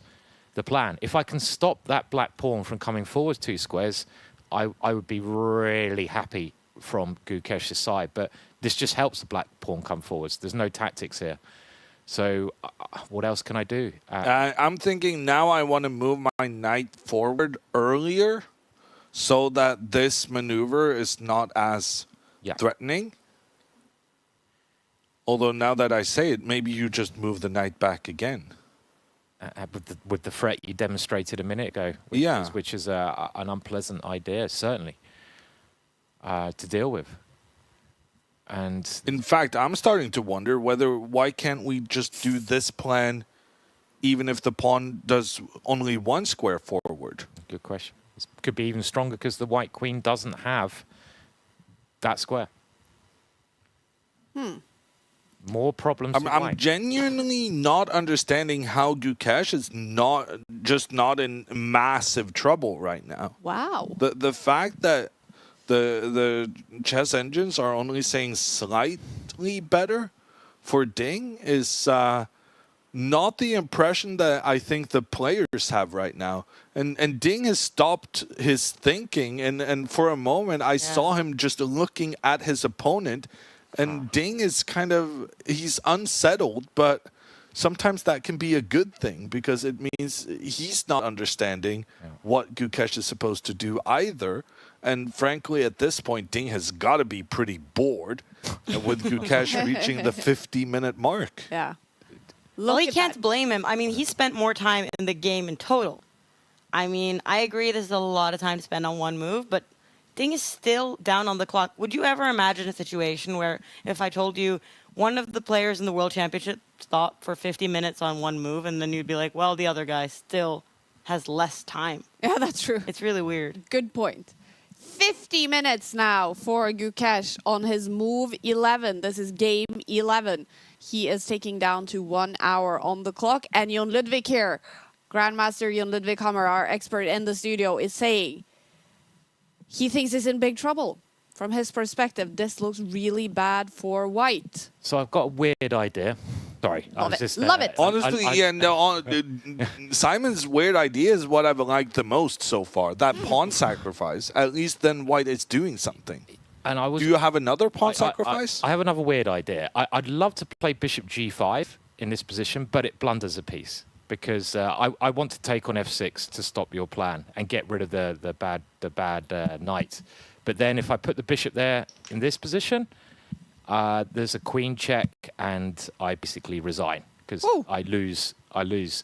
B: the plan. If I can stop that black pawn from coming forward 2 squares, I would be really happy from Gukesh's side. But this just helps the black pawn come forwards. There's no tactics here. So what else can I do?
A: I'm thinking now I want to move my knight forward earlier so that this maneuver is not as threatening. Although now that I say it, maybe you just move the knight back again.
B: With the threat you demonstrated a minute ago, which is an unpleasant idea, certainly, to deal with. And
A: in fact, I'm starting to wonder why can't we just do this plan even if the pawn does only 1 square forward?
B: Good question. It could be even stronger because the white queen doesn't have that square. More problems.
A: I'm genuinely not understanding how Gukesh is not in massive trouble right now.
C: Wow.
A: The fact that the chess engines are only saying slightly better for Ding is not the impression that I think the players have right now. And Ding has stopped his thinking, and for a moment I saw him just looking at his opponent, and Ding is he's unsettled, but sometimes that can be a good thing because it means he's not understanding what Gukesh is supposed to do either. And frankly, at this point, Ding has got to be pretty bored with Gukesh reaching the 50-minute mark.
C: Yeah.
D: Well, he can't blame him. I mean, he spent more time in the game in total. I mean, I agree this is a lot of time to spend on one move, but Ding is still down on the clock. Would you ever imagine a situation where if I told you one of the players in the World Championship stopped for 50 minutes on one move, and then you'd be like, well, the other guy still has less time?
C: Yeah, that's true.
D: It's really weird.
C: Good point. 50 minutes now for Gukesh on his move 11. This is game 11. He is taking down to 1 hour on the clock. And Jon Ludvig here, Grandmaster Jon Ludvig Hammer, our expert in the studio, is saying he thinks he's in big trouble. From his perspective, this looks really bad for White.
B: So I've got a weird idea. Sorry.
C: Love it.
A: Honestly, Simon's weird idea is what I've liked the most so far. That pawn sacrifice. At least then White is doing something.
B: And
A: do you have another pawn sacrifice?
B: I have another weird idea. I'd love to play Bishop G5 in this position, but it blunders a piece because I want to take on F6 to stop your plan and get rid of the bad knight. But then if I put the bishop there in this position, there's a queen check, and I basically resign because I lose.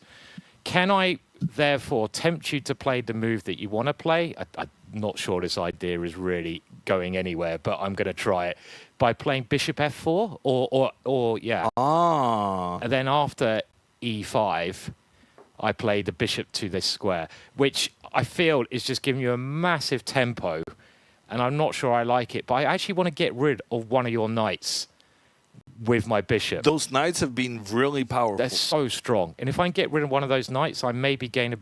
B: Can I therefore tempt you to play the move that you want to play? I'm not sure this idea is really going anywhere, but I'm going to try it by playing Bishop F4 or yeah. And then after E5, I play the bishop to this square, which I feel is just giving you a massive tempo. And I'm not sure I like it, but I actually want to get rid of one of your knights with my bishop.
A: Those knights have been really powerful.
B: They're so strong. And if I can get rid of one of those knights, I maybe gain a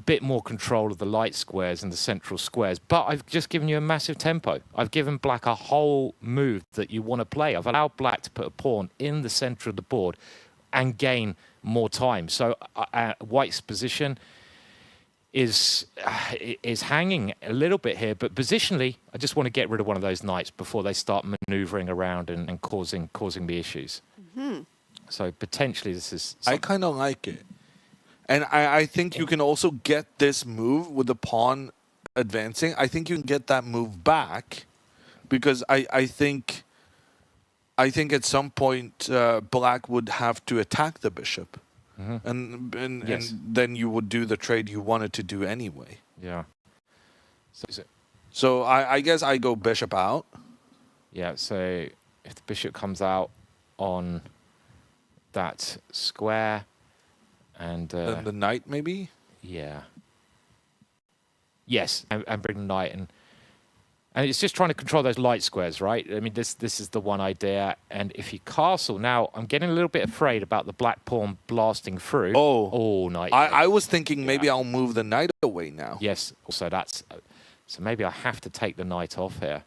B: bit more control of the light squares and the central squares. But I've just given you a massive tempo. I've given black a whole move that you want to play. I've allowed black to put a pawn in the center of the board and gain more time. So white's position is hanging a little bit here, but positionally, I just want to get rid of one of those knights before they start maneuvering around and causing me issues. So potentially this is
A: I kind of like it. And I think you can also get this move with the pawn advancing. I think you can get that move back because I think I think at some point black would have to attack the bishop. And
B: Yes.
A: and then you would do the trade you wanted to do anyway.
B: Yeah. So is it?
A: So I guess I go bishop out.
B: Yeah. So if the bishop comes out on that square, and
A: Then the knight maybe.
B: yeah. Yes, and bring the knight and it's just trying to control those light squares, right? I mean, this is the one idea. And if you castle, now I'm getting a little bit afraid about the black pawn blasting through. Oh, knight.
A: I was thinking maybe I'll move the knight away now.
B: Yes. Also, so maybe I have to take the knight off here.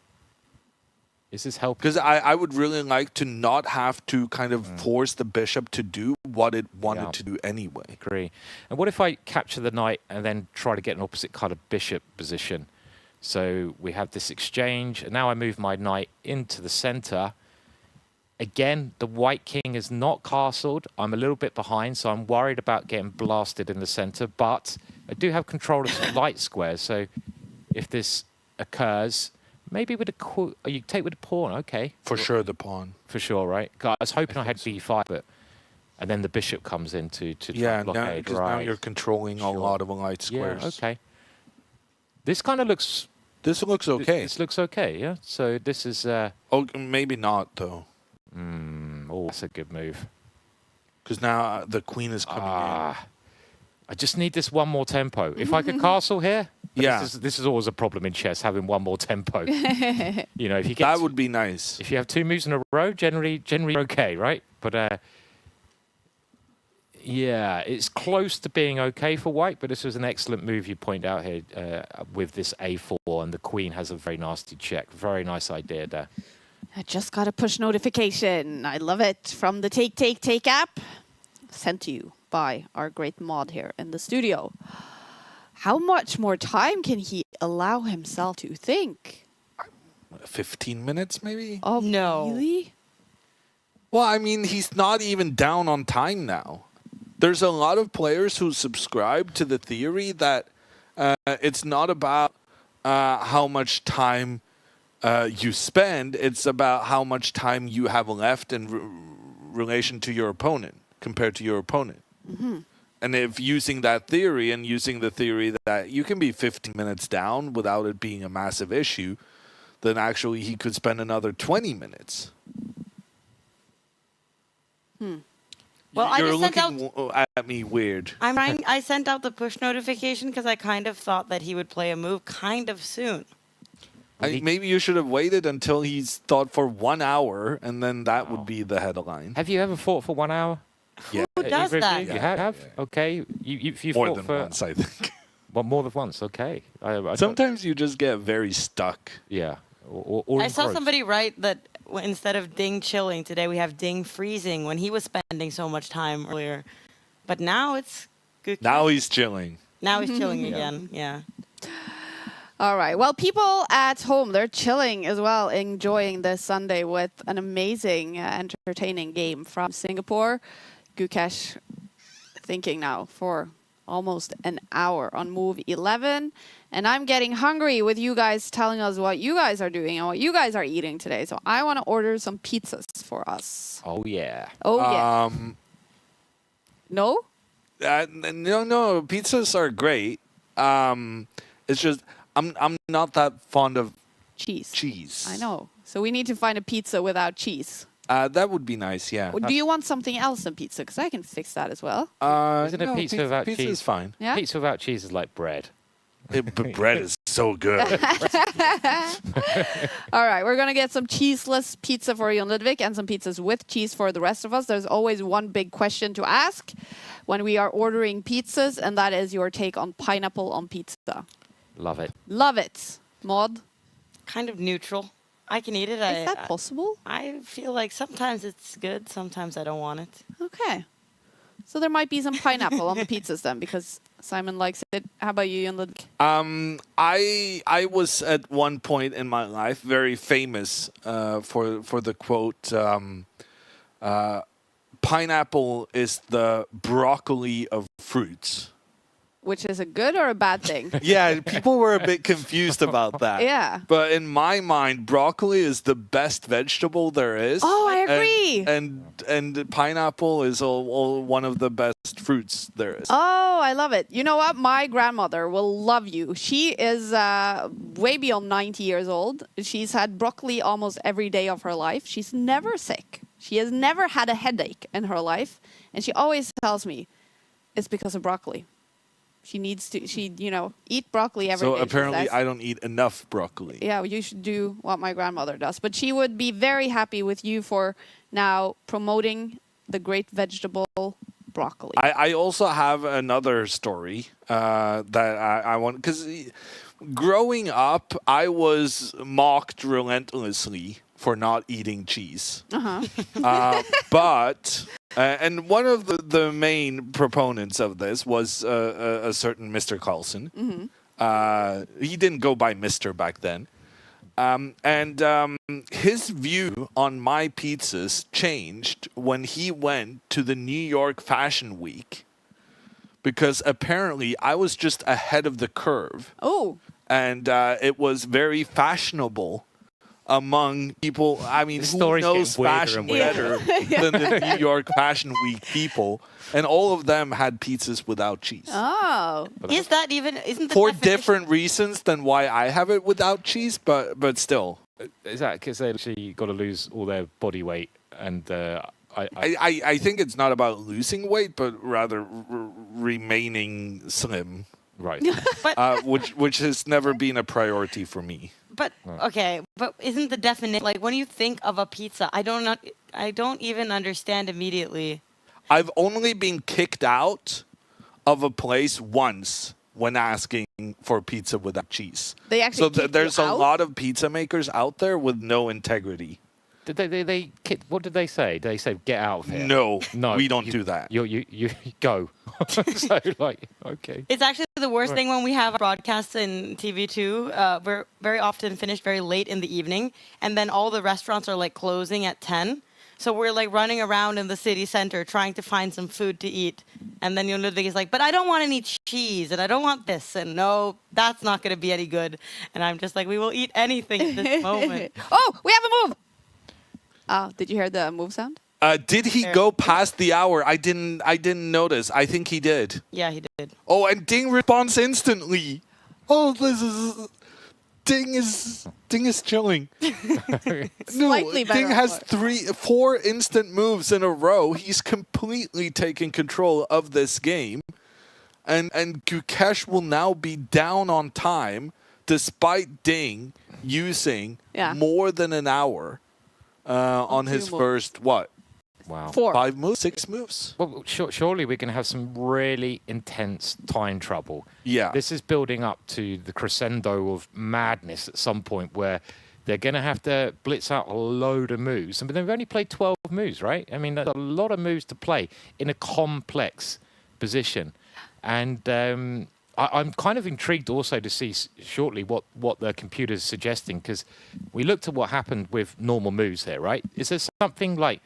B: Is this helping?
A: Because I would really like to not have to kind of force the bishop to do what it wanted to do anyway.
B: Agree. And what if I capture the knight and then try to get an opposite kind of bishop position? So we have this exchange, and now I move my knight into the center. Again, the white king is not castled. I'm a little bit behind, so I'm worried about getting blasted in the center, but I do have control of some light squares. So if this occurs, maybe with you take with a pawn, okay.
A: For sure, the pawn.
B: For sure, right? I was hoping I had b5, but and then the bishop comes in to
A: Yeah,
B: blockade.
A: because now you're controlling a lot of light squares.
B: Yeah, okay. This kind of looks.
A: This looks okay.
B: This looks okay, yeah. So this is.
A: Oh, maybe not though.
B: Oh, that's a good move.
A: Because now the queen is coming in.
B: I just need this one more tempo. If I could castle here,
A: Yeah.
B: This is always a problem in chess, having one more tempo. You know, if you get
A: That would be nice.
B: if you have 2 moves in a row, generally you're okay, right? But yeah, it's close to being okay for white, but this was an excellent move you point out here with this a4, and the queen has a very nasty check. Very nice idea there.
C: I just got a push notification. I love it. From the Take app. Sent to you by our great mod here in the studio. How much more time can he allow himself to think?
A: 15 minutes maybe?
C: Oh,
D: No.
C: really?
A: Well, I mean, he's not even down on time now. There's a lot of players who subscribe to the theory that it's not about how much time you spend. It's about how much time you have left in relation to your opponent, compared to your opponent. And if using that theory and using the theory that you can be 15 minutes down without it being a massive issue, then actually he could spend another 20 minutes.
D: Well,
A: You're
D: I just sent out.
A: looking at me weird.
D: I sent out the push notification because I kind of thought that he would play a move kind of soon.
A: Maybe you should have waited until he's thought for 1 hour, and then that would be the headline.
B: Have you ever fought for 1 hour?
A: Yeah,
D: Who does
B: Either of
D: that?
B: You
A: Yeah,
B: have?
A: yeah.
B: Okay. If you
A: more
B: fought
A: than
B: for
A: once, I think.
B: well, more than once. Okay.
A: Sometimes you just get very stuck.
B: Yeah. Or
D: I saw
B: engrossed.
D: somebody write that instead of ding chilling, today we have ding freezing when he was spending so much time earlier. But now it's good.
A: Now he's chilling.
D: Now he's chilling again. Yeah.
C: All right. Well, people at home, they're chilling as well, enjoying this Sunday with an amazing, entertaining game from Singapore. Gukesh thinking now for almost an hour on move 11. And I'm getting hungry with you guys telling us what you guys are doing and what you guys are eating today. So I want to order some pizzas for us.
B: Oh yeah.
C: Oh, yeah. No?
A: No, pizzas are great. It's just I'm not that fond of
C: Cheese.
A: cheese.
C: I know. So we need to find a pizza without cheese.
A: That would be nice, yeah.
C: Do you want something else than pizza? Because I can fix that as well.
B: Isn't a pizza without
A: pizza
B: cheese?
A: is fine.
C: Yeah?
B: Pizza without cheese is like bread.
A: But bread is so good.
C: All right, we're going to get some cheeseless pizza for you and Ludvig and some pizzas with cheese for the rest of us. There's always one big question to ask when we are ordering pizzas, and that is your take on pineapple on pizza.
B: Love it.
C: Love it. Maud,
D: Kind of neutral. I can eat it.
C: is that possible?
D: I feel like sometimes it's good, sometimes I don't want it.
C: Okay. So there might be some pineapple on the pizzas then, because Simon likes it. How about you and Ludvig?
A: I was at one point in my life very famous for the quote, pineapple is the broccoli of fruits.
C: which is a good or a bad thing?
A: Yeah, people were a bit confused about that.
C: Yeah.
A: But in my mind, broccoli is the best vegetable there is.
C: Oh, I agree.
A: And pineapple is all one of the best fruits there is.
C: Oh, I love it. You know what? My grandmother will love you. She is way beyond 90 years old. She's had broccoli almost every day of her life. She's never sick. She has never had a headache in her life. And she always tells me it's because of broccoli. She needs to, eat broccoli every day.
A: So
C: she
A: apparently
C: says.
A: I don't eat enough broccoli.
C: Yeah, you should do what my grandmother does. But she would be very happy with you for now promoting the great vegetable broccoli.
A: I also have another story that I want, because growing up, I was mocked relentlessly for not eating cheese. But and one of the main proponents of this was a certain Mr. Carlson. He didn't go by Mr. back then. And his view on my pizzas changed when he went to the New York Fashion Week, because apparently I was just ahead of the curve.
C: Oh.
A: And it was very fashionable among people. I mean, who knows fashion better than the New York Fashion Week people? And all of them had pizzas without cheese.
C: Oh.
D: Isn't the
A: For
D: definition-
A: different reasons than why I have it without cheese, but still.
B: Is that because they actually got to lose all their body weight? And
A: I think it's not about losing weight, but rather remaining slim,
B: right.
D: But
A: which has never been a priority for me.
D: But okay, but isn't the definition like when you think of a pizza? I don't even understand immediately.
A: I've only been kicked out of a place once when asking for pizza without cheese.
C: They actually
A: So
C: kick
A: there's
C: you
A: a
C: out?
A: lot of pizza makers out there with no integrity.
B: Did they what did they say? Did they say get out of here?
A: No,
B: No,
A: we don't
B: you-
A: do that.
B: You go. So like, okay.
D: It's actually the worst thing when we have broadcasts in TV2. We're very often finished very late in the evening, and then all the restaurants are like closing at 10. So we're like running around in the city center trying to find some food to eat. And then Ludvig is like, but I don't want any cheese and I don't want this. And no, that's not going to be any good. And I'm just like, we will eat anything at this moment.
C: Oh, we have a move. Oh, did you hear the move sound?
A: Did he go past the hour? I didn't notice. I think he did.
D: Yeah, he did.
A: Oh, and Ding responds instantly. Oh, this is Ding is chilling.
C: Slightly better
A: Ding
C: on
A: has
C: foot.
A: 4 instant moves in a row. He's completely taken control of this game. And Gukesh will now be down on time despite Ding using more than an hour on his
C: 2 moves.
A: first, what?
B: Wow.
C: 4.
A: 5 moves? 6 moves?
B: Well, surely we're going to have some really intense time trouble.
A: Yeah.
B: This is building up to the crescendo of madness at some point where they're going to have to blitz out a load of moves. But they've only played 12 moves, right? I mean, that's a lot of moves to play in a complex position. And I'm kind of intrigued also to see shortly what the computer's suggesting, because we looked at what happened with normal moves here, right? Is there something like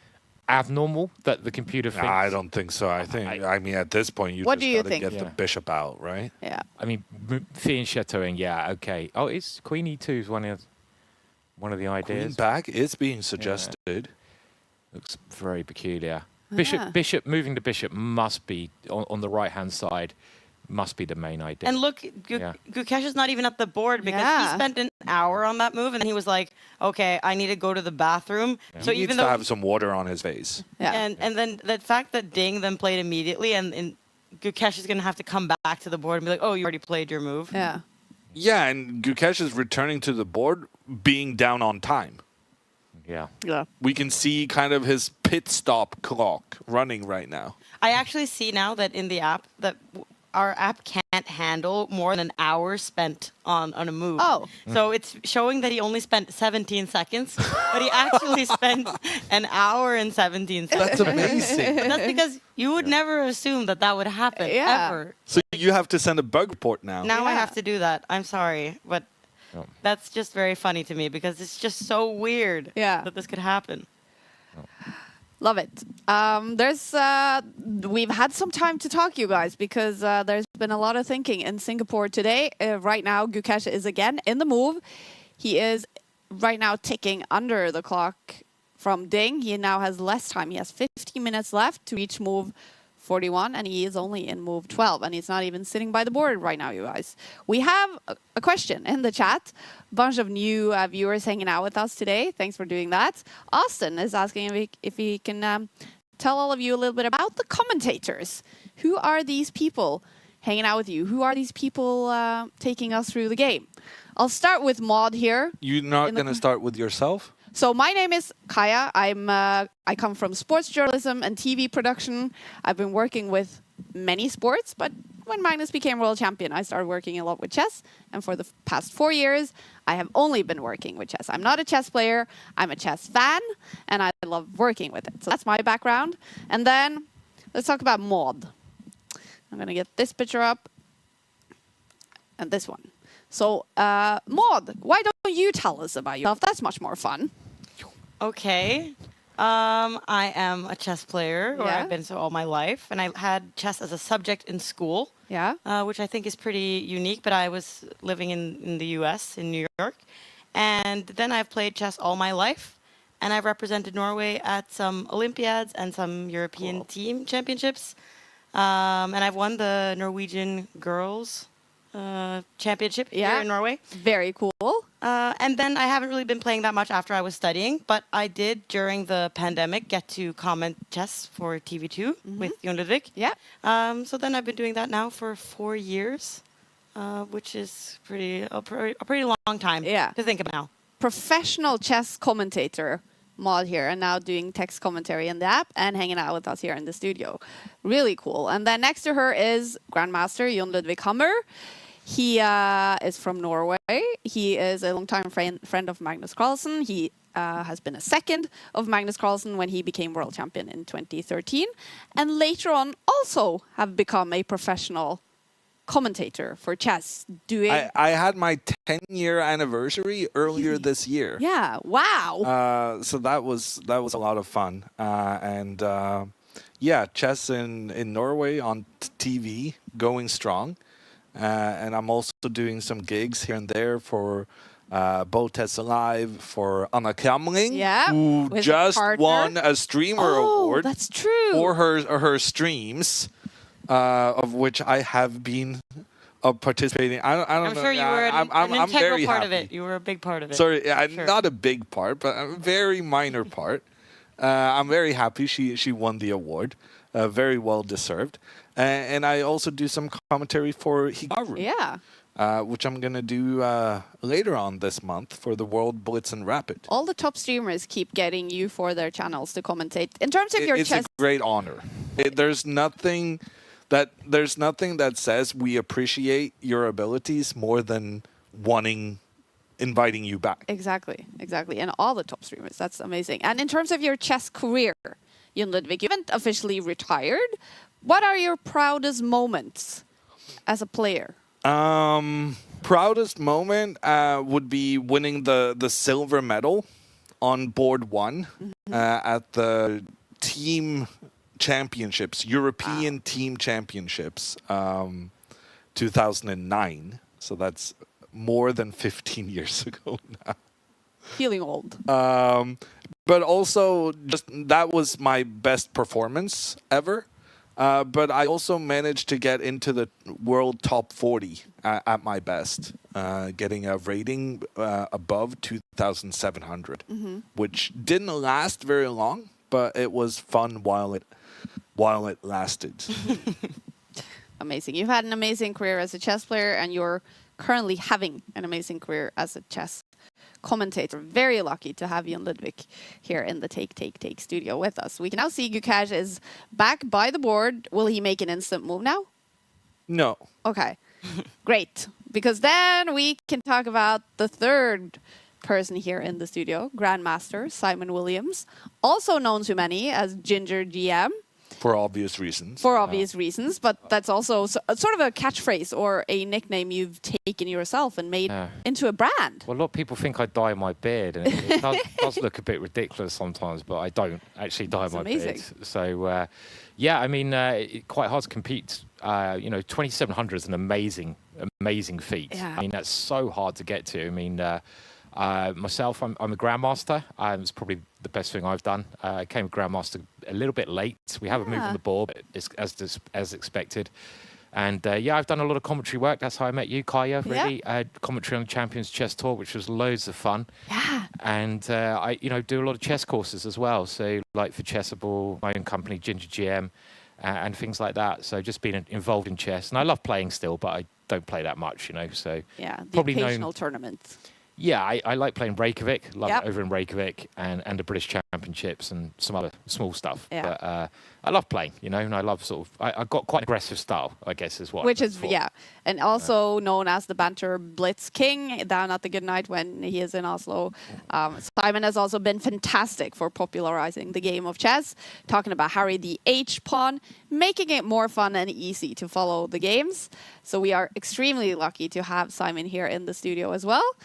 B: abnormal that the computer thinks?
A: I don't think so. I mean, at this point, you
C: What
A: just
C: do you
A: gotta
C: think?
A: get the
B: Yeah.
A: bishop out, right?
C: Yeah.
B: I mean, Fee Chateauing, yeah, okay. Oh, it's Queen E2 is one of the
A: Queen
B: ideas.
A: back is being suggested.
B: Looks very peculiar.
C: Yeah.
B: Bishop, moving the bishop must be on the right-hand side, must be the main idea.
D: And look,
B: Yeah.
D: Gukesh is not even at the board because
C: Yeah.
D: he spent an hour on that move, and then he was like, "Okay, I need to go to the bathroom." So
A: He
D: even
A: needs to
D: though,
A: have some water on his face.
C: Yeah.
D: and then the fact that Ding then played immediately, and Gukesh is gonna have to come back to the board and be like, "Oh, you already played your move."
C: Yeah.
A: Yeah, and Gukesh is returning to the board being down on time.
B: Yeah.
C: Yeah.
A: We can see kind of his pit stop clock running right now.
D: I actually see now that in the app that our app can't handle more than an hour spent on a move.
C: Oh.
D: So it's showing that he only spent 17 seconds, but he actually spent an hour and 17 seconds.
A: That's amazing.
D: But that's because you would never assume that would happen,
C: Yeah.
D: ever.
A: So you have to send a bug report now.
D: Now I
C: Yeah.
D: have to do that. I'm sorry, but
B: Oh.
D: that's just very funny to me because it's just so weird
C: Yeah.
D: that this could happen.
C: Love it. We've had some time to talk, you guys, because there's been a lot of thinking in Singapore today. Right now, Gukesh is again in the move. He is right now ticking under the clock from Ding. He now has less time. He has 15 minutes left to reach move 41, and he is only in move 12, and he's not even sitting by the board right now, you guys. We have a question in the chat. Bunch of new viewers hanging out with us today. Thanks for doing that. Austin is asking if he can tell all of you a little bit about the commentators. Who are these people hanging out with you? Who are these people taking us through the game? I'll start with Maud here.
A: You're not going to start with yourself?
C: So my name is Kaja. I come from sports journalism and TV production. I've been working with many sports, but when Magnus became world champion, I started working a lot with chess. And for the past 4 years, I have only been working with chess. I'm not a chess player. I'm a chess fan, and I love working with it. So that's my background. And then let's talk about Maud. I'm going to get this picture up and this one. So, Maud, why don't you tell us about yourself? That's much more fun.
D: Okay. I am a chess player, or
C: Yeah.
D: I've been so all my life, and I had chess as a subject in school,
C: Yeah.
D: which I think is pretty unique, but I was living in the US, in New York, and then I've played chess all my life, and I've represented Norway at some Olympiads and some European team championships, and I've won the Norwegian girls championship here in Norway.
C: Very cool.
D: And then I haven't really been playing that much after I was studying, but I did during the pandemic get to comment chess for TV2 with Jon Ludvig.
C: Yeah.
D: So then I've been doing that now for 4 years, which is a pretty long time to think about now.
C: Professional chess commentator, Maud here, and now doing text commentary in the app and hanging out with us here in the studio. Really cool. And then next to her is Grandmaster Jon Ludvig Hammer. He is from Norway. He is a longtime friend of Magnus Carlsen. He has been a second of Magnus Carlsen when he became world champion in 2013. And later on also have become a professional commentator for chess.
A: I had my 10-year anniversary earlier this year.
C: Yeah, wow.
A: So that was a lot of fun. Chess in Norway on TV going strong. And I'm also doing some gigs here and there for Botes Alive, for Anna Kamling, who just won a streamer award.
C: That's true.
A: For her streams, of which I have been participating. I don't know.
D: I'm sure you were an integral part of it. You were a big part of it.
A: Sorry, not a big part, but a very minor part. I'm very happy she won the award. Very well deserved. And I also do some commentary for Hikaru.
C: Yeah.
A: Which I'm going to do later on this month for the World Blitz and Rapid.
C: All the top streamers keep getting you for their channels to commentate. In terms of your chess...
A: It's a great honor. There's nothing that says we appreciate your abilities more than inviting you back.
C: Exactly. And all the top streamers. That's amazing. And in terms of your chess career, Jon Ludvig, you haven't officially retired. What are your proudest moments as a player?
A: Proudest moment would be winning the silver medal on board 1 at the team championships, European team championships, 2009. So that's more than 15 years ago now.
C: Feeling old.
A: But also, just that was my best performance ever. But I also managed to get into the world top 40 at my best, getting a rating above 2,700, which didn't last very long, but it was fun while it lasted.
C: Amazing. You've had an amazing career as a chess player, and you're currently having an amazing career as a chess commentator. Very lucky to have Jon Ludvig here in the Take studio with us. We can now see Gukesh is back by the board. Will he make an instant move now?
A: No.
C: Okay, great. Because then we can talk about the third person here in the studio, Grandmaster Simon Williams, also known to many as Ginger GM.
A: For obvious reasons.
C: For obvious reasons, but that's also sort of a catchphrase or a nickname you've taken yourself and made into a brand.
B: Well, a lot of people think I dye my beard, and it does look a bit ridiculous sometimes, but I don't actually dye my beard. So, yeah, I mean, quite hard to compete. 2700 is an amazing feat.
C: Yeah.
B: I mean, that's so hard to get to. I mean, myself, I'm a Grandmaster. It's probably the best thing I've done. I came Grandmaster a little bit late. We have a move on the board, but it's as expected. And I've done a lot of commentary work. That's how I met you, Kaja, really. Commentary on the Champions Chess Tour, which was loads of fun.
C: Yeah.
B: And I do a lot of chess courses as well. So like for Chessable, my own company, Ginger GM, and things like that. So just being involved in chess. And I love playing still, but I don't play that much, So
C: yeah, the
B: probably
C: occasional tournaments.
B: Yeah, I like playing Reykjavik, over in Reykjavik, and the British Championships and some other small stuff.
C: Yeah.
B: But I love playing, and I love I've got quite an aggressive style, I guess, is what.
C: Which is, and also known as the Banter Blitz King down at the Good Night when he is in Oslo. Simon has also been fantastic for popularizing the game of chess, talking about Harry the H pawn, making it more fun and easy to follow the games. So we are extremely lucky to have Simon here in the studio as well,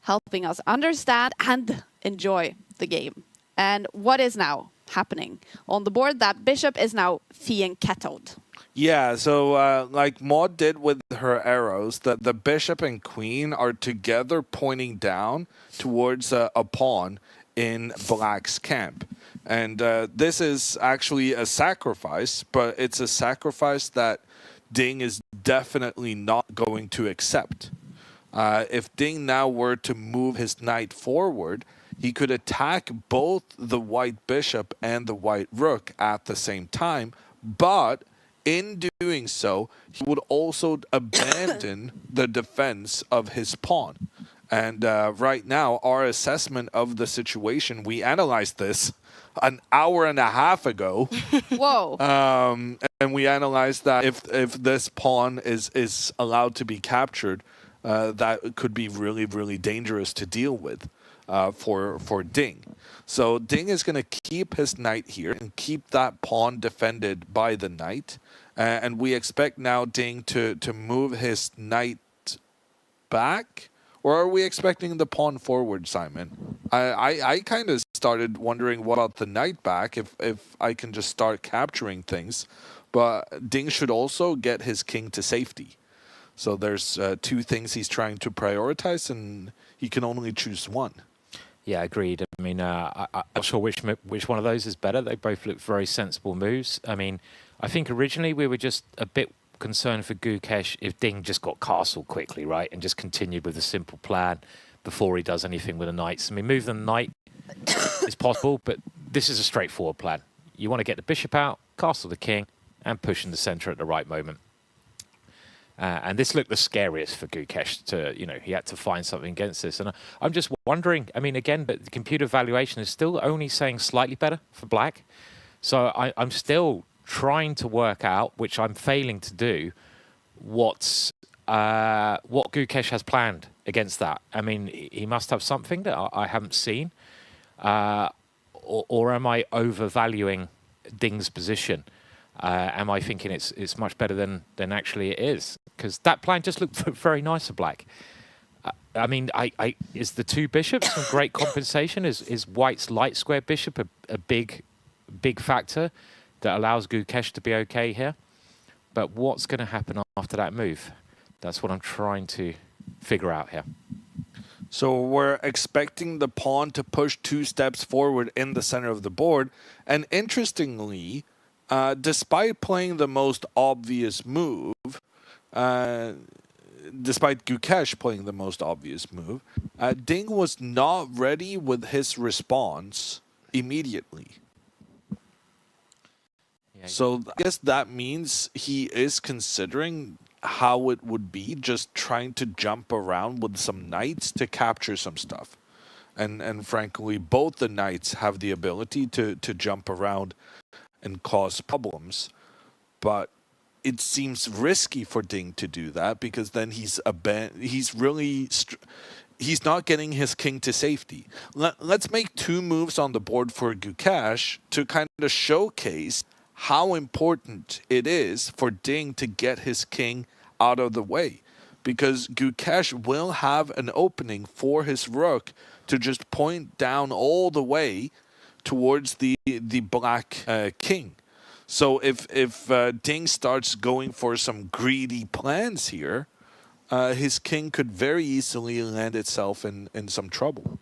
C: helping us understand and enjoy the game. And what is now happening on the board? That bishop is now fianchettoed.
A: Yeah, so like Maud did with her arrows, the bishop and queen are together pointing down towards a pawn in black's camp. And this is actually a sacrifice, but it's a sacrifice that Ding is definitely not going to accept. If Ding now were to move his knight forward, he could attack both the white bishop and the white rook at the same time, but in doing so, he would also abandon the defense of his pawn. And right now, our assessment of the situation, we analyzed this an hour and a half ago.
C: Whoa.
A: And we analyzed that if this pawn is allowed to be captured, that could be really, really dangerous to deal with for Ding. So Ding is going to keep his knight here and keep that pawn defended by the knight. And we expect now Ding to move his knight back. Or are we expecting the pawn forward, Simon? I kind of started wondering what about the knight back if I can just start capturing things. But Ding should also get his king to safety. So there's two things he's trying to prioritize, and he can only choose one.
B: Yeah, agreed. I mean, I'm not sure which one of those is better. They both look very sensible moves. I mean, I think originally we were just a bit concerned for Gukesh if Ding just got castled quickly, right, and just continued with a simple plan before he does anything with the knights. I mean, move the knight is possible, but this is a straightforward plan. You want to get the bishop out, castle the king, and push in the center at the right moment. And this looked the scariest for Gukesh to, he had to find something against this. And I'm just wondering, I mean, again, but the computer valuation is still only saying slightly better for black. So I'm still trying to work out, which I'm failing to do, what Gukesh has planned against that. I mean, he must have something that I haven't seen. Or am I overvaluing Ding's position? Am I thinking it's much better than actually it is? Because that plan just looked very nice for black. I mean, is the two bishops some great compensation? Is White's light square bishop a big factor that allows Gukesh to be okay here? But what's going to happen after that move? That's what I'm trying to figure out here.
A: So we're expecting the pawn to push 2 steps forward in the center of the board. And interestingly, despite playing the most obvious move, despite Gukesh playing the most obvious move, Ding was not ready with his response immediately. Yeah, so I guess that means he is considering how it would be just trying to jump around with some knights to capture some stuff. And frankly, both the knights have the ability to jump around and cause problems. But it seems risky for Ding to do that because then he's not getting his king to safety. Let's make 2 moves on the board for Gukesh to kind of showcase how important it is for Ding to get his king out of the way, because Gukesh will have an opening for his rook to just point down all the way towards the black king. So if Ding starts going for some greedy plans here, his king could very easily land itself in some trouble.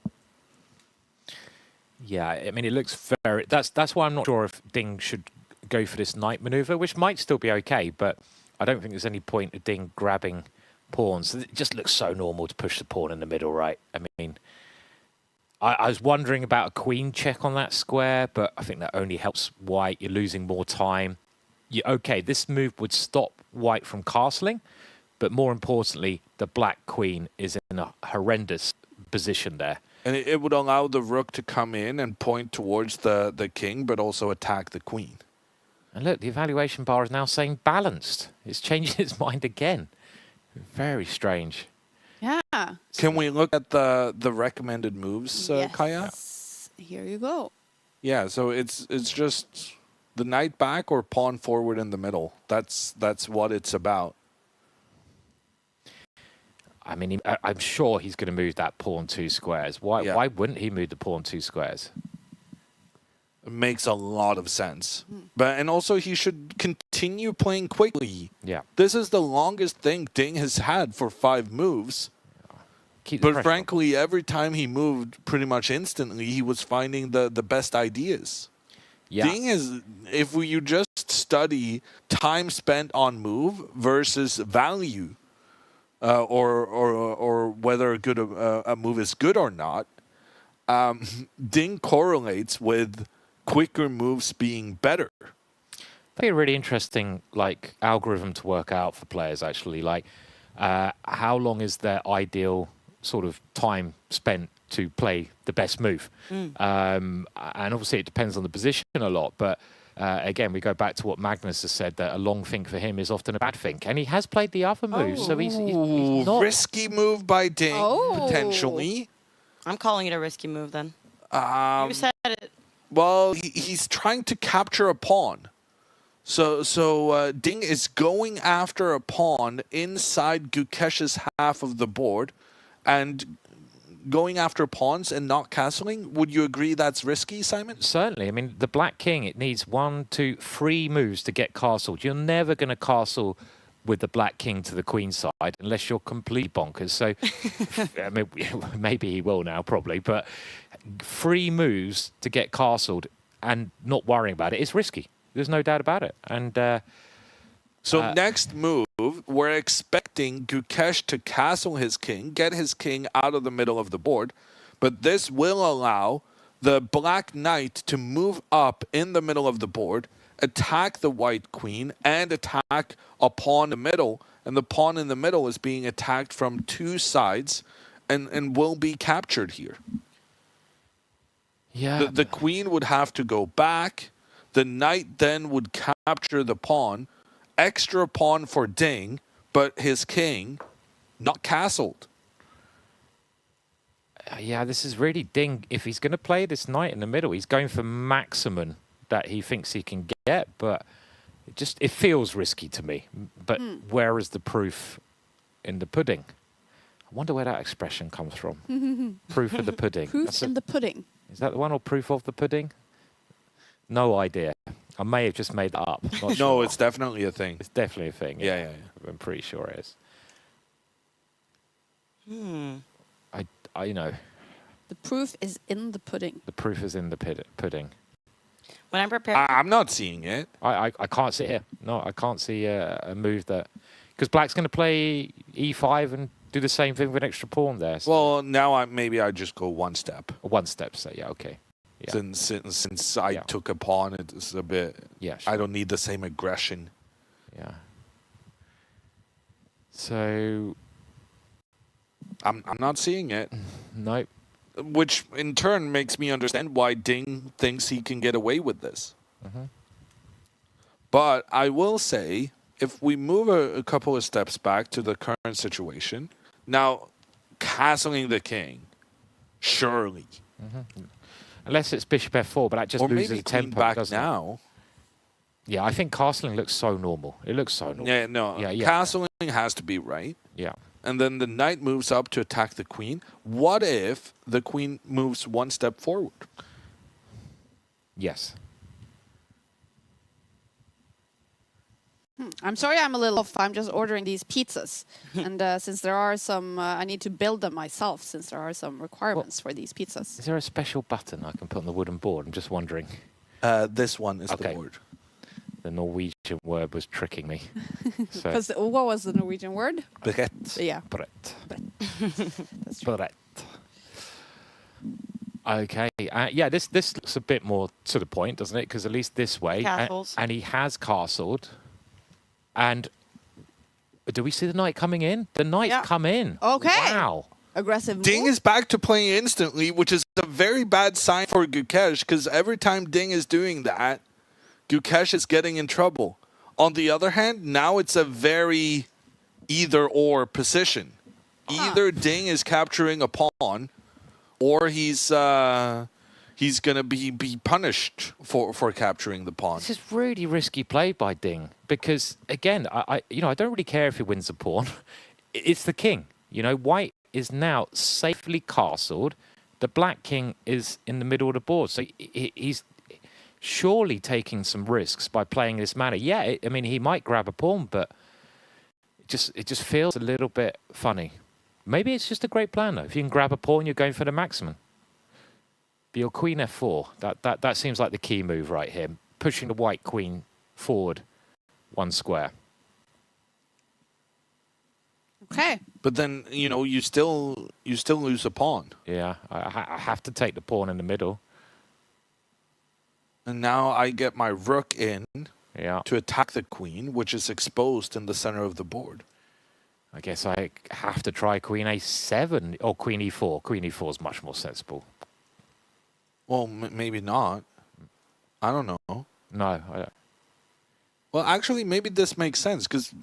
B: Yeah, I mean, it looks very... That's why I'm not sure if Ding should go for this knight maneuver, which might still be okay, but I don't think there's any point of Ding grabbing pawns. It just looks so normal to push the pawn in the middle, right? I mean, I was wondering about a queen check on that square, but I think that only helps white. You're losing more time. Okay, this move would stop white from castling, but more importantly, the black queen is in a horrendous position there.
A: And it would allow the rook to come in and point towards the king, but also attack the queen.
B: And look, the evaluation bar is now saying balanced. It's changing its mind again. Very strange.
C: Yeah.
A: Can we look at the recommended moves,
C: Yes.
A: Kaja?
C: Here you go.
A: Yeah, so it's just the knight back or pawn forward in the middle. That's what it's about.
B: I mean, I'm sure he's going to move that pawn 2 squares. Why wouldn't he move the pawn 2 squares?
A: It makes a lot of sense. And also he should continue playing quickly.
B: Yeah.
A: This is the longest thing Ding has had for 5 moves.
B: Keep the
A: But
B: pressure on.
A: frankly, every time he moved pretty much instantly, he was finding the best ideas.
B: Yeah.
A: Ding is, if you just study time spent on move versus value, or whether a move is good or not, Ding correlates with quicker moves being better.
B: That'd be a really interesting algorithm to work out for players, actually. How long is their ideal sort of time spent to play the best move? And obviously it depends on the position a lot, but again, we go back to what Magnus has said, that a long think for him is often a bad think. And he has played the other moves, so he's not...
A: Risky move by Ding, potentially.
D: I'm calling it a risky move then. You said it.
A: Well, he's trying to capture a pawn. So Ding is going after a pawn inside Gukesh's half of the board and going after pawns and not castling. Would you agree that's risky, Simon?
B: Certainly. I mean, the black king, it needs 1, 2, 3 moves to get castled. You're never going to castle with the black king to the queen side unless you're completely bonkers. So, I mean, maybe he will now, probably, but 3 moves to get castled and not worrying about it is risky. There's no doubt about it. And
A: so next move, we're expecting Gukesh to castle his king, get his king out of the middle of the board, but this will allow the black knight to move up in the middle of the board, attack the white queen, and attack a pawn in the middle. And the pawn in the middle is being attacked from 2 sides and will be captured here.
B: yeah,
A: The queen would have to go back. The knight then would capture the pawn. Extra pawn for Ding, but his king not castled.
B: yeah, this is really Ding. If he's going to play this knight in the middle, he's going for maximum that he thinks he can get, but it feels risky to me. But where is the proof in the pudding? I wonder where that expression comes from. Proof of the pudding.
C: Proof in the pudding.
B: Is that the one, or proof of the pudding? No idea. I may have just made that up. Not
A: No,
B: sure.
A: it's definitely a thing.
B: It's definitely a thing.
A: Yeah.
B: I'm pretty sure it is.
D: Hmm.
B: I you know,
C: The proof is in the pudding.
B: the proof is in the pudding.
D: When I'm prepared,
A: I'm not seeing it.
B: I can't see it. No, I can't see a move that... Because black's going to play e5 and do the same thing with an extra pawn there. So
A: Well, now maybe I just go 1 step.
B: 1 step, so yeah, okay. Yeah.
A: Since I
B: Yeah.
A: took a pawn, it's a bit.
B: Yeah, sure.
A: I don't need the same aggression.
B: Yeah. So,
A: I'm not seeing it,
B: no.
A: which in turn makes me understand why Ding thinks he can get away with this. But I will say, if we move a couple of steps back to the current situation, now castling the king, surely,
B: Unless it's bishop f4, but that just
A: or
B: loses
A: maybe
B: tempo,
A: queen back
B: doesn't it?
A: now.
B: Yeah, I think castling looks so normal. It looks so normal.
A: Yeah, no.
B: Yeah.
A: Castling has to be right.
B: Yeah.
A: And then the knight moves up to attack the queen. What if the queen moves one step forward?
B: Yes.
C: I'm sorry I'm a little off. I'm just ordering these pizzas. And since there are some, I need to build them myself since there are some requirements for these pizzas.
B: Is there a special button I can put on the wooden board? I'm just wondering.
A: This one is
B: Okay.
A: the board.
B: The Norwegian word was tricking me. So,
C: Because what was the Norwegian word?
A: Brett.
C: Yeah.
B: Brett.
C: That's true.
B: Brett. Okay. Yeah, this looks a bit more to the point, doesn't it? Because at least this way.
D: Castles.
B: And he has castled. And do we see the knight coming in? The knight's
D: Yeah.
B: come in.
C: Okay.
B: Wow.
C: Aggressive
A: Ding
C: move.
A: is back to playing instantly, which is a very bad sign for Gukesh, because every time Ding is doing that, Gukesh is getting in trouble. On the other hand, now it's a very either-or position. Either Ding is capturing a pawn, or he's gonna be punished for capturing the pawn.
B: This is really risky play by Ding because again, I don't really care if he wins a pawn. It's the king. White is now safely castled. The black king is in the middle of the board, so he's surely taking some risks by playing this manner. Yeah, he might grab a pawn, but it just feels a little bit funny. Maybe it's just a great plan though. If you can grab a pawn, you're going for the maximum. But your queen f4, that seems like the key move right here. Pushing the white queen forward one square.
C: Okay.
A: But then you still lose a pawn,
B: Yeah, I have to take the pawn in the middle.
A: and now I get my rook in
B: Yeah,
A: to attack the queen, which is exposed in the center of the board.
B: I guess I have to try queen a7 or queen e4. Queen e4 is much more sensible.
A: Well, maybe not. I don't know.
B: No,
A: Well, actually, maybe this makes sense because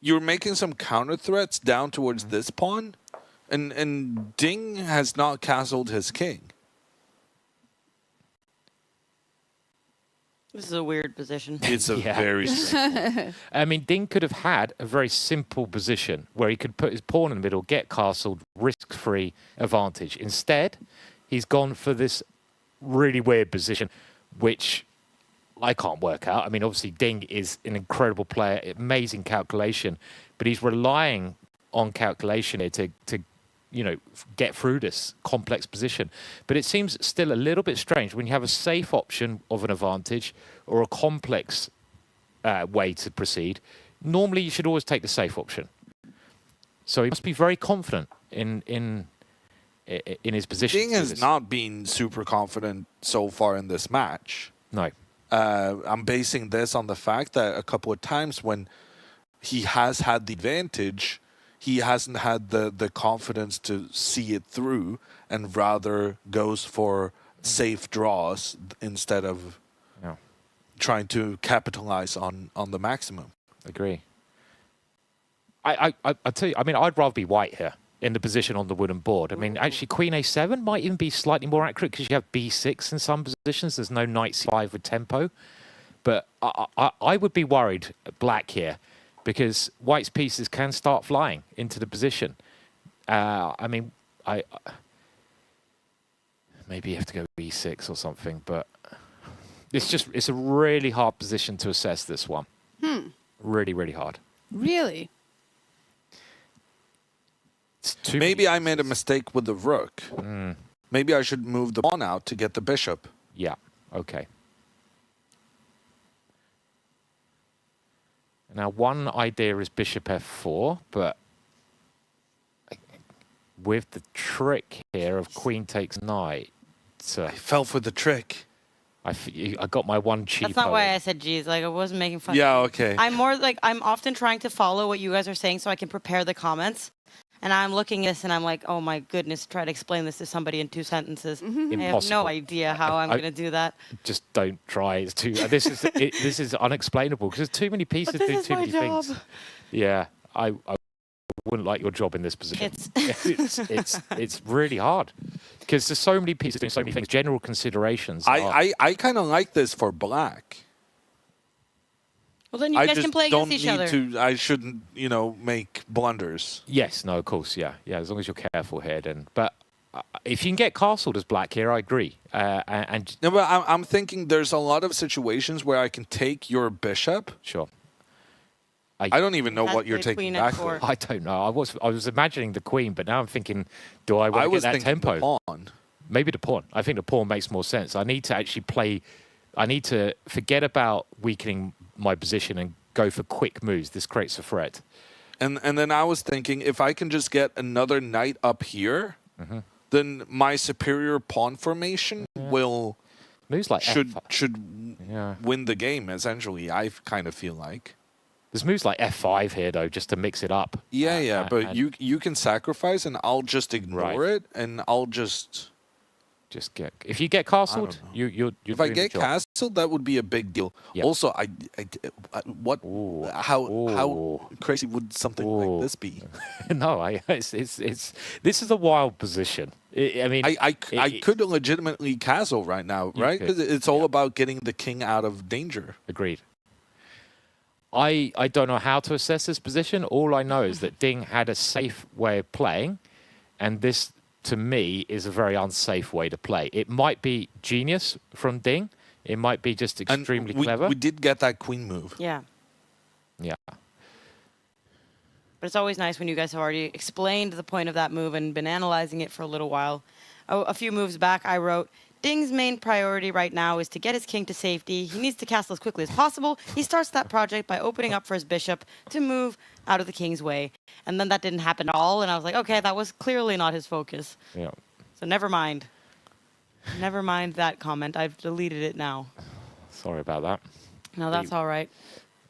A: you're making some counter threats down towards this pawn, and Ding has not castled his king.
D: This is a weird position.
A: It's a
B: Yeah.
A: very strange.
B: Ding could have had a very simple position where he could put his pawn in the middle, get castled, risk-free advantage. Instead, he's gone for this really weird position, which I can't work out. Obviously, Ding is an incredible player, amazing calculation, but he's relying on calculation here to get through this complex position. But it seems still a little bit strange when you have a safe option of an advantage or a complex way to proceed. Normally, you should always take the safe option. So he must be very confident in his position.
A: Ding has not been super confident so far in this match.
B: No.
A: I'm basing this on the fact that a couple of times when he has had the advantage, he hasn't had the confidence to see it through and rather goes for safe draws instead of trying to capitalize on the maximum.
B: Agree. I tell you, I'd rather be white here in the position on the wooden board. Actually, queen a7 might even be slightly more accurate because you have b6 in some positions. There's no knight c5 with tempo. But I would be worried black here because white's pieces can start flying into the position. Maybe you have to go b6 or something, but it's a really hard position to assess, this one. Really, really hard.
C: Really?
A: Maybe I made a mistake with the rook. Maybe I should move the pawn out to get the bishop.
B: Yeah, okay. Now, one idea is bishop f4, but with the trick here of queen takes knight,
A: I fell for the trick.
B: I got my one cheap.
D: That's not why I said geez. I wasn't making fun.
A: Yeah, okay.
D: I'm more I'm often trying to follow what you guys are saying so I can prepare the comments. And I'm looking at this and I'm like, oh my goodness, try to explain this to somebody in 2 sentences. I have no idea how I'm going to do that.
B: Just don't try. It's too. This is unexplainable because there's too many pieces doing too many things. Yeah, I wouldn't like your job in this position. It's really hard because there's so many pieces doing so many things. General considerations.
A: I kind of like this for black.
D: Well, then you
A: I
D: guys
A: just
D: can play
A: don't
D: against each other.
A: need to. I shouldn't, make blunders.
B: Yes, no, of course, yeah. As long as you're careful here, then. But if you can get castled as black here, I agree. And
A: No, but I'm thinking there's a lot of situations where I can take your bishop.
B: sure.
A: I don't even know
D: Has
A: what you're
D: played
A: taking
D: queen at
A: back
D: four.
A: with.
B: I don't know. I was imagining the queen, but now I'm thinking, do I
A: I
B: want to get
A: was
B: that
A: thinking
B: tempo?
A: the pawn.
B: Maybe the pawn. I think the pawn makes more sense. I need to actually play. I need to forget about weakening my position and go for quick moves. This creates a threat.
A: And then I was thinking if I can just get another knight up here, then my superior pawn formation will
B: Moves like
A: should
B: Yeah.
A: win the game. Essentially, I kind of feel like.
B: There's moves like F5 here though, just to mix it up.
A: Yeah, but
B: and
A: you can sacrifice, and I'll just ignore
B: Right.
A: it, and I'll just.
B: just get. If you get castled,
A: know.
B: you're
A: If I
B: doing the
A: get
B: job.
A: castled, that would be a big deal.
B: Yep.
A: Also, what?
B: Ooh.
A: How
B: Ooh.
A: crazy would something
B: Ooh.
A: like this be?
B: No, it's this is a wild position. I mean,
A: I could legitimately castle right now,
B: You
A: right?
B: could.
A: Because it's all about getting the king out of danger.
B: Agreed. I don't know how to assess this position. All I know is that Ding had a safe way of playing, and this, to me, is a very unsafe way to play. It might be genius from Ding. It might be just
A: And
B: extremely clever.
A: we did get that queen move.
D: Yeah.
B: Yeah.
D: But it's always nice when you guys have already explained the point of that move and been analyzing it for a little while. Oh, a few moves back, I wrote, Ding's main priority right now is to get his king to safety. He needs to castle as quickly as possible. He starts that project by opening up for his bishop to move out of the king's way. And then that didn't happen at all. And I was like, okay, that was clearly not his focus.
B: Yeah.
D: So never mind. Never mind that comment. I've deleted it now.
B: Sorry about that.
D: No, that's all right.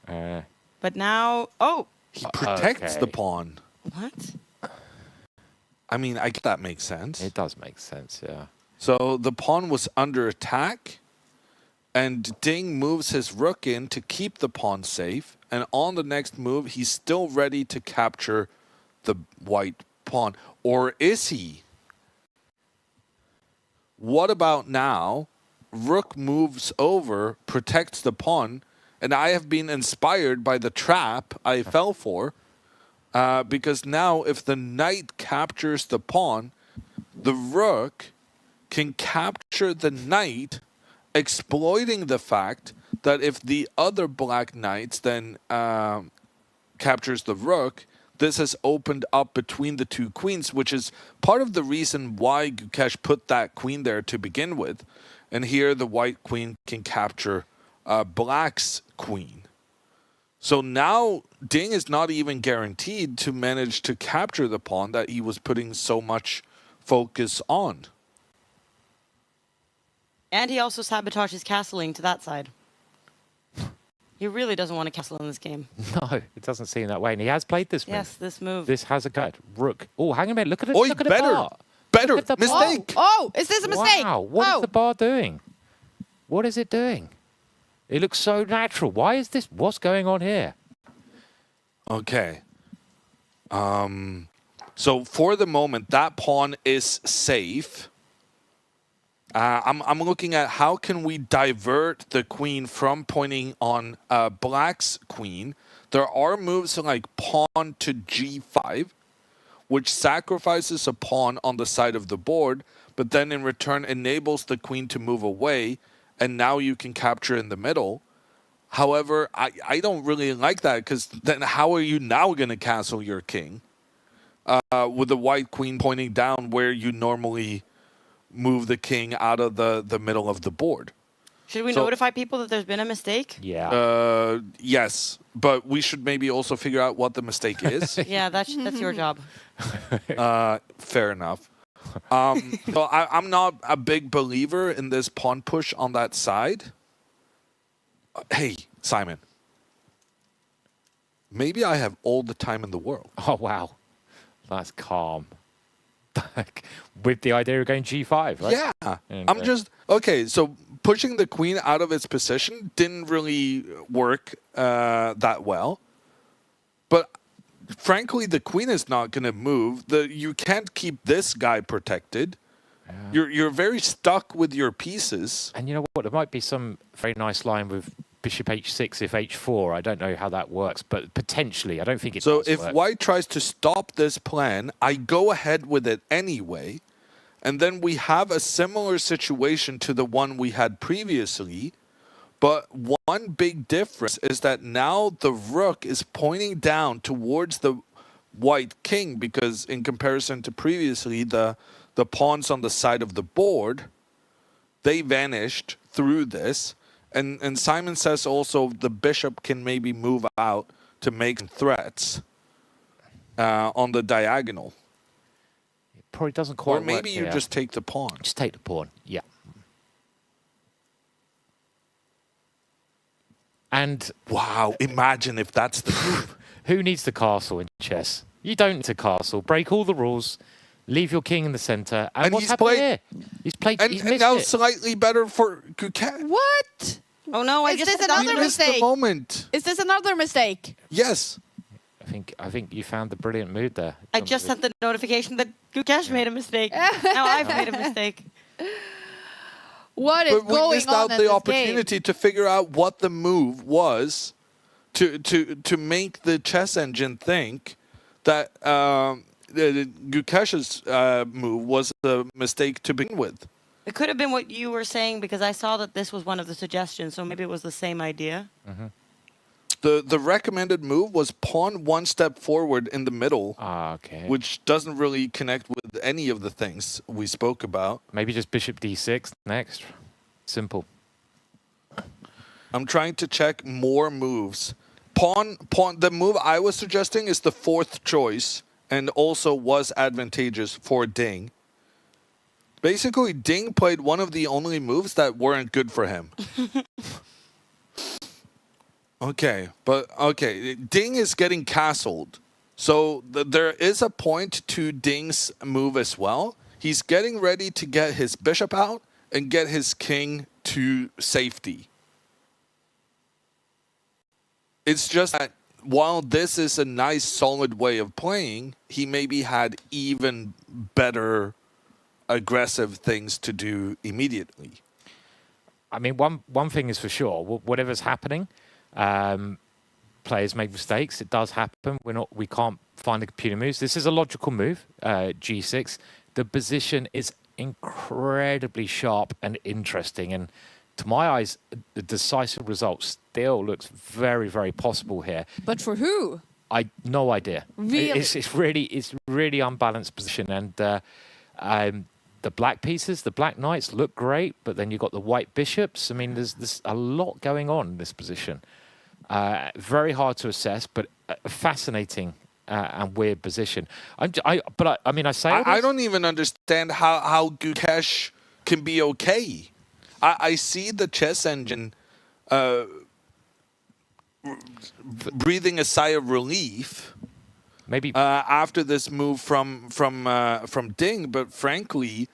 B: Uh,
D: But now, oh,
A: He protects the
B: Okay.
A: pawn.
D: what?
A: I mean, I guess that makes sense.
B: it does make sense. Yeah.
A: So the pawn was under attack, and Ding moves his rook in to keep the pawn safe. And on the next move, he's still ready to capture the white pawn. Or is he? What about now? Rook moves over, protects the pawn, and I have been inspired by the trap I fell for. Because now if the knight captures the pawn, the rook can capture the knight, exploiting the fact that if the other black knights then captures the rook, this has opened up between the two queens, which is part of the reason why Gukesh put that queen there to begin with. And here the white queen can capture black's queen. So now Ding is not even guaranteed to manage to capture the pawn that he was putting so much focus on.
D: And he also sabotages castling to that side. He really doesn't want to castle in this game.
B: No, it doesn't seem that way. And he has played this move.
D: Yes, this move.
B: This has a gut. Rook. Oh, hang on a minute. Look at it.
A: Oh,
B: Look at
A: better.
B: the bar.
A: Better.
B: Look at the
A: Mistake.
C: Oh, is this a mistake?
B: Wow. What is
C: oh.
B: the bar doing? What is it doing? It looks so natural. Why is this? What's going on here?
A: Okay. So for the moment, that pawn is safe. I'm looking at how can we divert the queen from pointing on black's queen. There are moves like pawn to g5, which sacrifices a pawn on the side of the board, but then in return enables the queen to move away, and now you can capture in the middle. However, I don't really like that, because then how are you now going to castle your king with the white queen pointing down where you normally move the king out of the middle of the board?
D: Should we
A: So-
D: notify people that there's been a mistake?
B: Yeah.
A: Yes, but we should maybe also figure out what the mistake is.
D: Yeah, that's your job.
A: Fair enough. So I'm not a big believer in this pawn push on that side. Hey, Simon. Maybe I have all the time in the world.
B: Oh, wow. That's calm. With the idea of going G5, right?
A: Yeah.
B: Okay.
A: I'm just... Okay, so pushing the queen out of its position didn't really work that well. But frankly, the queen is not going to move. You can't keep this guy protected. You're very stuck with your pieces.
B: And you know what? There might be some very nice line with bishop h6 if h4. I don't know how that works, but potentially. I don't think it
A: So
B: does
A: if
B: work.
A: white tries to stop this plan, I go ahead with it anyway. And then we have a similar situation to the one we had previously. But one big difference is that now the rook is pointing down towards the white king, because in comparison to previously, the pawns on the side of the board, they vanished through this. And Simon says also the bishop can maybe move out to make threats on the diagonal.
B: It probably doesn't quite
A: Or maybe
B: work
A: you
B: here.
A: just take the pawn.
B: Just take the pawn, yeah. And
A: Wow, imagine if that's the move.
B: who needs the castle in chess? You don't need a castle. Break all the rules. Leave your king in the center. And what's
A: he's
B: happened
A: played-
B: here? He's played.
A: And,
B: He's
A: and
B: missed
A: now
B: it.
A: slightly better for Gukesh.
C: What?
D: Oh no! I
C: Is
D: just
C: this
D: forgot
C: another
D: to-
A: You missed the
C: mistake?
A: moment.
C: Is this another mistake?
A: Yes.
B: I think you found the brilliant mood there.
D: I just sent the notification that Gukesh made a mistake. Now I've made a mistake.
C: What is
A: But we
C: going
A: missed
C: on
A: out
C: in
A: the
C: this
A: opportunity to figure out what the move was to make the chess engine think that Gukesh's move was a mistake to begin with.
D: It could have been what you were saying because I saw that this was one of the suggestions, so maybe it was the same idea.
A: The recommended move was pawn one step forward in the middle,
B: Ah, okay.
A: which doesn't really connect with any of the things we spoke about.
B: Maybe just bishop d6 next. Simple.
A: I'm trying to check more moves. Pawn. The move I was suggesting is the fourth choice and also was advantageous for Ding. Basically, Ding played one of the only moves that weren't good for him. Okay, Ding is getting castled. So there is a point to Ding's move as well. He's getting ready to get his bishop out and get his king to safety. It's just that while this is a nice, solid way of playing, he maybe had even better aggressive things to do immediately.
B: I mean, one thing is for sure. Whatever's happening, players make mistakes. It does happen. We can't find the computer moves. This is a logical move, G6. The position is incredibly sharp and interesting. And to my eyes, the decisive result still looks very, very possible here.
C: But for who?
B: No idea.
C: Really?
B: It's really unbalanced position, and the black pieces, the black knights look great, but then you've got the white bishops. I mean, there's a lot going on in this position. Very hard to assess, but a fascinating and weird position. I
A: don't even understand how Gukesh can be okay. I see the chess engine breathing a sigh of relief.
B: Maybe
A: after this move from Ding, but frankly,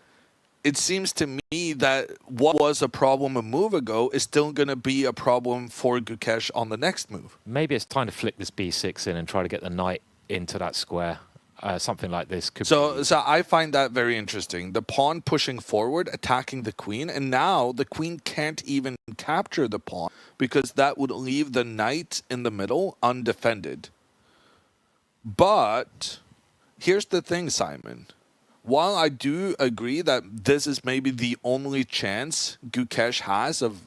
A: it seems to me that what was a problem a move ago is still going to be a problem for Gukesh on the next move.
B: Maybe it's time to flick this b6 in and try to get the knight into that square. Something like this could.
A: So I find that very interesting. The pawn pushing forward, attacking the queen, and now the queen can't even capture the pawn because that would leave the knight in the middle undefended. But here's the thing, Simon. While I do agree that this is maybe the only chance Gukesh has of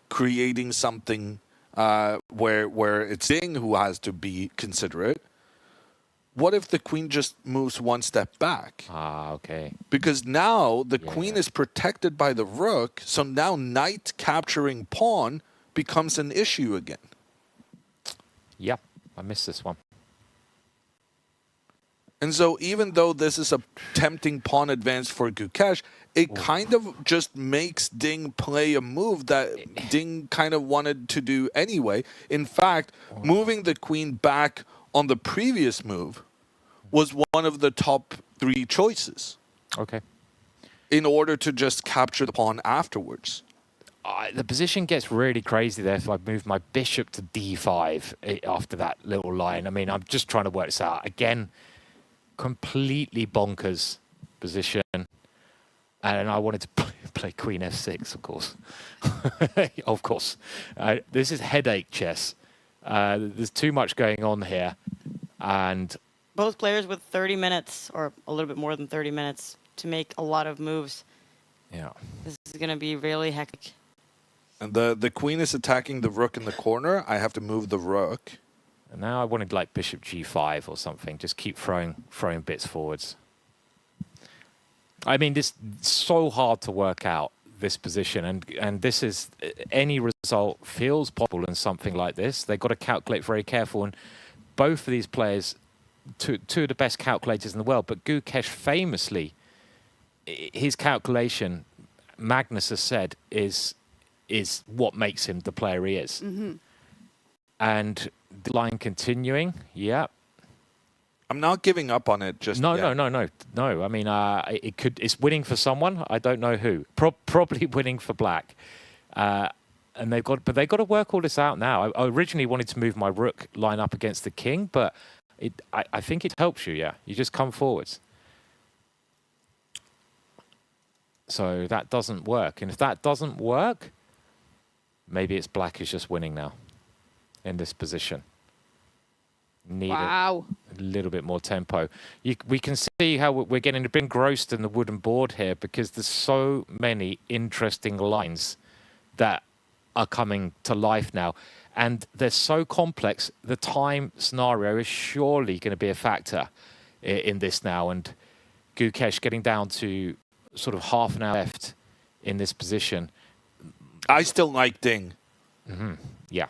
A: creating something where it's Ding who has to be considerate, what if the queen just moves one step back?
B: Ah, okay.
A: Because now the queen is protected by the rook, so now knight capturing pawn becomes an issue again.
B: Yep, I missed this one.
A: And so even though this is a tempting pawn advance for Gukesh, it kind of just makes Ding play a move that Ding kind of wanted to do anyway. In fact, moving the queen back on the previous move was one of the top 3 choices.
B: Okay.
A: In order to just capture the pawn afterwards.
B: The position gets really crazy there if I move my bishop to d5 after that little line. I mean, I'm just trying to work this out. Again, completely bonkers position. And I wanted to play Queen F6, of course. Of course. This is headache chess. There's too much going on here. And
D: both players with 30 minutes, or a little bit more than 30 minutes, to make a lot of moves.
B: yeah.
D: This is going to be really hectic.
A: And the queen is attacking the rook in the corner. I have to move the rook.
B: And now I wanted like bishop g5 or something. Just keep throwing bits forwards. I mean, this is so hard to work out, this position. And this is, any result feels possible in something like this. They've got to calculate very careful. And both of these players, two of the best calculators in the world, but Gukesh famously, his calculation, Magnus has said, is what makes him the player he is.
C: Mm-hmm.
B: And the line continuing, yeah.
A: I'm not giving up on it just
B: No. I mean, it's winning for someone. I don't know who. Probably winning for black. And they've got to work all this out now. I originally wanted to move my rook line up against the king, but I think it helps you. Yeah, you just come forwards. So that doesn't work, and if that doesn't work, maybe it's black is just winning now in this position. Need a little bit more tempo. We can see how we're getting a bit engrossed in the wooden board here because there's so many interesting lines that are coming to life now. And they're so complex, the time scenario is surely going to be a factor in this now. And Gukesh getting down to sort of half an hour left in this position.
A: I still like Ding.
B: Mm-hmm. Yeah.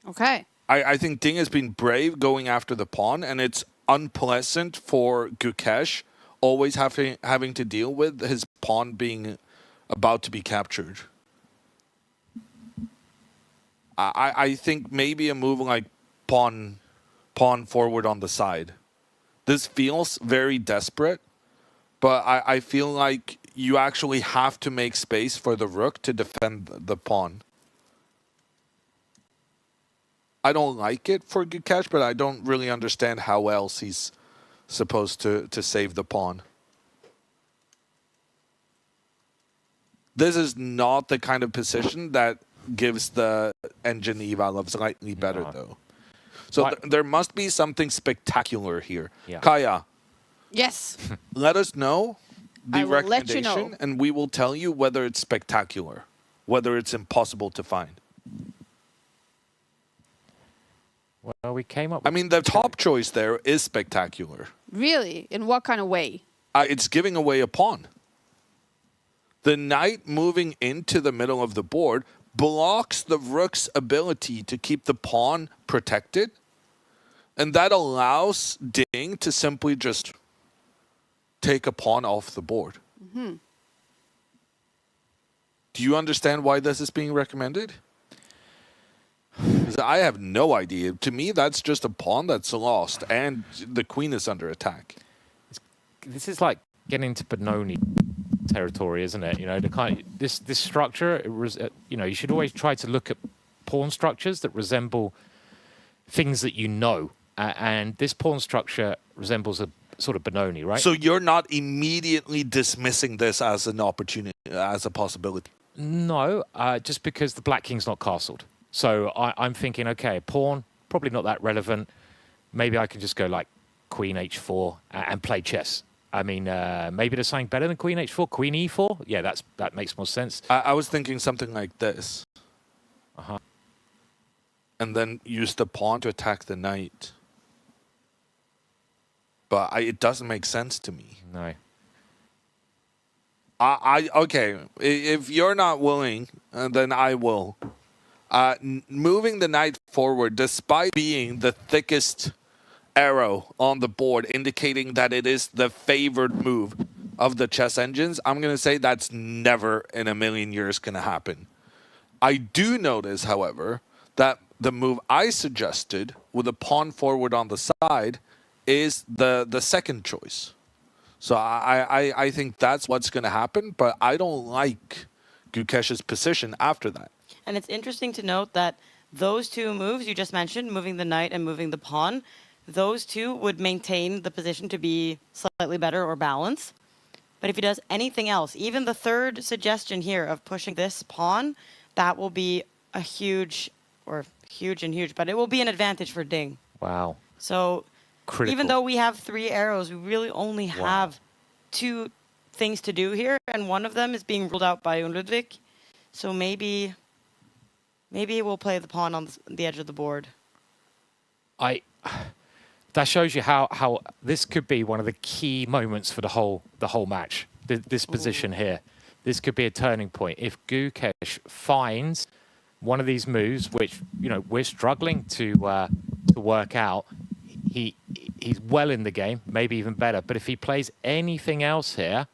C: Okay.
A: I think Ding has been brave going after the pawn, and it's unpleasant for Gukesh always having to deal with his pawn being about to be captured. I think maybe a move like pawn forward on the side. This feels very desperate, but I feel like you actually have to make space for the rook to defend the pawn. I don't like it for Gukesh, but I don't really understand how else he's supposed to save the pawn. This is not the kind of position that gives the engine eval of slightly better, though. So there must be something spectacular here.
B: Yeah.
A: Kaja,
C: Yes.
A: let us know the
C: I will let you
A: recommendation,
C: know.
A: and we will tell you whether it's spectacular, whether it's impossible to find.
B: Well, we came up.
A: I mean, the top choice there is spectacular.
C: Really? In what kind of way?
A: It's giving away a pawn. The knight moving into the middle of the board blocks the rook's ability to keep the pawn protected. And that allows Ding to simply just take a pawn off the board.
C: Mm-hmm.
A: Do you understand why this is being recommended? I have no idea. To me, that's just a pawn that's lost, and the queen is under attack.
B: This is like getting into Benoni territory, isn't it? You know, this structure. You know, you should always try to look at pawn structures that resemble things that you know, and this pawn structure resembles a sort of Benoni, right?
A: So you're not immediately dismissing this as an opportunity, as a possibility.
B: No, just because the black king's not castled. So I'm thinking, okay, pawn, probably not that relevant. Maybe I can just go like queen h4 and play chess. I mean, maybe there's something better than queen h4, queen e4. Yeah, that makes more sense.
A: I was thinking something like this.
B: Uh-huh.
A: And then use the pawn to attack the knight. But it doesn't make sense to me.
B: No.
A: Okay, if you're not willing, then I will. Moving the knight forward, despite being the thickest arrow on the board, indicating that it is the favored move of the chess engines, I'm going to say that's never in a million years going to happen. I do notice, however, that the move I suggested with a pawn forward on the side is the second choice. So I think that's what's going to happen, but I don't like Gukesh's position after that.
D: And it's interesting to note that those two moves you just mentioned, moving the knight and moving the pawn, those two would maintain the position to be slightly better or balanced. But if he does anything else, even the third suggestion here of pushing this pawn, that will be a huge, but it will be an advantage for Ding.
B: Wow.
D: So
B: Critical.
D: even though we have 3 arrows, we really only have 2 things to do here, and one of them is being ruled out by Ludvig. So maybe we'll play the pawn on the edge of the board.
B: That shows you how this could be one of the key moments for the whole match. This position here, this could be a turning point. If Gukesh finds one of these moves, which we're struggling to work out, he's well in the game, maybe even better. But if he plays anything else here,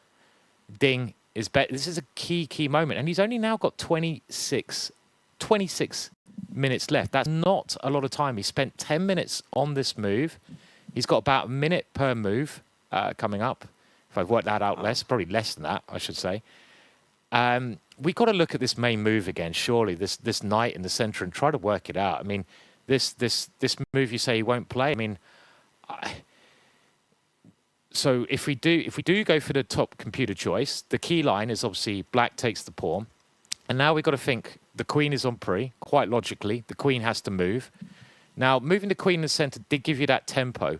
B: Ding is better. This is a key moment, and he's only now got 26 minutes left. That's not a lot of time. He spent 10 minutes on this move. He's got about a minute per move coming up. If I've worked that out probably less than that, I should say. We got to look at this main move again, surely, this knight in the center, and try to work it out. I mean, this move you say he won't play. I mean, so if we do go for the top computer choice, the key line is obviously black takes the pawn. And now we've got to think the queen is on pre, quite logically. The queen has to move. Now, moving the queen in the center did give you that tempo.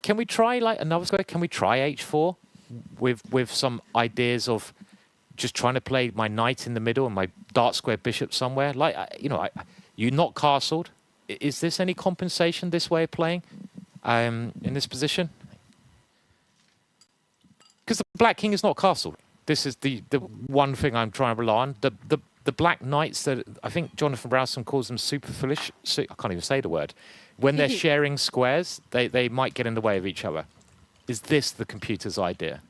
B: Can we try like another square? Can we try h4 with some ideas of just trying to play my knight in the middle and my dark square bishop somewhere? Like, you're not castled. Is this any compensation, this way of playing in this position? Because the black king is not castled. This is the one thing I'm trying to rely on. The black knights that I think Jonathan Browson calls them superficial. I can't even say the word. When they're sharing squares, they might get in the way of each other. Is this the computer's idea?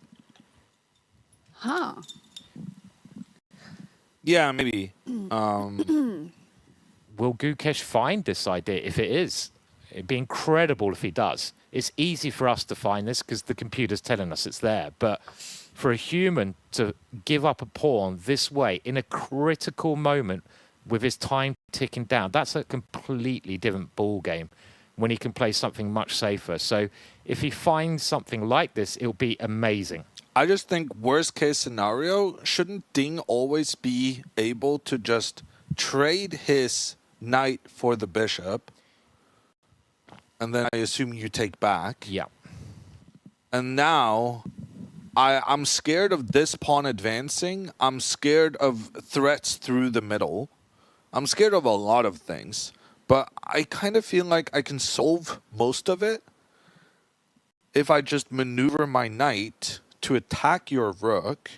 C: Huh.
A: Yeah, maybe.
B: Will Gukesh find this idea? If it is, it'd be incredible if he does. It's easy for us to find this because the computer's telling us it's there. But for a human to give up a pawn this way in a critical moment with his time ticking down, that's a completely different ball game when he can play something much safer. So if he finds something like this, it'll be amazing.
A: I just think worst case scenario, shouldn't Ding always be able to just trade his knight for the bishop? And then I assume you take back.
B: Yeah.
A: And now I'm scared of this pawn advancing. I'm scared of threats through the middle. I'm scared of a lot of things. But I kind of feel like I can solve most of it if I just maneuver my knight to attack your rook.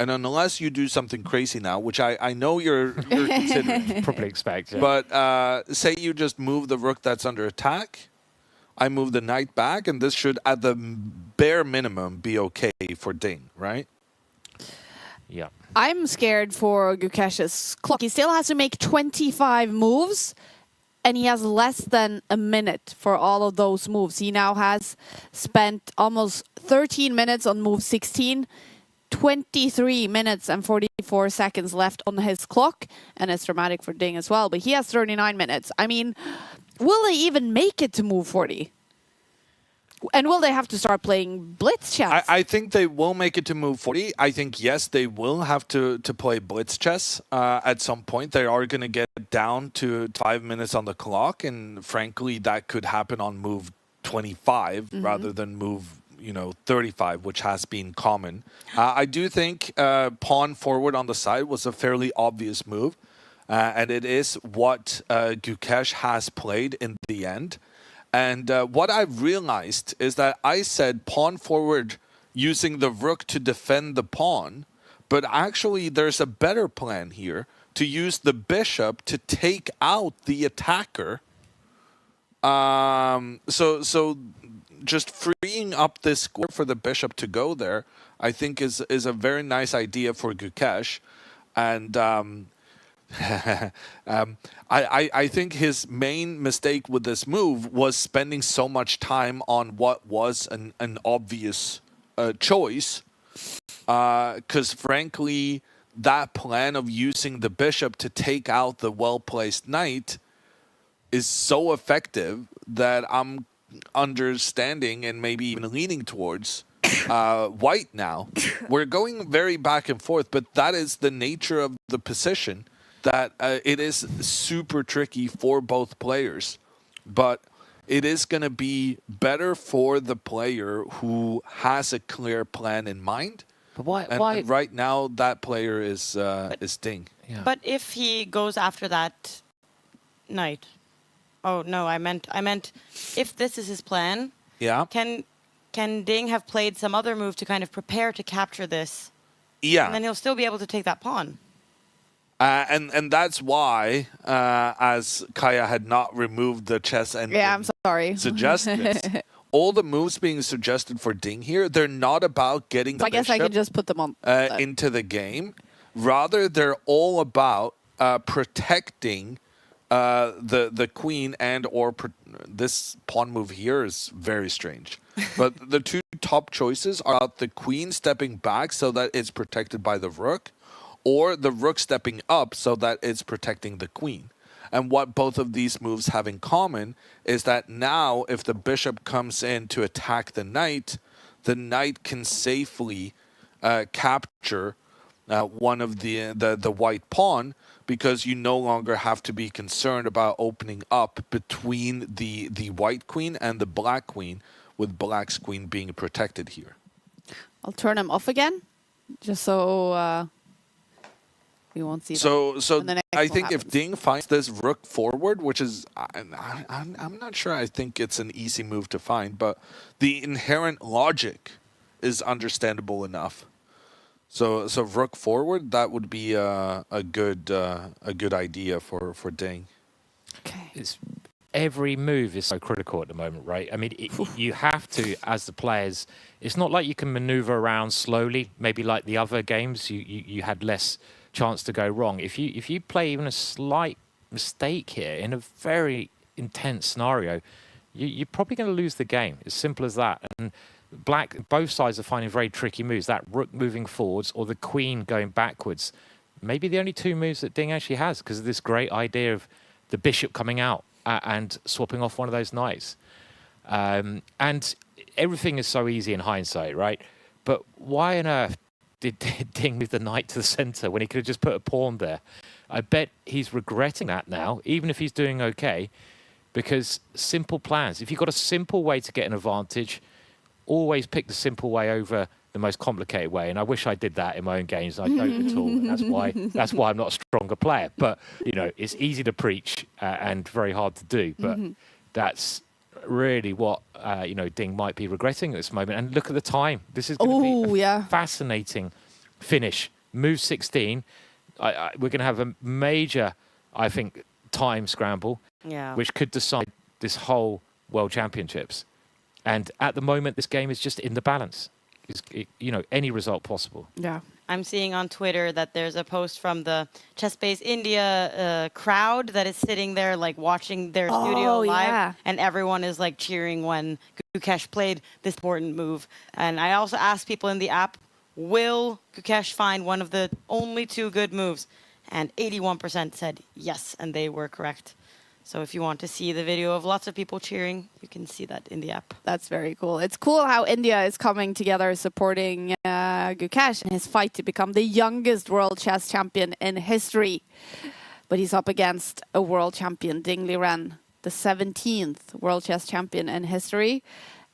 A: And unless you do something crazy now, which I know you're considering.
B: Probably expect, yeah.
A: But say you just move the rook that's under attack. I move the knight back, and this should, at the bare minimum, be okay for Ding, right?
B: Yeah.
C: I'm scared for Gukesh's clock. He still has to make 25 moves, and he has less than a minute for all of those moves. He now has spent almost 13 minutes on move 16, 23 minutes and 44 seconds left on his clock, and it's dramatic for Ding as well, but he has 39 minutes. I mean, will they even make it to move 40? And will they have to start playing blitz chess?
A: I think they will make it to move 40. I think, yes, they will have to play blitz chess at some point. They are going to get down to 5 minutes on the clock, and frankly, that could happen on move 25 rather than move 35, which has been common. I do think pawn forward on the side was a fairly obvious move, and it is what Gukesh has played in the end. And what I've realized is that I said pawn forward using the rook to defend the pawn, but actually there's a better plan here to use the bishop to take out the attacker. So just freeing up this square for the bishop to go there, I think is a very nice idea for Gukesh. And I think his main mistake with this move was spending so much time on what was an obvious choice. Because frankly, that plan of using the bishop to take out the well-placed knight is so effective that I'm understanding and maybe even leaning towards white now. We're going very back and forth, but that is the nature of the position, that it is super tricky for both players. But it is going to be better for the player who has a clear plan in mind.
B: But why?
A: And right now, that player is Ding.
B: Yeah.
D: But if he goes after that knight, oh no, I meant if this is his plan,
A: Yeah.
D: can Ding have played some other move to kind of prepare to capture this?
A: Yeah.
D: And then he'll still be able to take that pawn.
A: And that's why, as Kaja had not removed the chess and
C: Yeah, I'm sorry.
A: suggested, all the moves being suggested for Ding here, they're not about getting the
C: I guess I
A: bishop
C: could just put them on.
A: into the game. Rather, they're all about protecting the queen or this pawn move here is very strange. But the two top choices are about the queen stepping back so that it's protected by the rook, or the rook stepping up so that it's protecting the queen. And what both of these moves have in common is that now if the bishop comes in to attack the knight can safely capture one of the white pawn, because you no longer have to be concerned about opening up between the white queen and the black queen, with black's queen being protected here.
C: I'll turn him off again, just so we won't see.
A: So
C: And the next
A: I
C: one
A: think if
C: happens.
A: Ding finds this rook forward, which is I'm not sure. I think it's an easy move to find, but the inherent logic is understandable enough. So rook forward, that would be a good idea for Ding.
C: Okay.
B: It's, every move is so critical at the moment, right? I mean, you have to, as the players, it's not like you can maneuver around slowly, maybe like the other games, you had less chance to go wrong. If you play even a slight mistake here in a very intense scenario, you're probably going to lose the game. As simple as that. And black, both sides are finding very tricky moves. That rook moving forwards or the queen going backwards. Maybe the only two moves that Ding actually has, because of this great idea of the bishop coming out and swapping off one of those knights. And everything is so easy in hindsight, right? But why on earth did Ding move the knight to the center when he could have just put a pawn there? I bet he's regretting that now, even if he's doing okay, because simple plans. If you've got a simple way to get an advantage, always pick the simple way over the most complicated way. And I wish I did that in my own games. I don't at all. And that's why I'm not a stronger player. But, you know, it's easy to preach and very hard to do. But that's really what, you know, Ding might be regretting at this moment. And look at the time. This is going to be a fascinating finish. Move 16. We're going to have a major, I think, time scramble, which could decide this whole World Championships. And at the moment, this game is just in the balance. You know, any result possible.
C: Yeah.
D: I'm seeing on Twitter that there's a post from the Chess Base India crowd that is sitting there, like, watching their studio live. And everyone is, like, cheering when Gukesh played this important move. And I also asked people in the app, will Gukesh find one of the only two good moves? And 81% said yes, and they were correct. So if you want to see the video of lots of people cheering, you can see that in the app.
C: That's very cool. It's cool how India is coming together supporting Gukesh in his fight to become the youngest world chess champion in history. But he's up against a world champion, Ding Liren, the 17th world chess champion in history.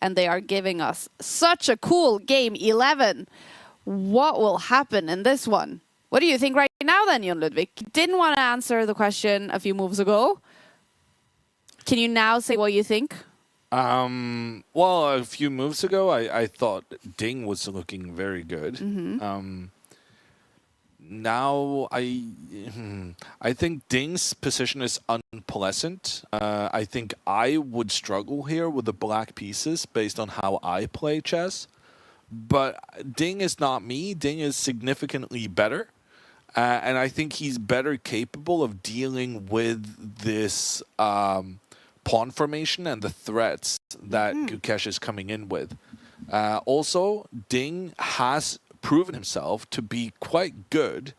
C: And they are giving us such a cool game 11. What will happen in this one? What do you think right now then, Jon Ludvig? Didn't want to answer the question a few moves ago. Can you now say what you think?
A: Well, a few moves ago, I thought Ding was looking very good. Now, I think Ding's position is unpleasant. I think I would struggle here with the black pieces based on how I play chess. But Ding is not me. Ding is significantly better. And I think he's better capable of dealing with this pawn formation and the threats that Gukesh is coming in with. Also, Ding has proven himself to be quite good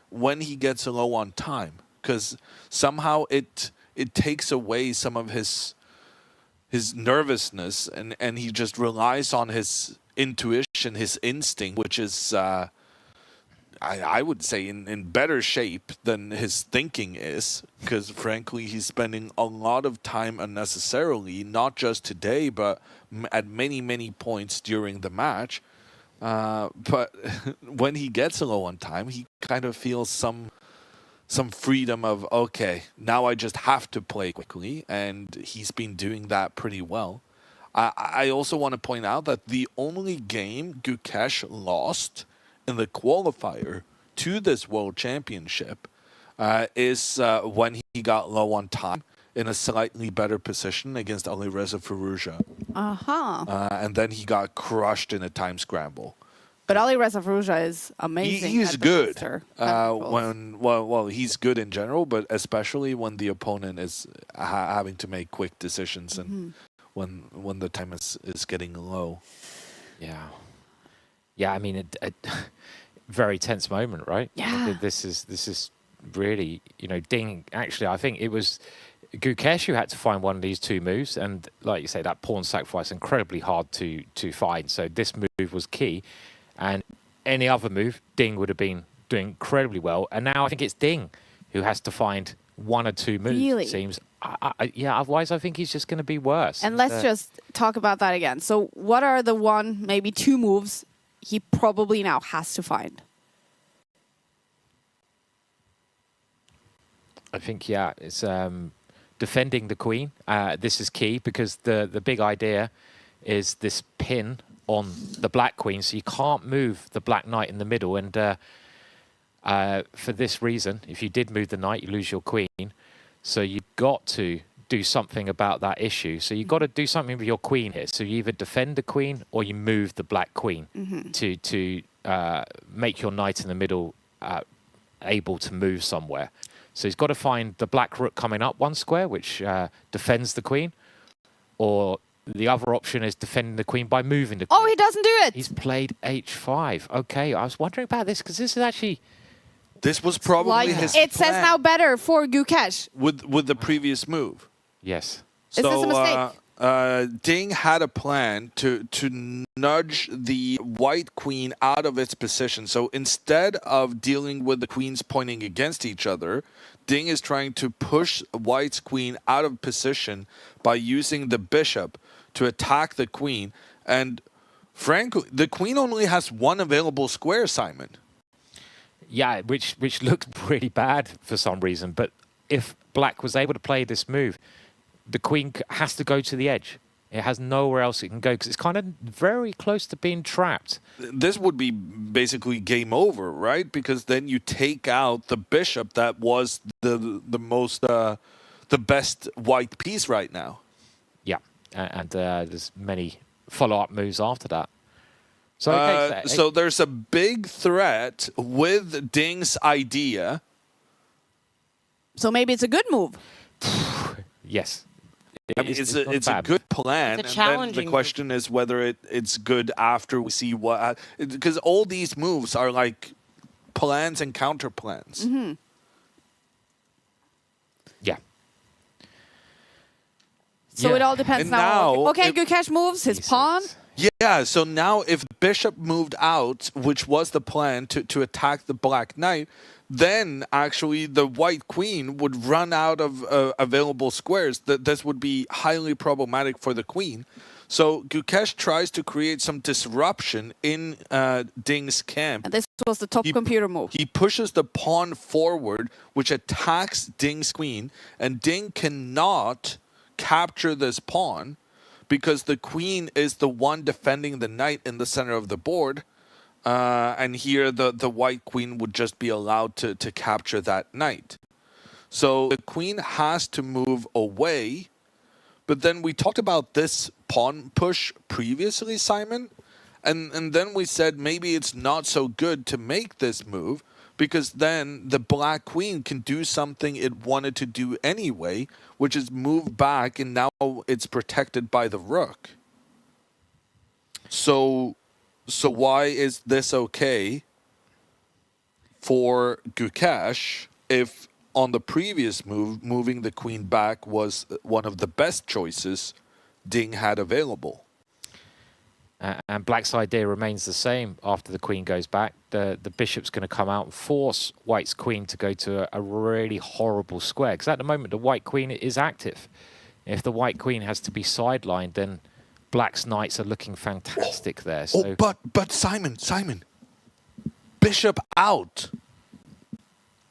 A: when he gets low on time, because somehow it takes away some of his nervousness, and he just relies on his intuition, his instinct, which is, I would say, in better shape than his thinking is, because frankly, he's spending a lot of time unnecessarily, not just today, but at many points during the match. But when he gets low on time, he kind of feels some freedom of, okay, now I just have to play quickly, and he's been doing that pretty well. I also want to point out that the only game Gukesh lost in the qualifier to this World Championship is when he got low on time in a slightly better position against Alireza Firouzja. And then he got crushed in a time scramble.
C: But Alireza Firouzja is amazing.
A: He's good. He's good in general, but especially when the opponent is having to make quick decisions and when the time is getting low.
B: Yeah, I mean, a very tense moment, right?
C: Yeah.
B: This is really, Ding. Actually, I think it was Gukesh who had to find one of these two moves, and like you say, that pawn sacrifice incredibly hard to find. So this move was key, and any other move, Ding would have been doing incredibly well. And now I think it's Ding who has to find one or two moves.
C: Really?
B: It seems. Yeah. Otherwise, I think he's just going to be worse.
C: And let's just talk about that again. So, what are the one, maybe two moves he probably now has to find?
B: I think, it's defending the queen. This is key because the big idea is this pin on the black queen, so you can't move the black knight in the middle. And for this reason, if you did move the knight, you lose your queen. So you've got to do something about that issue. So you've got to do something with your queen here. So you either defend the queen or you move the black queen to make your knight in the middle able to move somewhere. So he's got to find the black rook coming up one square, which defends the queen, or the other option is defending the queen by moving the queen.
C: Oh, he doesn't do it!
B: He's played h5. Okay, I was wondering about this because this is actually...
A: This was probably his
C: It
A: plan
C: says now better for Gukesh.
A: with the previous move.
B: Yes.
C: Is this a mistake?
A: Ding had a plan to nudge the white queen out of its position. So instead of dealing with the queens pointing against each other, Ding is trying to push white's queen out of position by using the bishop to attack the queen. And frankly, the queen only has one available square, Simon.
B: Yeah, which looked pretty bad for some reason. But if black was able to play this move, the queen has to go to the edge. It has nowhere else it can go because it's kind of very close to being trapped.
A: This would be basically game over, right? Because then you take out the bishop that was the best white piece right now.
B: Yeah, and there's many follow-up moves after that. So,
A: so there's a big threat with Ding's idea.
C: So maybe it's a good move.
B: Yes.
A: I mean, it's a good plan.
D: It's a
A: and
D: challenging
A: then the question is whether it's good after we see what... Because all these moves are like plans and counter plans.
B: Yeah.
C: So it all depends
A: And
C: now.
A: now
C: Okay,
A: if-
C: Gukesh moves his pawn.
A: Yeah, so now if bishop moved out, which was the plan to attack the black knight, then actually the white queen would run out of available squares. This would be highly problematic for the queen. So Gukesh tries to create some disruption in Ding's camp.
C: And this was the top computer move.
A: He pushes the pawn forward, which attacks Ding's queen, and Ding cannot capture this pawn because the queen is the one defending the knight in the center of the board. And here the white queen would just be allowed to capture that knight. So the queen has to move away. But then we talked about this pawn push previously, Simon. And then we said maybe it's not so good to make this move because then the black queen can do something it wanted to do anyway, which is move back, and now it's protected by the rook. So why is this okay for Gukesh if on the previous move, moving the queen back was one of the best choices Ding had available?
B: And black's idea remains the same after the queen goes back. The bishop's going to come out and force white's queen to go to a really horrible square. Because at the moment, the white queen is active. If the white queen has to be sidelined, then black's knights are looking fantastic there. So.
A: But Simon, bishop out,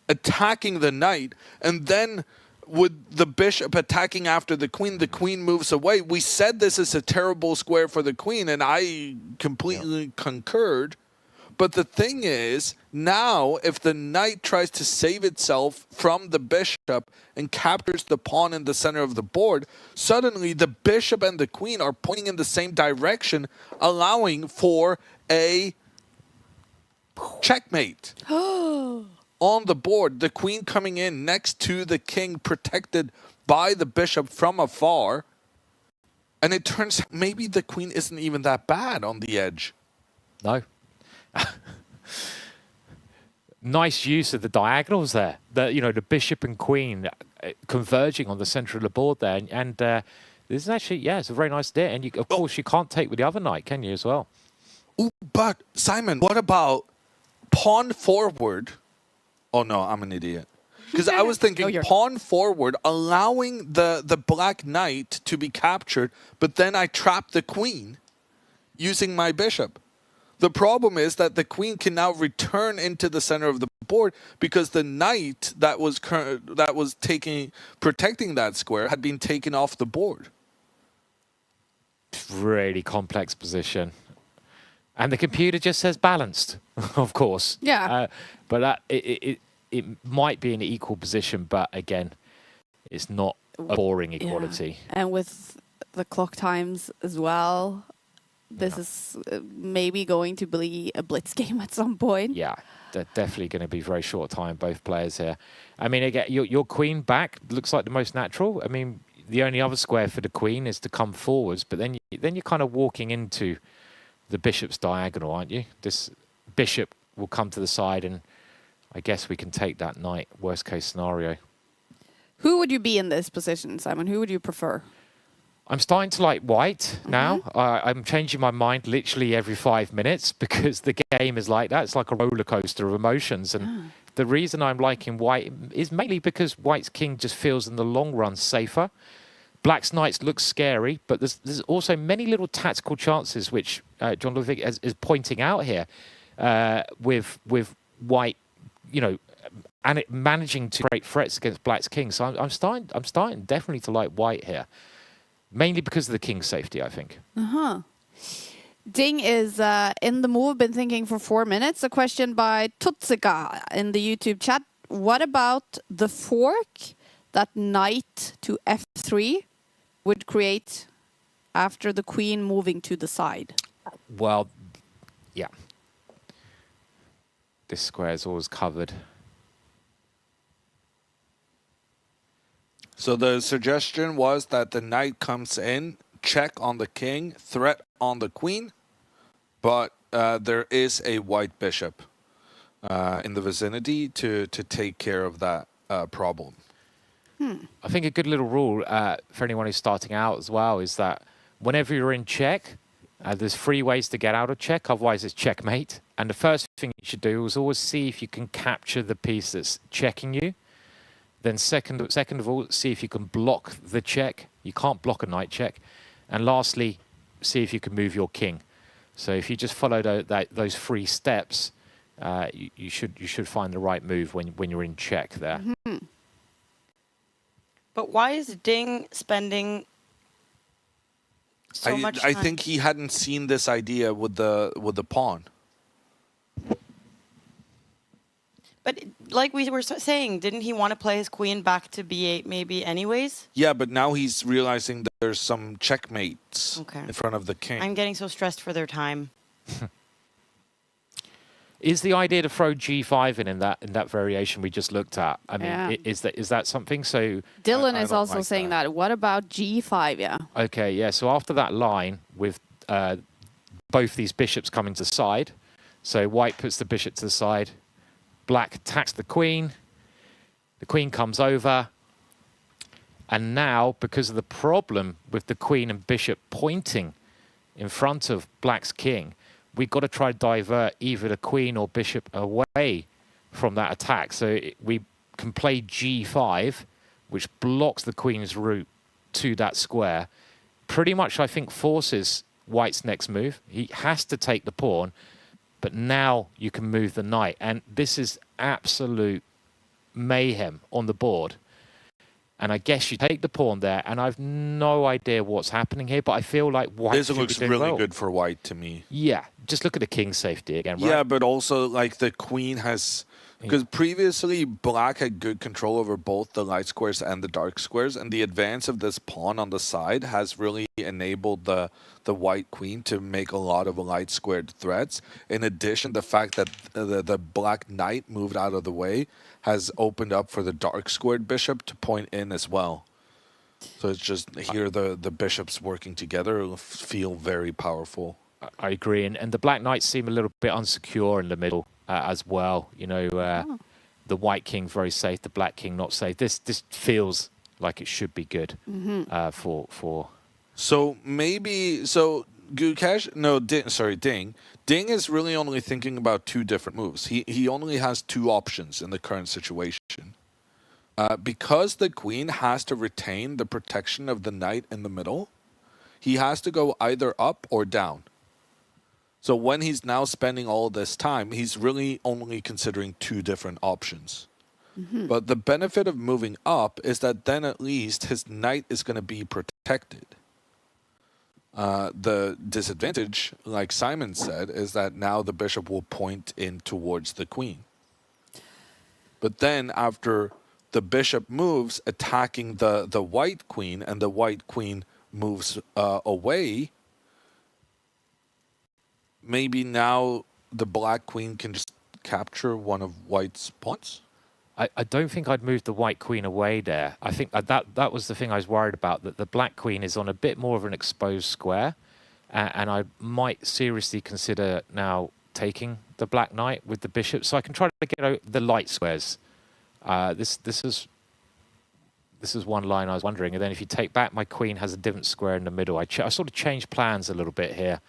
A: attacking the knight, and then with the bishop attacking after the queen moves away. We said this is a terrible square for the queen, and I completely concurred. But the thing is, now if the knight tries to save itself from the bishop and captures the pawn in the center of the board, suddenly the bishop and the queen are pointing in the same direction, allowing for a checkmate. On the board, the queen coming in next to the king, protected by the bishop from afar. And it turns out maybe the queen isn't even that bad on the edge.
B: No. Nice use of the diagonals there. The bishop and queen converging on the center of the board there. And this is actually, it's a very nice idea. And of course, you can't take with the other knight, can you, as well?
A: Ooh, but Simon, what about pawn forward? Oh, no, I'm an idiot. Because I was thinking pawn forward, allowing the black knight to be captured, but then I trap the queen using my bishop. The problem is that the queen can now return into the center of the board because the knight that was protecting that square had been taken off the board.
B: Really complex position. And the computer just says balanced, of course.
C: Yeah.
B: But it might be an equal position, but again, it's not a boring equality.
C: Yeah. And with the clock times as well, this is maybe going to be a blitz game at some point.
B: Yeah, they're definitely going to be very short time, both players here. I mean, again, your queen back looks like the most natural. I mean, the only other square for the queen is to come forwards, but then you're kind of walking into the bishop's diagonal, aren't you? This bishop will come to the side, and I guess we can take that knight, worst case scenario.
C: Who would you be in this position, Simon? Who would you prefer?
B: I'm starting to like white now. I'm changing my mind literally every 5 minutes because the game is like that. It's like a roller coaster of emotions. And the reason I'm liking white is mainly because white's king just feels in the long run safer. Black's knights look scary, but there's also many little tactical chances which John Ludvig is pointing out here with white, and it managing to create threats against black's king. So I'm starting definitely to like white here. Mainly because of the king's safety, I think.
C: Ding is in the move, been thinking for 4 minutes. A question by Tutsika in the YouTube chat. What about the fork that knight to f3 would create after the queen moving to the side?
B: Well, yeah. This square is always covered.
A: So the suggestion was that the knight comes in, check on the king, threat on the queen, but there is a white bishop in the vicinity to take care of that problem.
B: I think a good little rule for anyone who's starting out as well is that whenever you're in check, there's 3 ways to get out of check, otherwise it's checkmate. And the first thing you should do is always see if you can capture the piece that's checking you. Then second of all, see if you can block the check. You can't block a knight check. And lastly, see if you can move your king. So if you just follow those 3 steps, you should find the right move when you're in check there.
D: But why is Ding spending so much time?
A: I think he hadn't seen this idea with the pawn.
D: But like we were saying, didn't he want to play his queen back to b8 maybe anyways?
A: Yeah, but now he's realizing that there's some checkmates in front of the king.
D: I'm getting so stressed for their time.
B: Is the idea to throw g5 in that variation we just looked at? I mean, is that something? So
C: Dylan is also saying that. What about g5? Yeah.
B: Okay, yeah. So after that line with both these bishops coming to side, so white puts the bishop to the side. Black attacks the queen comes over, and now, because of the problem with the queen and bishop pointing in front of black's king, we've got to try to divert either the queen or bishop away from that attack. So we can play g5, which blocks the queen's route to that square. Pretty much, I think, forces white's next move. He has to take the pawn, but now you can move the knight. And this is absolute mayhem on the board. And I guess you take the pawn there, and I've no idea what's happening here, but I feel like white
A: This
B: should be
A: looks
B: doing
A: really
B: well.
A: good for white to me.
B: Yeah, just look at the king's safety again, right?
A: Yeah, but also like the queen has, because previously black had good control over both the light squares and the dark squares, and the advance of this pawn on the side has really enabled the white queen to make a lot of light squared threats. In addition, the fact that the black knight moved out of the way has opened up for the dark squared bishop to point in as well. So it's just here the bishops working together feel very powerful.
B: I agree, and the black knights seem a little bit unsecure in the middle as well. You know, the white king very safe, the black king not safe. This feels like it should be good for.
A: So maybe Gukesh, no, Ding. Ding is really only thinking about two different moves. He only has two options in the current situation. Because the queen has to retain the protection of the knight in the middle, he has to go either up or down. So when he's now spending all this time, he's really only considering two different options. But the benefit of moving up is that then at least his knight is going to be protected. The disadvantage, like Simon said, is that now the bishop will point in towards the queen. But then after the bishop moves, attacking the white queen, and the white queen moves away, maybe now the black queen can just capture one of white's pawns?
B: I don't think I'd move the white queen away there. I think that was the thing I was worried about, that the black queen is on a bit more of an exposed square, and I might seriously consider now taking the black knight with the bishop, so I can try to get out the light squares. This is one line I was wondering, and then if you take back, my queen has a different square in the middle. I sort of changed plans a little bit here.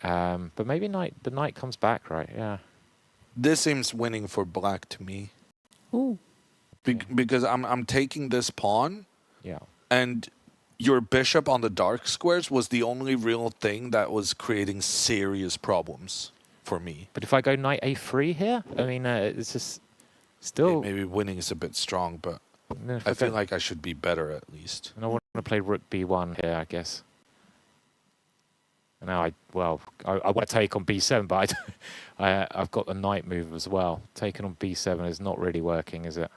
B: But maybe the knight comes back, right? Yeah.
A: This seems winning for black to me.
C: Ooh.
A: Because I'm taking this pawn,
B: Yeah.
A: and your bishop on the dark squares was the only real thing that was creating serious problems for me.
B: But if I go knight a3 here, I mean, it's just still.
A: Maybe winning is a bit strong, but
B: If
A: I feel like I should be better at least.
B: And I want to play rook b1 here, I guess. And now I want to take on b7, but I've got the knight move as well. Taking on b7 is not really working, is it?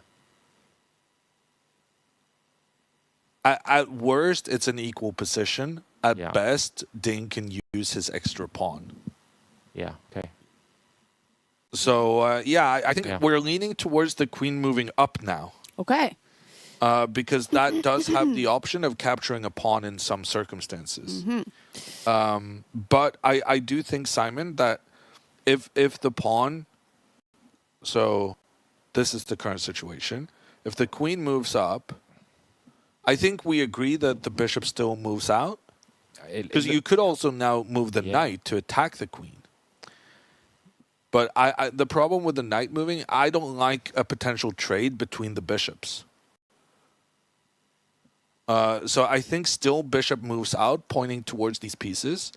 A: At worst, it's an equal position. At
B: Yeah.
A: best, Ding can use his extra pawn.
B: Yeah, okay.
A: So, I think
B: Yeah.
A: we're leaning towards the queen moving up now.
C: Okay.
A: Because that does have the option of capturing a pawn in some circumstances. But I do think, Simon, that if the pawn... So, this is the current situation. If the queen moves up, I think we agree that the bishop still moves out. Because you could also now move the knight to attack the queen. But the problem with the knight moving, I don't like a potential trade between the bishops. So I think still bishop moves out, pointing towards these pieces.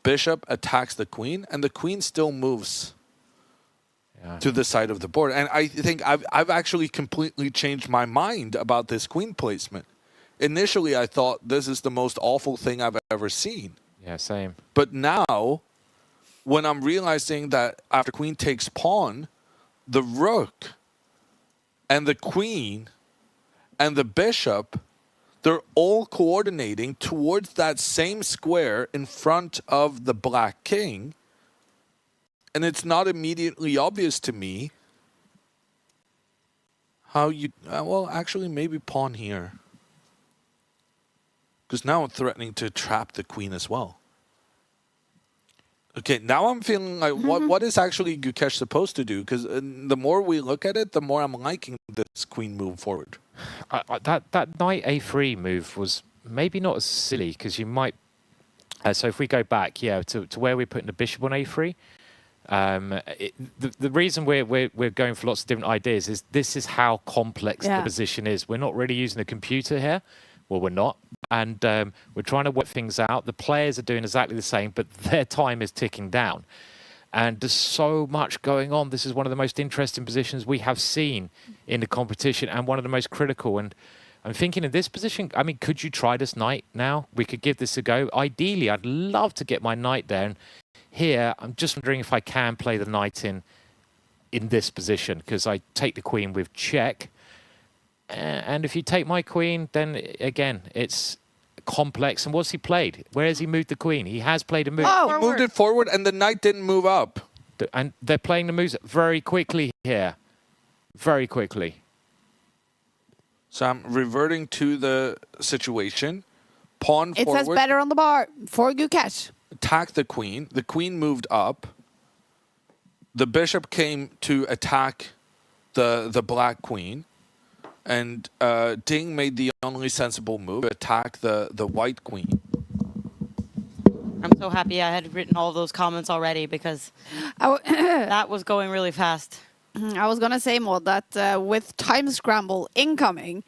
A: Bishop attacks the queen, and the queen still moves to the side of the board. And I think I've actually completely changed my mind about this queen placement. Initially, I thought this is the most awful thing I've ever seen.
B: Yeah, same.
A: But now, when I'm realizing that after queen takes pawn, the rook and the queen and the bishop, they're all coordinating towards that same square in front of the black king. And it's not immediately obvious to me how you... well, actually, maybe pawn here. Because now I'm threatening to trap the queen as well. Okay, now I'm feeling like, what is actually Gukesh supposed to do? Because the more we look at it, the more I'm liking this queen move forward.
B: That knight a3 move was maybe not as silly, because you might... so if we go back, to where we're putting the bishop on a3, the reason we're going for lots of different ideas is this is how complex the position is. We're not really using a computer here. Well, we're not. And we're trying to work things out. The players are doing exactly the same, but their time is ticking down. And there's so much going on. This is one of the most interesting positions we have seen in the competition and one of the most critical. And I'm thinking in this position, I mean, could you try this knight now? We could give this a go. Ideally, I'd love to get my knight there. And here, I'm just wondering if I can play the knight in this position, because I take the queen with check. And if you take my queen, then again, it's complex. And what's he played? Where has he moved the queen? He has played a move.
A: Oh, he moved it forward, and the knight didn't move up.
B: And they're playing the moves very quickly here. Very quickly.
A: So I'm reverting to the situation. Pawn
C: it
A: forward.
C: It says better on the bar for Gukesh.
A: Attack the queen. The queen moved up. The bishop came to attack the black queen. And Ding made the only sensible move, attack the white queen.
D: I'm so happy I had written all of those comments already, because that was going really fast.
C: I was going to say, Maud, that with time scramble incoming,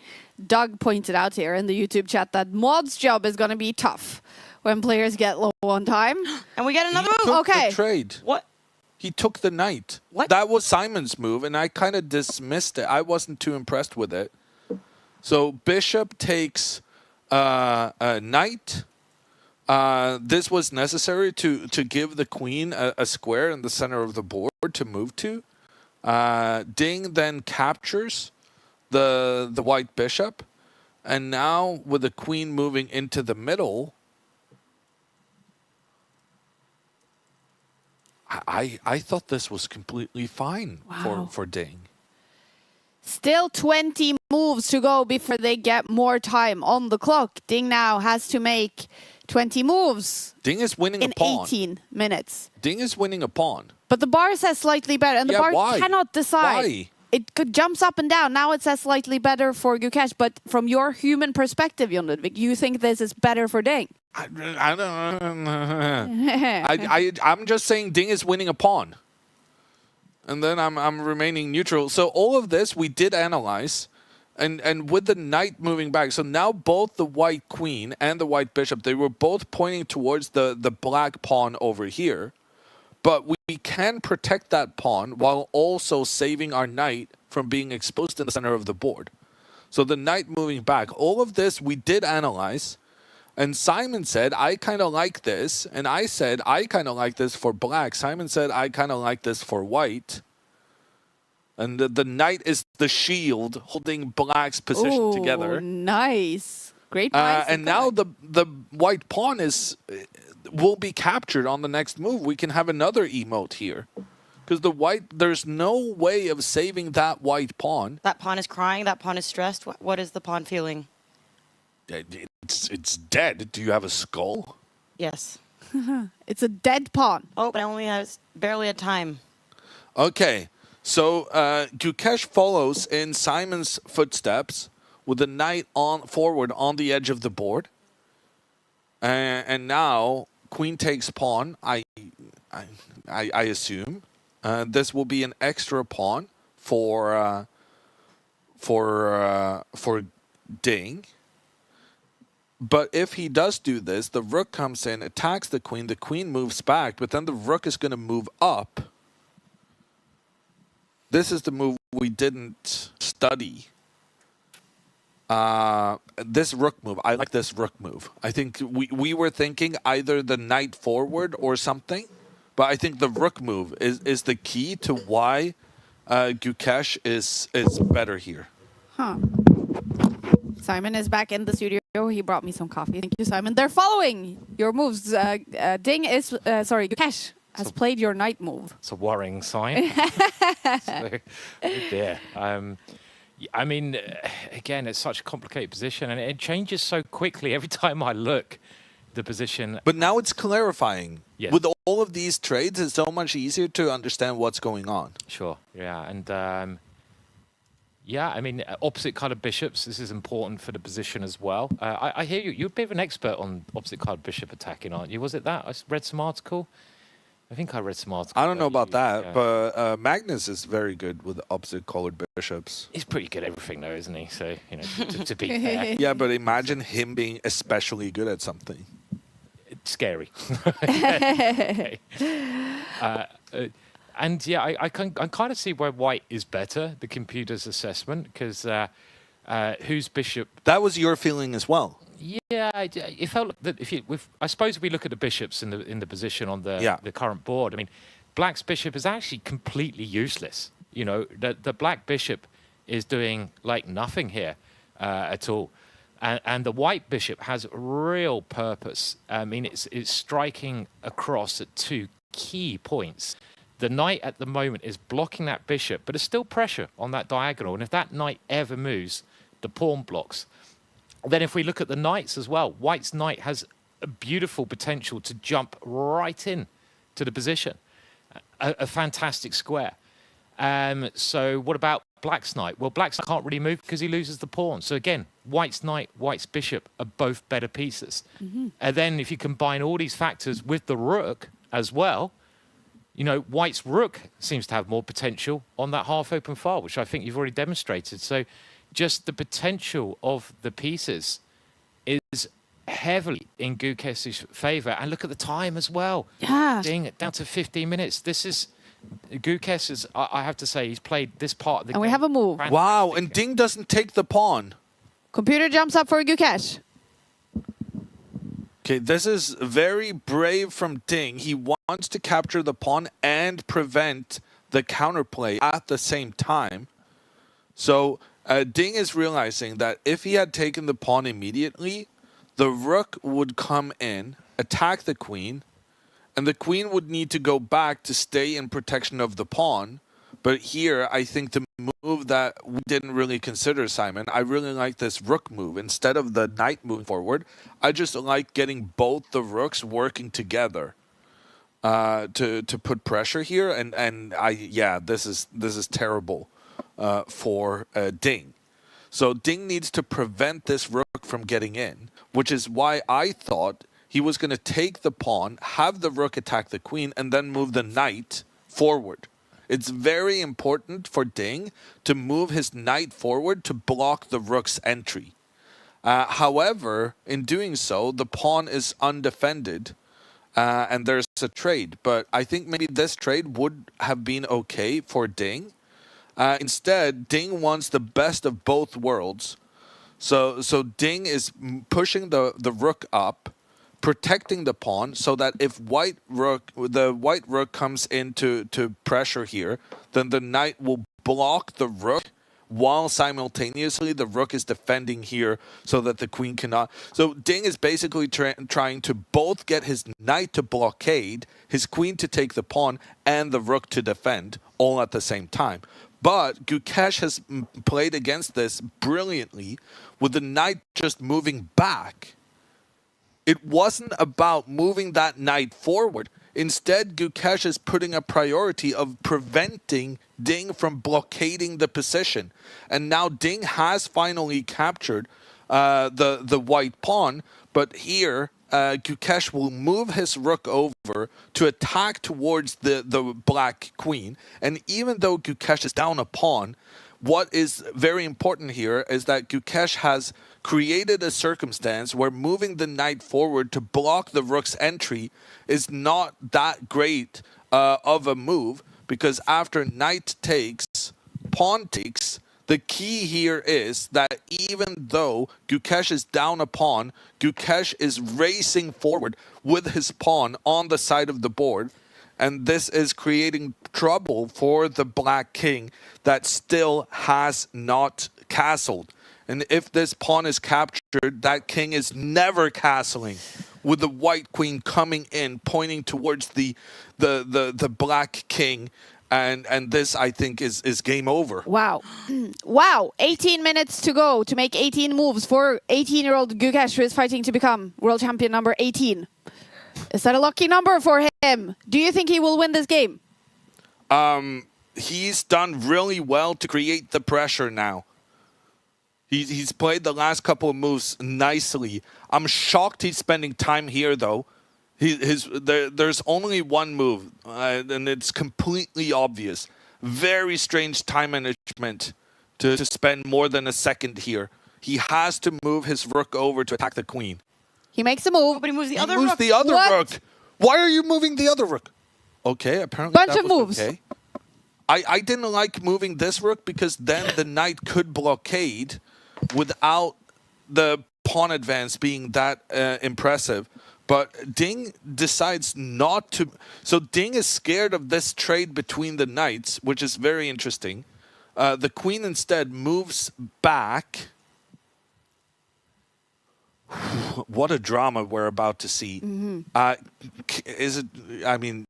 C: Doug pointed out here in the YouTube chat that Maud's job is going to be tough when players get low on time.
D: And we get another
A: He
D: move.
A: took the trade.
D: What?
A: He took the knight.
D: What?
A: That was Simon's move, and I kind of dismissed it. I wasn't too impressed with it. So bishop takes a knight. This was necessary to give the queen a square in the center of the board to move to. Ding then captures the white bishop. And now with the queen moving into the middle, I thought this was completely fine for Ding.
C: Still 20 moves to go before they get more time on the clock. Ding now has to make 20 moves.
A: Ding is winning a pawn.
C: In 18 minutes.
A: Ding is winning a pawn.
C: But the bar says slightly better, and the bar cannot decide.
A: Why?
C: It jumps up and down. Now it says slightly better for Gukesh, but from your human perspective, Jon Ludvig, you think this is better for Ding?
A: I don't. I'm just saying Ding is winning a pawn, and then I'm remaining neutral. So all of this we did analyze, and with the knight moving back, so now both the white queen and the white bishop, they were both pointing towards the black pawn over here, but we can protect that pawn while also saving our knight from being exposed in the center of the board. So the knight moving back, all of this we did analyze. And Simon said, I kind of like this. And I said, I kind of like this for black. Simon said, I kind of like this for white. And the knight is the shield holding black's position together.
C: Nice. Great points.
A: And now the white pawn will be captured on the next move. We can have another emote here. Because there's no way of saving that white pawn.
D: That pawn is crying. That pawn is stressed. What is the pawn feeling?
A: It's dead. Do you have a skull?
D: Yes.
C: It's a dead pawn.
D: Oh, but it only has barely a time.
A: Okay. So Gukesh follows in Simon's footsteps with the knight forward on the edge of the board. And now queen takes pawn, I assume. This will be an extra pawn for Ding. But if he does do this, the rook comes in, attacks the queen moves back, but then the rook is going to move up. This is the move we didn't study. This rook move, I like this rook move. I think we were thinking either the knight forward or something, but I think the rook move is the key to why Gukesh is better here.
C: Huh. Simon is back in the studio. He brought me some coffee. Thank you, Simon. They're following your moves. Gukesh has played your knight move.
B: It's a worrying sign. I mean, again, it's such a complicated position, and it changes so quickly every time I look. The position.
A: But now it's clarifying.
B: Yes.
A: With all of these trades, it's so much easier to understand what's going on.
B: Sure. Yeah, and Yeah, I mean, opposite-coloured bishops, this is important for the position as well. I hear you. You're a bit of an expert on opposite-coloured bishop attacking, aren't you? Was it that? I read some article. I think I read some article.
A: I don't know about that,
B: yeah.
A: but Magnus is very good with opposite-colored bishops.
B: He's pretty good at everything, though, isn't he? So, you know, to be fair.
A: Yeah, but imagine him being especially good at something.
B: It's scary. Okay. And yeah, I kind of see where white is better, the computer's assessment, because whose bishop...
A: That was your feeling as well.
B: Yeah, it felt that I suppose if we look at the bishops in the position on the current board, I mean, black's bishop is actually completely useless. You know, the black bishop is doing like nothing here at all. And the white bishop has real purpose. I mean, it's striking across at two key points. The knight at the moment is blocking that bishop, but there's still pressure on that diagonal. And if that knight ever moves, the pawn blocks. Then if we look at the knights as well, white's knight has a beautiful potential to jump right in to the position. A fantastic square. So what about black's knight? Well, black's knight can't really move because he loses the pawn. So again, white's knight, white's bishop are both better pieces. Mm-hmm. And then if you combine all these factors with the rook as well, you know, white's rook seems to have more potential on that half-open file, which I think you've already demonstrated. So just the potential of the pieces is heavily in Gukesh's favour. And look at the time as well.
C: Yeah.
B: Ding, down to 15 minutes. This is... Gukesh is, I have to say, he's played this part of the game.
C: And we have a move.
A: Wow, and Ding doesn't take the pawn.
C: Computer jumps up for Gukesh.
A: Okay, this is very brave from Ding. He wants to capture the pawn and prevent the counterplay at the same time. So Ding is realizing that if he had taken the pawn immediately, the rook would come in, attack the queen, and the queen would need to go back to stay in protection of the pawn. But here, I think the move that we didn't really consider, Simon, I really like this rook move. Instead of the knight moving forward, I just like getting both the rooks working together to put pressure here. And this is terrible for Ding. So Ding needs to prevent this rook from getting in, which is why I thought he was going to take the pawn, have the rook attack the queen, and then move the knight forward. It's very important for Ding to move his knight forward to block the rook's entry. However, in doing so, the pawn is undefended, and there's a trade. But I think maybe this trade would have been okay for Ding. Instead, Ding wants the best of both worlds. So Ding is pushing the rook up, protecting the pawn, so that if the white rook comes into pressure here, then the knight will block the rook while simultaneously the rook is defending here so that the queen cannot. So Ding is basically trying to both get his knight to blockade, his queen to take the pawn, and the rook to defend all at the same time. But Gukesh has played against this brilliantly with the knight just moving back. It wasn't about moving that knight forward. Instead, Gukesh is putting a priority of preventing Ding from blockading the position. And now Ding has finally captured the white pawn. But here, Gukesh will move his rook over to attack towards the black queen. And even though Gukesh is down a pawn, what is very important here is that Gukesh has created a circumstance where moving the knight forward to block the rook's entry is not that great of a move, because after knight takes, pawn takes, the key here is that even though Gukesh is down a pawn, Gukesh is racing forward with his pawn on the side of the board. And this is creating trouble for the black king that still has not castled. And if this pawn is captured, that king is never castling, with the white queen coming in, pointing towards the black king. And this, I think, is game over.
C: Wow. Wow. 18 minutes to go to make 18 moves for 18-year-old Gukesh, who is fighting to become world champion number 18. Is that a lucky number for him? Do you think he will win this game?
A: he's done really well to create the pressure now. He's played the last couple of moves nicely. I'm shocked he's spending time here, though. There's only one move, and it's completely obvious. Very strange time management to spend more than a second here. He has to move his rook over to attack the queen.
C: He makes a move.
D: But he moves the
A: He
D: other
A: moves
D: rook.
A: the other
C: What?
A: rook. Why are you moving the other rook? Okay, apparently
C: Bunch
A: that
C: of
A: was
C: moves.
A: okay. I didn't like moving this rook because then the knight could blockade without the pawn advance being that impressive. But Ding decides not to. So Ding is scared of this trade between the knights, which is very interesting. The queen instead moves back. What a drama we're about to see. Is it? I mean,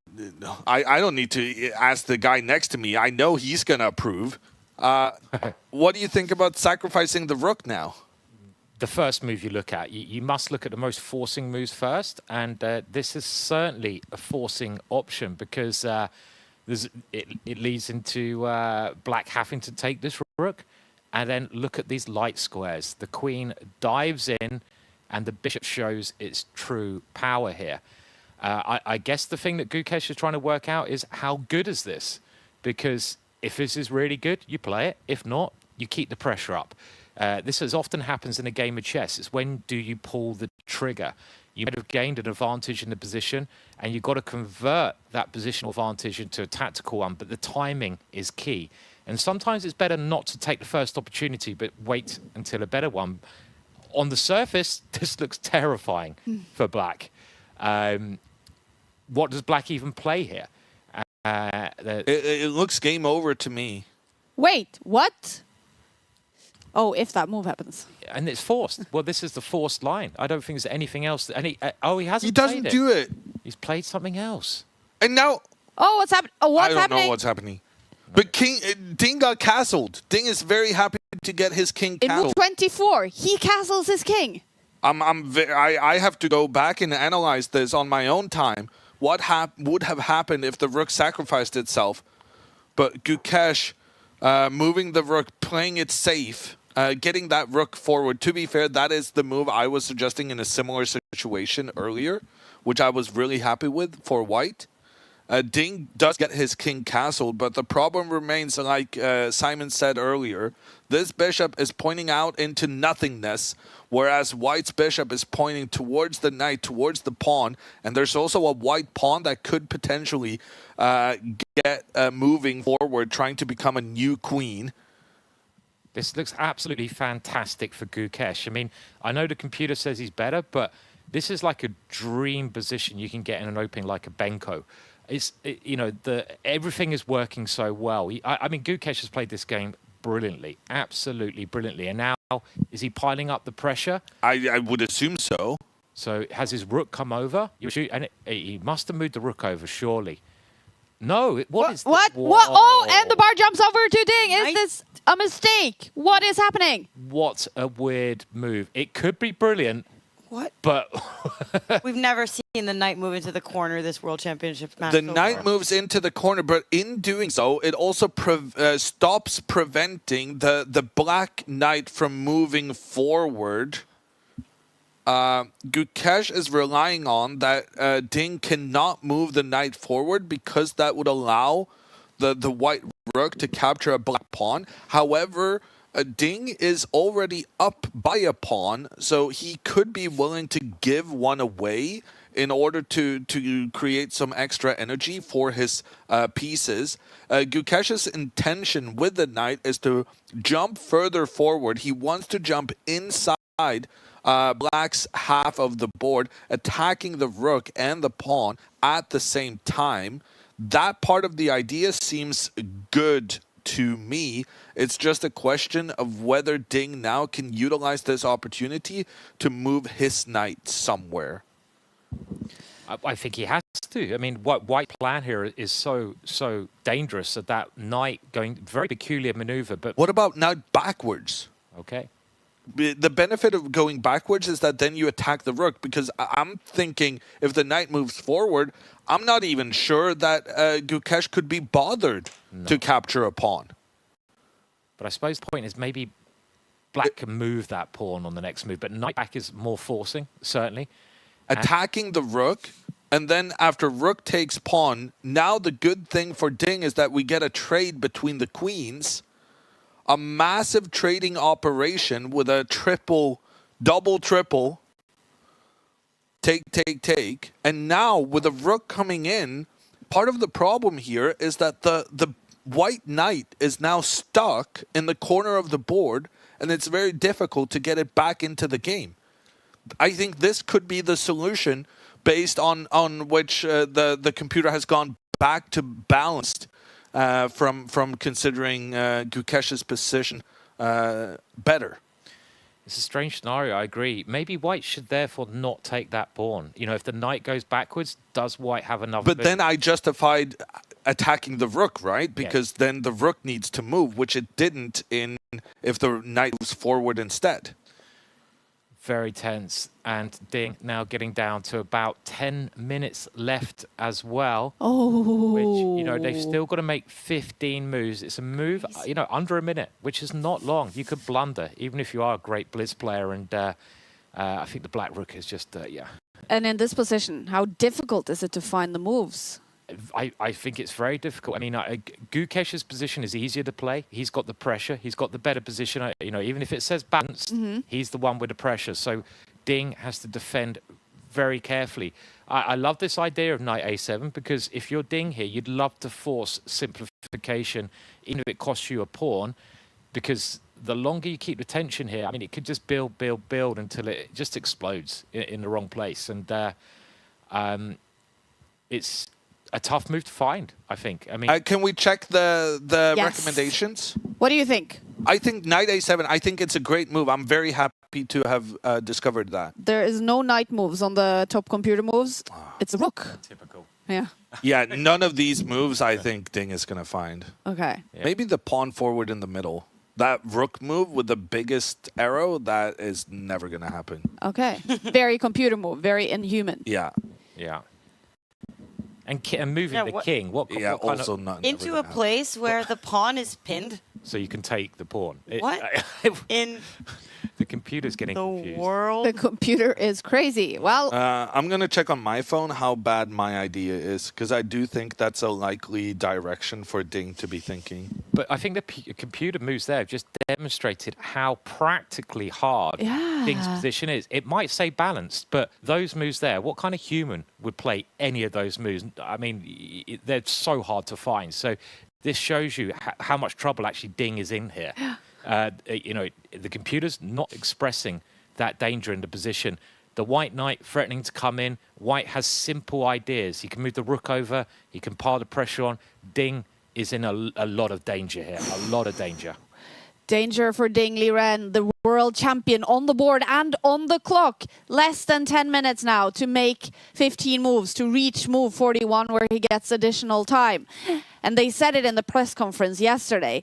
A: I don't need to ask the guy next to me. I know he's going to approve. What do you think about sacrificing the rook now?
B: The first move you look at, you must look at the most forcing moves first, and this is certainly a forcing option because it leads into black having to take this rook, and then look at these light squares. The queen dives in, and the bishop shows its true power here. I guess the thing that Gukesh is trying to work out is how good is this? Because if this is really good, you play it. If not, you keep the pressure up. This as often happens in a game of chess. It's when do you pull the trigger? You might have gained an advantage in the position, and you've got to convert that positional advantage into a tactical one, but the timing is key. And sometimes it's better not to take the first opportunity, but wait until a better one. On the surface, this looks terrifying for black. What does black even play here?
A: It looks game over to me.
C: Wait, what? Oh, if that move happens.
B: And it's forced. Well, this is the forced line. I don't think there's anything else. And he hasn't.
A: He doesn't
B: played
A: do it.
B: He's played something else.
A: And now
C: Oh, what's happening? Oh, what's
A: I don't
C: happening?
A: know what's happening. But Ding got castled. Ding is very happy to get his king
C: In move
A: castled.
C: 24, he castles his king.
A: I have to go back and analyze this on my own time. What would have happened if the rook sacrificed itself? But Gukesh moving the rook, playing it safe, getting that rook forward. To be fair, that is the move I was suggesting in a similar situation earlier, which I was really happy with for white. Ding does get his king castled, but the problem remains, like Simon said earlier, this bishop is pointing out into nothingness, whereas white's bishop is pointing towards the knight, towards the pawn, and there's also a white pawn that could potentially get moving forward, trying to become a new queen.
B: This looks absolutely fantastic for Gukesh. I mean, I know the computer says he's better, but this is like a dream position you can get in an opening like a Benko. Everything is working so well. I mean, Gukesh has played this game brilliantly, absolutely brilliantly. And now, is he piling up the pressure?
A: I would assume so.
B: So has his rook come over? He must have moved the rook over, surely. No, what is this?
C: What? Oh, and the bar jumps over to Ding. Is this a mistake? What is happening?
B: What a weird move. It could be brilliant.
D: What?
B: But
D: We've never seen the knight move into the corner this World Championship match.
A: The
D: so
A: knight
D: far.
A: moves into the corner, but in doing so, it also stops preventing the black knight from moving forward. Gukesh is relying on that Ding cannot move the knight forward because that would allow the white rook to capture a black pawn. However, Ding is already up by a pawn, so he could be willing to give one away in order to create some extra energy for his pieces. Gukesh's intention with the knight is to jump further forward. He wants to jump inside black's half of the board, attacking the rook and the pawn at the same time. That part of the idea seems good to me. It's just a question of whether Ding now can utilize this opportunity to move his knight somewhere.
B: I think he has to. I mean, white plan here is so dangerous that knight going very peculiar maneuver. But
A: What about knight backwards?
B: okay,
A: the benefit of going backwards is that then you attack the rook, because I'm thinking if the knight moves forward, I'm not even sure that Gukesh could be bothered to capture a pawn.
B: But I suppose the point is maybe black can move that pawn on the next move, but knight back is more forcing, certainly.
A: Attacking the rook, and then after rook takes pawn, now the good thing for Ding is that we get a trade between the queens. A massive trading operation with a double triple, take. And now with the rook coming in, part of the problem here is that the white knight is now stuck in the corner of the board, and it's very difficult to get it back into the game. I think this could be the solution based on which the computer has gone back to balanced. From considering Gukesh's position better.
B: It's a strange scenario, I agree. Maybe white should therefore not take that pawn. You know, if the knight goes backwards, does white have enough?
A: But then I justified attacking the rook, right? Because then the rook needs to move, which it didn't if the knight moves forward instead.
B: Very tense. And Ding now getting down to about 10 minutes left as well.
C: Oh.
B: Which, you know, they've still got to make 15 moves. It's a move, you know, under a minute, which is not long. You could blunder, even if you are a great blitz player. And I think the black rook is just, yeah.
C: And in this position, how difficult is it to find the moves?
B: I think it's very difficult. I mean, Gukesh's position is easier to play. He's got the pressure. He's got the better position. You know, even if it says balanced, he's the one with the pressure. So Ding has to defend very carefully. I love this idea of knight a7, because if you're Ding here, you'd love to force simplification, even if it costs you a pawn, because the longer you keep the tension here, I mean, it could just build until it just explodes in the wrong place. And it's a tough move to find, I think. I mean,
A: can we check the recommendations?
C: What do you think?
A: I think knight a7, I think it's a great move. I'm very happy to have discovered that.
C: There is no knight moves on the top computer moves. It's a rook.
B: typical.
C: Yeah.
A: Yeah, none of these moves I think Ding is going to find.
C: Okay.
B: Yeah.
A: Maybe the pawn forward in the middle. That rook move with the biggest arrow, that is never going to happen.
C: Okay. Very computer move. Very inhuman.
A: Yeah.
B: Yeah. And moving the king, what kind
A: also
B: of,
A: not
D: Into a place where the pawn is pinned.
B: so you can take the pawn.
D: What? In
B: The computer's getting
D: the
B: confused.
D: world?
C: The computer is crazy. Well,
A: I'm going to check on my phone how bad my idea is, because I do think that's a likely direction for Ding to be thinking.
B: But I think the computer moves there have just demonstrated how practically hard Ding's position is. It might say balanced, but those moves there, what kind of human would play any of those moves? I mean, they're so hard to find. So this shows you how much trouble actually Ding is in here. You know, the computer's not expressing that danger in the position. The white knight threatening to come in. White has simple ideas. He can move the rook over. He can pile the pressure on. Ding is in a lot of danger here. A lot of danger.
C: danger for Ding Liren, the world champion, on the board and on the clock. Less than 10 minutes now to make 15 moves, to reach move 41 where he gets additional time. And they said it in the press conference yesterday.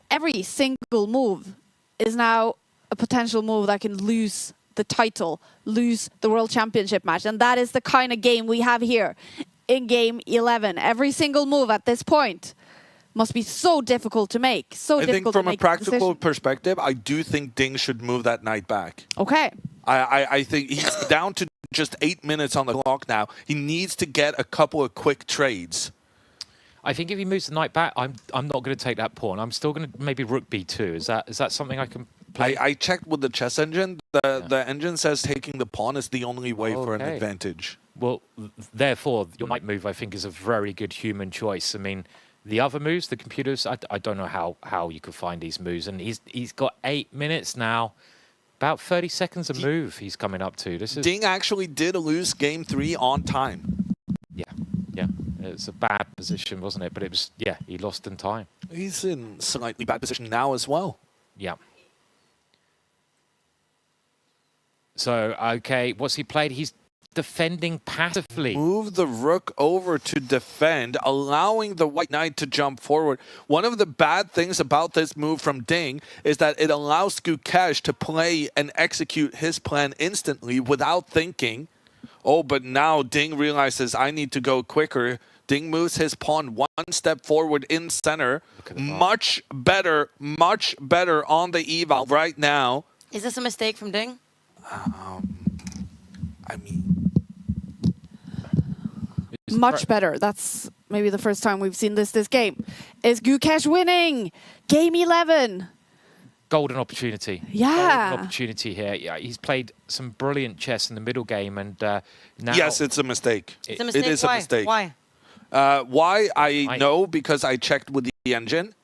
C: Every single move is now a potential move that can lose the title, lose the world championship match. And that is the kind of game we have here in game 11. Every single move at this point must be so difficult to make. So
A: I
C: difficult
A: think from
C: to
A: a
C: make
A: practical perspective, I do think Ding should move that knight back.
C: Okay.
A: I think he's down to just 8 minutes on the clock now. He needs to get a couple of quick trades.
B: I think if he moves the knight back, I'm not going to take that pawn. I'm still going to maybe rook b2. Is that something I can play?
A: I checked with the chess engine. The engine says taking the pawn is the only way for an advantage.
B: Well, therefore, your knight move, I think, is a very good human choice. I mean, the other moves, the computers, I don't know how you could find these moves. And he's got 8 minutes now. About 30 seconds a move he's coming up to. This is
A: Ding actually did lose game 3 on time.
B: Yeah. It's a bad position, wasn't it? But it was, yeah, he lost in time.
A: He's in slightly bad position now as well.
B: Yeah. So, okay, what's he played? He's defending passively.
A: Move the rook over to defend, allowing the white knight to jump forward. One of the bad things about this move from Ding is that it allows Gukesh to play and execute his plan instantly without thinking. Oh, but now Ding realizes I need to go quicker. Ding moves his pawn one step forward in center. Much better on the eval right now.
D: Is this a mistake from Ding?
A: I mean,
C: Much better. That's maybe the first time we've seen this game. Is Gukesh winning? Game 11.
B: Golden opportunity.
C: Yeah.
B: Golden opportunity here. Yeah, he's played some brilliant chess in the middle game, and now
A: yes, it's a mistake.
D: It's a mistake.
A: It is
D: Why?
A: a mistake.
D: Why?
A: Why? I know because I checked with the engine.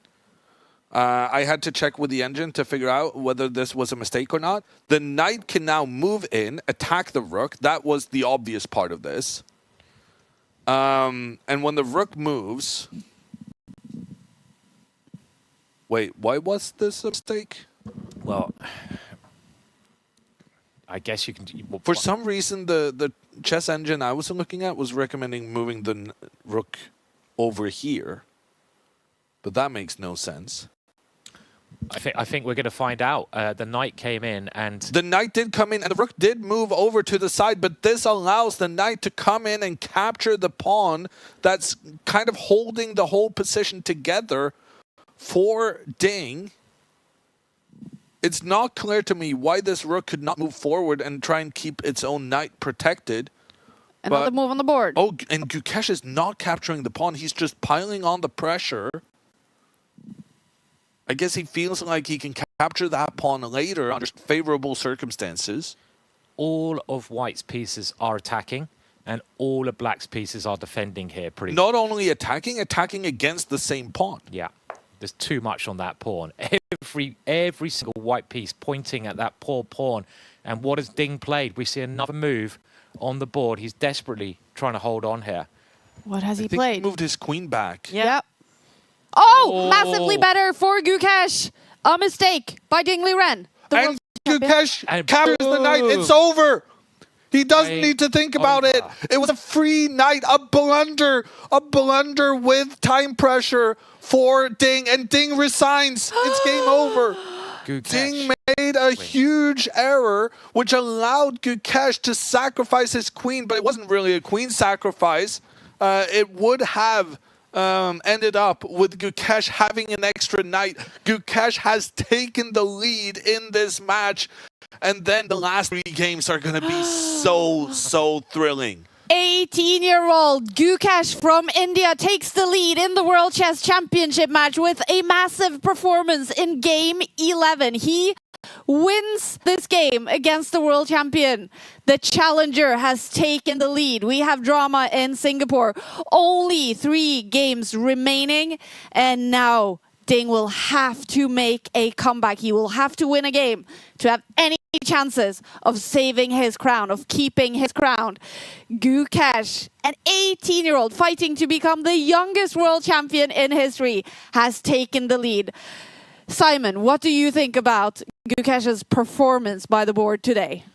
A: I had to check with the engine to figure out whether this was a mistake or not. The knight can now move in, attack the rook. That was the obvious part of this. And when the rook moves... Wait, why was this a mistake?
B: Well, I guess you can...
A: For some reason, the chess engine I was looking at was recommending moving the rook over here. But that makes no sense.
B: I think we're going to find out. The knight came in and...
A: The knight did come in and the rook did move over to the side, but this allows the knight to come in and capture the pawn that's kind of holding the whole position together for Ding. It's not clear to me why this rook could not move forward and try and keep its own knight protected.
C: Another move on the board.
A: Oh, and Gukesh is not capturing the pawn. He's just piling on the pressure. I guess he feels like he can capture that pawn later under favorable circumstances.
B: All of White's pieces are attacking, and all of Black's pieces are defending here.
A: Not only attacking against the same pawn.
B: Yeah, there's too much on that pawn. Every single White piece pointing at that poor pawn. And what has Ding played? We see another move on the board. He's desperately trying to hold on here.
C: What has he
A: I think
C: played?
A: He moved his queen back.
C: Yep. Oh, massively better for Gukesh. A mistake by Ding Liren.
A: And Gukesh captures the knight. It's over. He doesn't need to think about it. It was a free knight, a blunder with time pressure for Ding, and Ding resigns. It's game over.
B: Gukesh.
A: Ding made a huge error, which allowed Gukesh to sacrifice his queen, but it wasn't really a queen sacrifice. It would have ended up with Gukesh having an extra knight. Gukesh has taken the lead in this match, and then the last 3 games are going to be so thrilling.
C: 18-year-old Gukesh from India takes the lead in the World Chess Championship match with a massive performance in Game 11. He wins this game against the world champion. The challenger has taken the lead. We have drama in Singapore. Only 3 games remaining, and now Ding will have to make a comeback. He will have to win a game to have any chances of saving his crown, of keeping his crown. Gukesh, an 18-year-old fighting to become the youngest world champion in history, has taken the lead. Simon, what do you think about Gukesh's performance by the board today?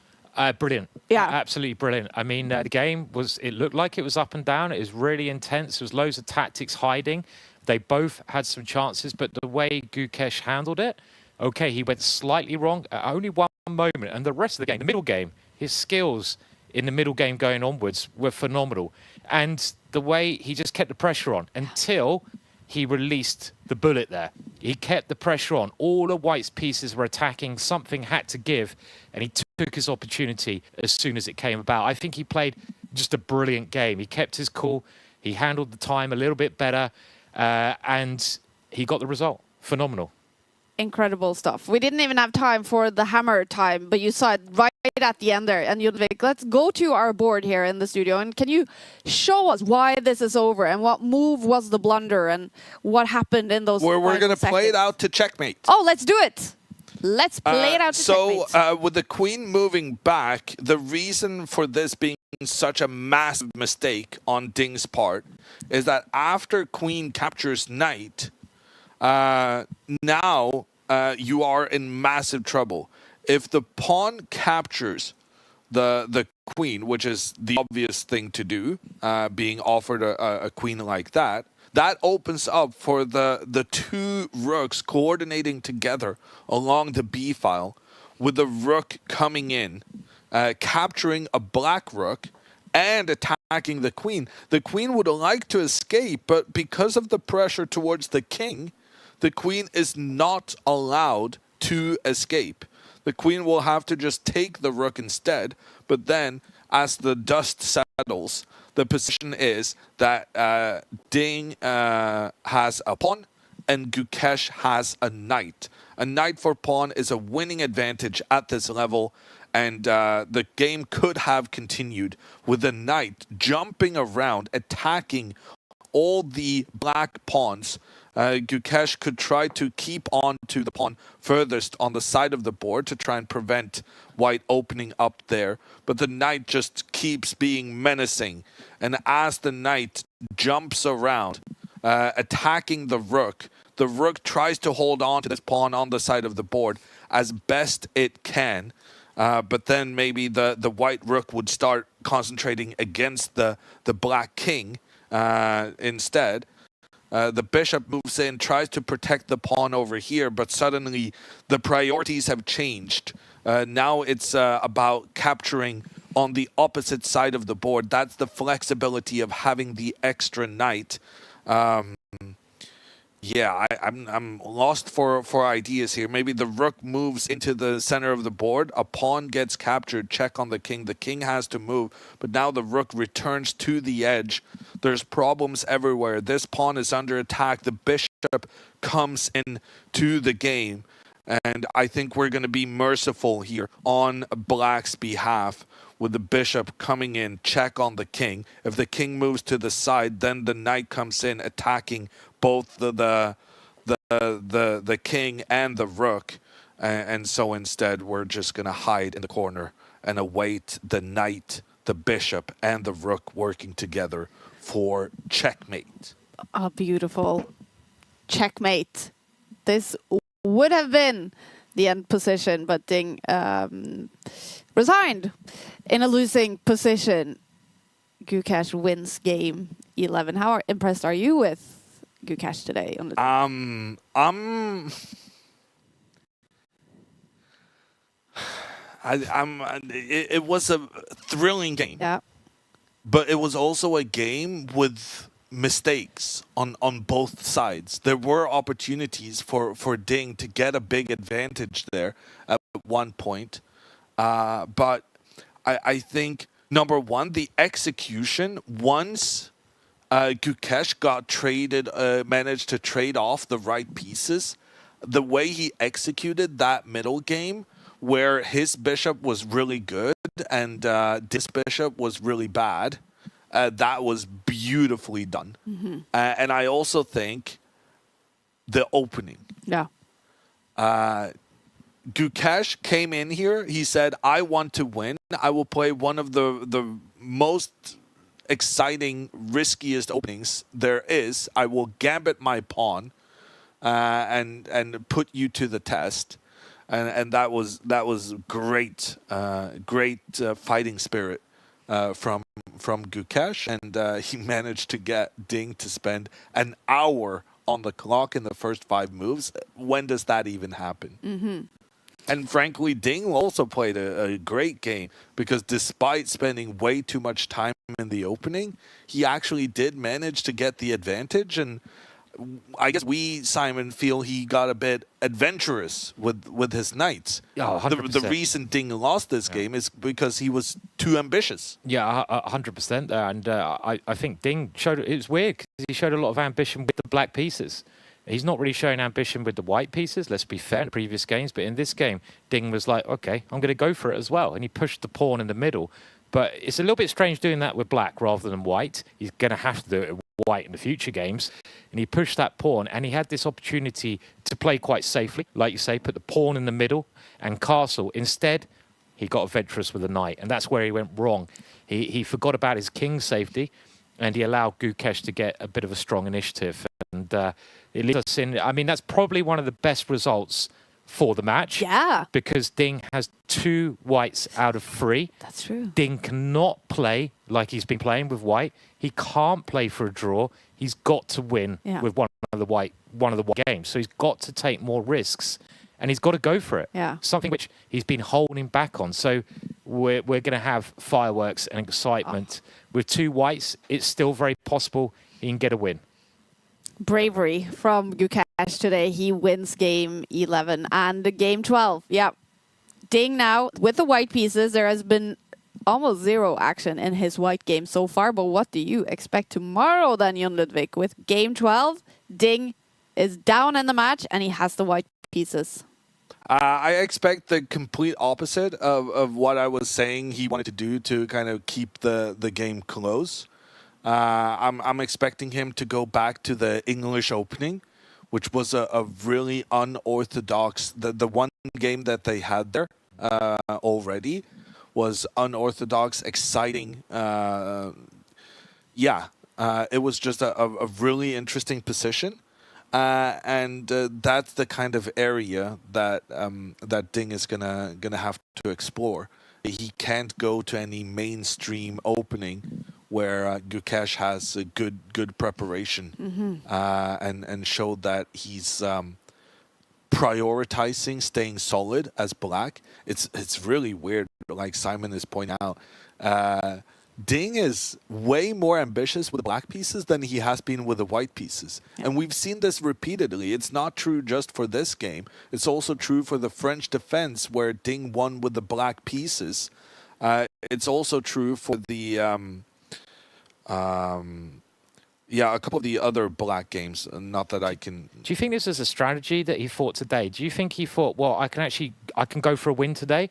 B: Brilliant.
C: Yeah.
B: Absolutely brilliant. I mean, the game it looked like it was up and down. It was really intense. There was loads of tactics hiding. They both had some chances, but the way Gukesh handled it, okay, he went slightly wrong at only one moment. And the rest of the game, the middle game, his skills in the middle game going onwards were phenomenal. And the way he just kept the pressure on until he released the bullet there. He kept the pressure on. All of White's pieces were attacking. Something had to give, and he took his opportunity as soon as it came about. I think he played just a brilliant game. He kept his cool. He handled the time a little bit better, and he got the result. Phenomenal.
C: Incredible stuff. We didn't even have time for the hammer time, but you saw it right at the end there. And Ludvig, let's go to our board here in the studio. And can you show us why this is over and what move was the blunder and what happened in those
A: We're going to play it
C: seconds?
A: out to checkmate.
C: Oh, let's do it. Let's play it out to checkmate.
A: With the queen moving back, the reason for this being such a massive mistake on Ding's part is that after queen captures knight, now you are in massive trouble. If the pawn captures the queen, which is the obvious thing to do, being offered a queen like that, that opens up for the two rooks coordinating together along the b file, with the rook coming in, capturing a black rook and attacking the queen. The queen would like to escape, but because of the pressure towards the king, the queen is not allowed to escape. The queen will have to just take the rook instead, but then as the dust settles, the position is that Ding has a pawn and Gukesh has a knight. A knight for pawn is a winning advantage at this level, and the game could have continued with the knight jumping around, attacking all the black pawns. Gukesh could try to keep on to the pawn furthest on the side of the board to try and prevent white opening up there. But the knight just keeps being menacing. And as the knight jumps around, attacking the rook tries to hold on to this pawn on the side of the board as best it can. But then maybe the white rook would start concentrating against the black king instead. The bishop moves in, tries to protect the pawn over here, but suddenly the priorities have changed. Now it's about capturing on the opposite side of the board. That's the flexibility of having the extra knight. Yeah, I'm lost for ideas here. Maybe the rook moves into the center of the board. A pawn gets captured. Check on the king. The king has to move, but now the rook returns to the edge. There's problems everywhere. This pawn is under attack. The bishop comes in to the game, and I think we're going to be merciful here on black's behalf with the bishop coming in. Check on the king. If the king moves to the side, then the knight comes in, attacking both the king and the rook, and so instead we're just gonna hide in the corner and await the knight, the bishop, and the rook working together for checkmate.
C: A beautiful checkmate. This would have been the end position, but Ding resigned in a losing position. Gukesh wins game 11. How impressed are you with Gukesh today?
A: It was a thrilling game.
C: Yeah.
A: But it was also a game with mistakes on both sides. There were opportunities for Ding to get a big advantage there at one point. But I think, number one, the execution, once Gukesh managed to trade off the right pieces, the way he executed that middle game, where his bishop was really good and this bishop was really bad, that was beautifully done. Mm-hmm. And I also think the opening.
C: Yeah.
A: Gukesh came in here. He said, I want to win. I will play one of the most exciting, riskiest openings there is. I will gambit my pawn and put you to the test. And that was great, fighting spirit from Gukesh, and he managed to get Ding to spend an hour on the clock in the first 5 moves. When does that even happen? Mm-hmm. And frankly, Ding also played a great game, because despite spending way too much time in the opening, he actually did manage to get the advantage. And I guess Simon, feel he got a bit adventurous with his knights.
B: Oh, 100%.
A: The reason Ding lost this game is because he was too ambitious.
B: Yeah, 100%. And I think Ding showed, it was weird because he showed a lot of ambition with the black pieces. He's not really showing ambition with the white pieces, let's be fair, in previous games. But in this game, Ding was like, okay, I'm going to go for it as well. And he pushed the pawn in the middle. But it's a little bit strange doing that with black rather than white. He's going to have to do it with white in the future games. And he pushed that pawn, and he had this opportunity to play quite safely. Like you say, put the pawn in the middle and castle. Instead, he got adventurous with the knight. And that's where he went wrong. He forgot about his king's safety, and he allowed Gukesh to get a bit of a strong initiative. And it leaves us in, I mean, that's probably one of the best results for the match.
C: Yeah.
B: Because Ding has 2 whites out of 3.
C: That's true.
B: Ding cannot play like he's been playing with white. He can't play for a draw. He's got to win with one of the white games. So he's got to take more risks, and he's got to go for it.
C: Yeah.
B: Something which he's been holding back on. So we're going to have fireworks and excitement. With 2 whites, it's still very possible he can get a win.
C: Bravery from Gukesh today. He wins game 11 and game 12. Yeah. Ding now with the white pieces. There has been almost 0 action in his white game so far. But what do you expect tomorrow then, Jon Ludvig? With game 12, Ding is down in the match and he has the white pieces.
A: I expect the complete opposite of what I was saying he wanted to do to kind of keep the game close. I'm expecting him to go back to the English opening, which was a really unorthodox. The one game that they had there already was unorthodox, exciting. It was just a really interesting position. And that's the kind of area that that Ding is gonna have to explore. He can't go to any mainstream opening where Gukesh has a good preparation and showed that he's prioritizing staying solid as black. It's really weird, like Simon is pointing out. Ding is way more ambitious with the black pieces than he has been with the white pieces. Yeah. And we've seen this repeatedly. It's not true just for this game. It's also true for the French defense where Ding won with the black pieces. It's also true for the a couple of the other black games. Not that I can...
B: Do you think this is a strategy that he thought today? Do you think he thought, well, I can go for a win today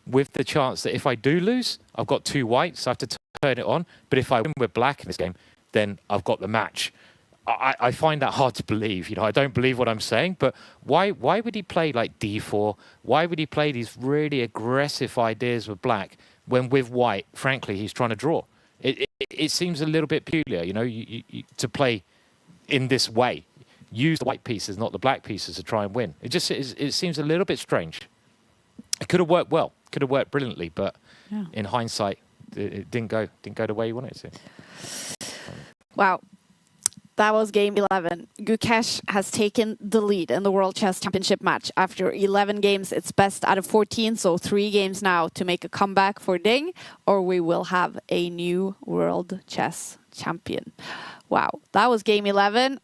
B: with the chance that if I do lose, I've got 2 whites, so I have to turn it on. But if I win with black in this game, then I've got the match. I find that hard to believe. You know, I don't believe what I'm saying. But why would he play like D4? Why would he play these really aggressive ideas with black when with white, frankly, he's trying to draw? It seems a little bit peculiar, you know, you to play in this way. Use the white pieces, not the black pieces, to try and win. It seems a little bit strange. It could have worked well, could have worked brilliantly, but in hindsight, it didn't go the way you wanted it to.
C: Wow. That was game 11. Gukesh has taken the lead in the World Chess Championship match. After 11 games, it's best out of 14, so 3 games now to make a comeback for Ding, or we will have a new World Chess Champion. Wow, that was game 11.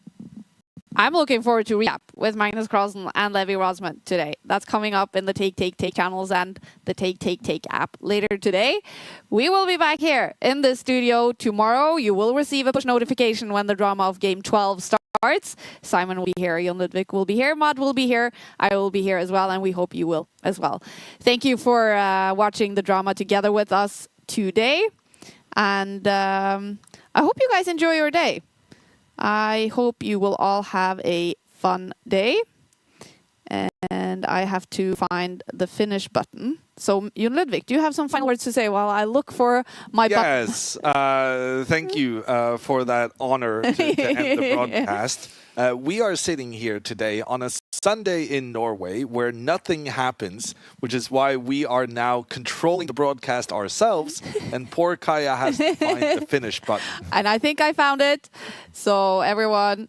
C: I'm looking forward to recap with Magnus Carlsen and Levi Rødsmoen today. That's coming up in the Take channels and the Take app later today. We will be back here in the studio tomorrow. You will receive a push notification when the drama of Game 12 starts. Simon will be here, Jon Ludvig will be here, Maud will be here, I will be here as well, and we hope you will as well. Thank you for watching the drama together with us today. And I hope you guys enjoy your day. I hope you will all have a fun day. And I have to find the finish button. So, Jon Ludvig, do you have some final words to say while I look for my button?
A: Yes, thank you for that honor to end the broadcast. We are sitting here today on a Sunday in Norway where nothing happens, which is why we are now controlling the broadcast ourselves, and poor Kaja has to find the finish button.
C: And I think I found it. So everyone,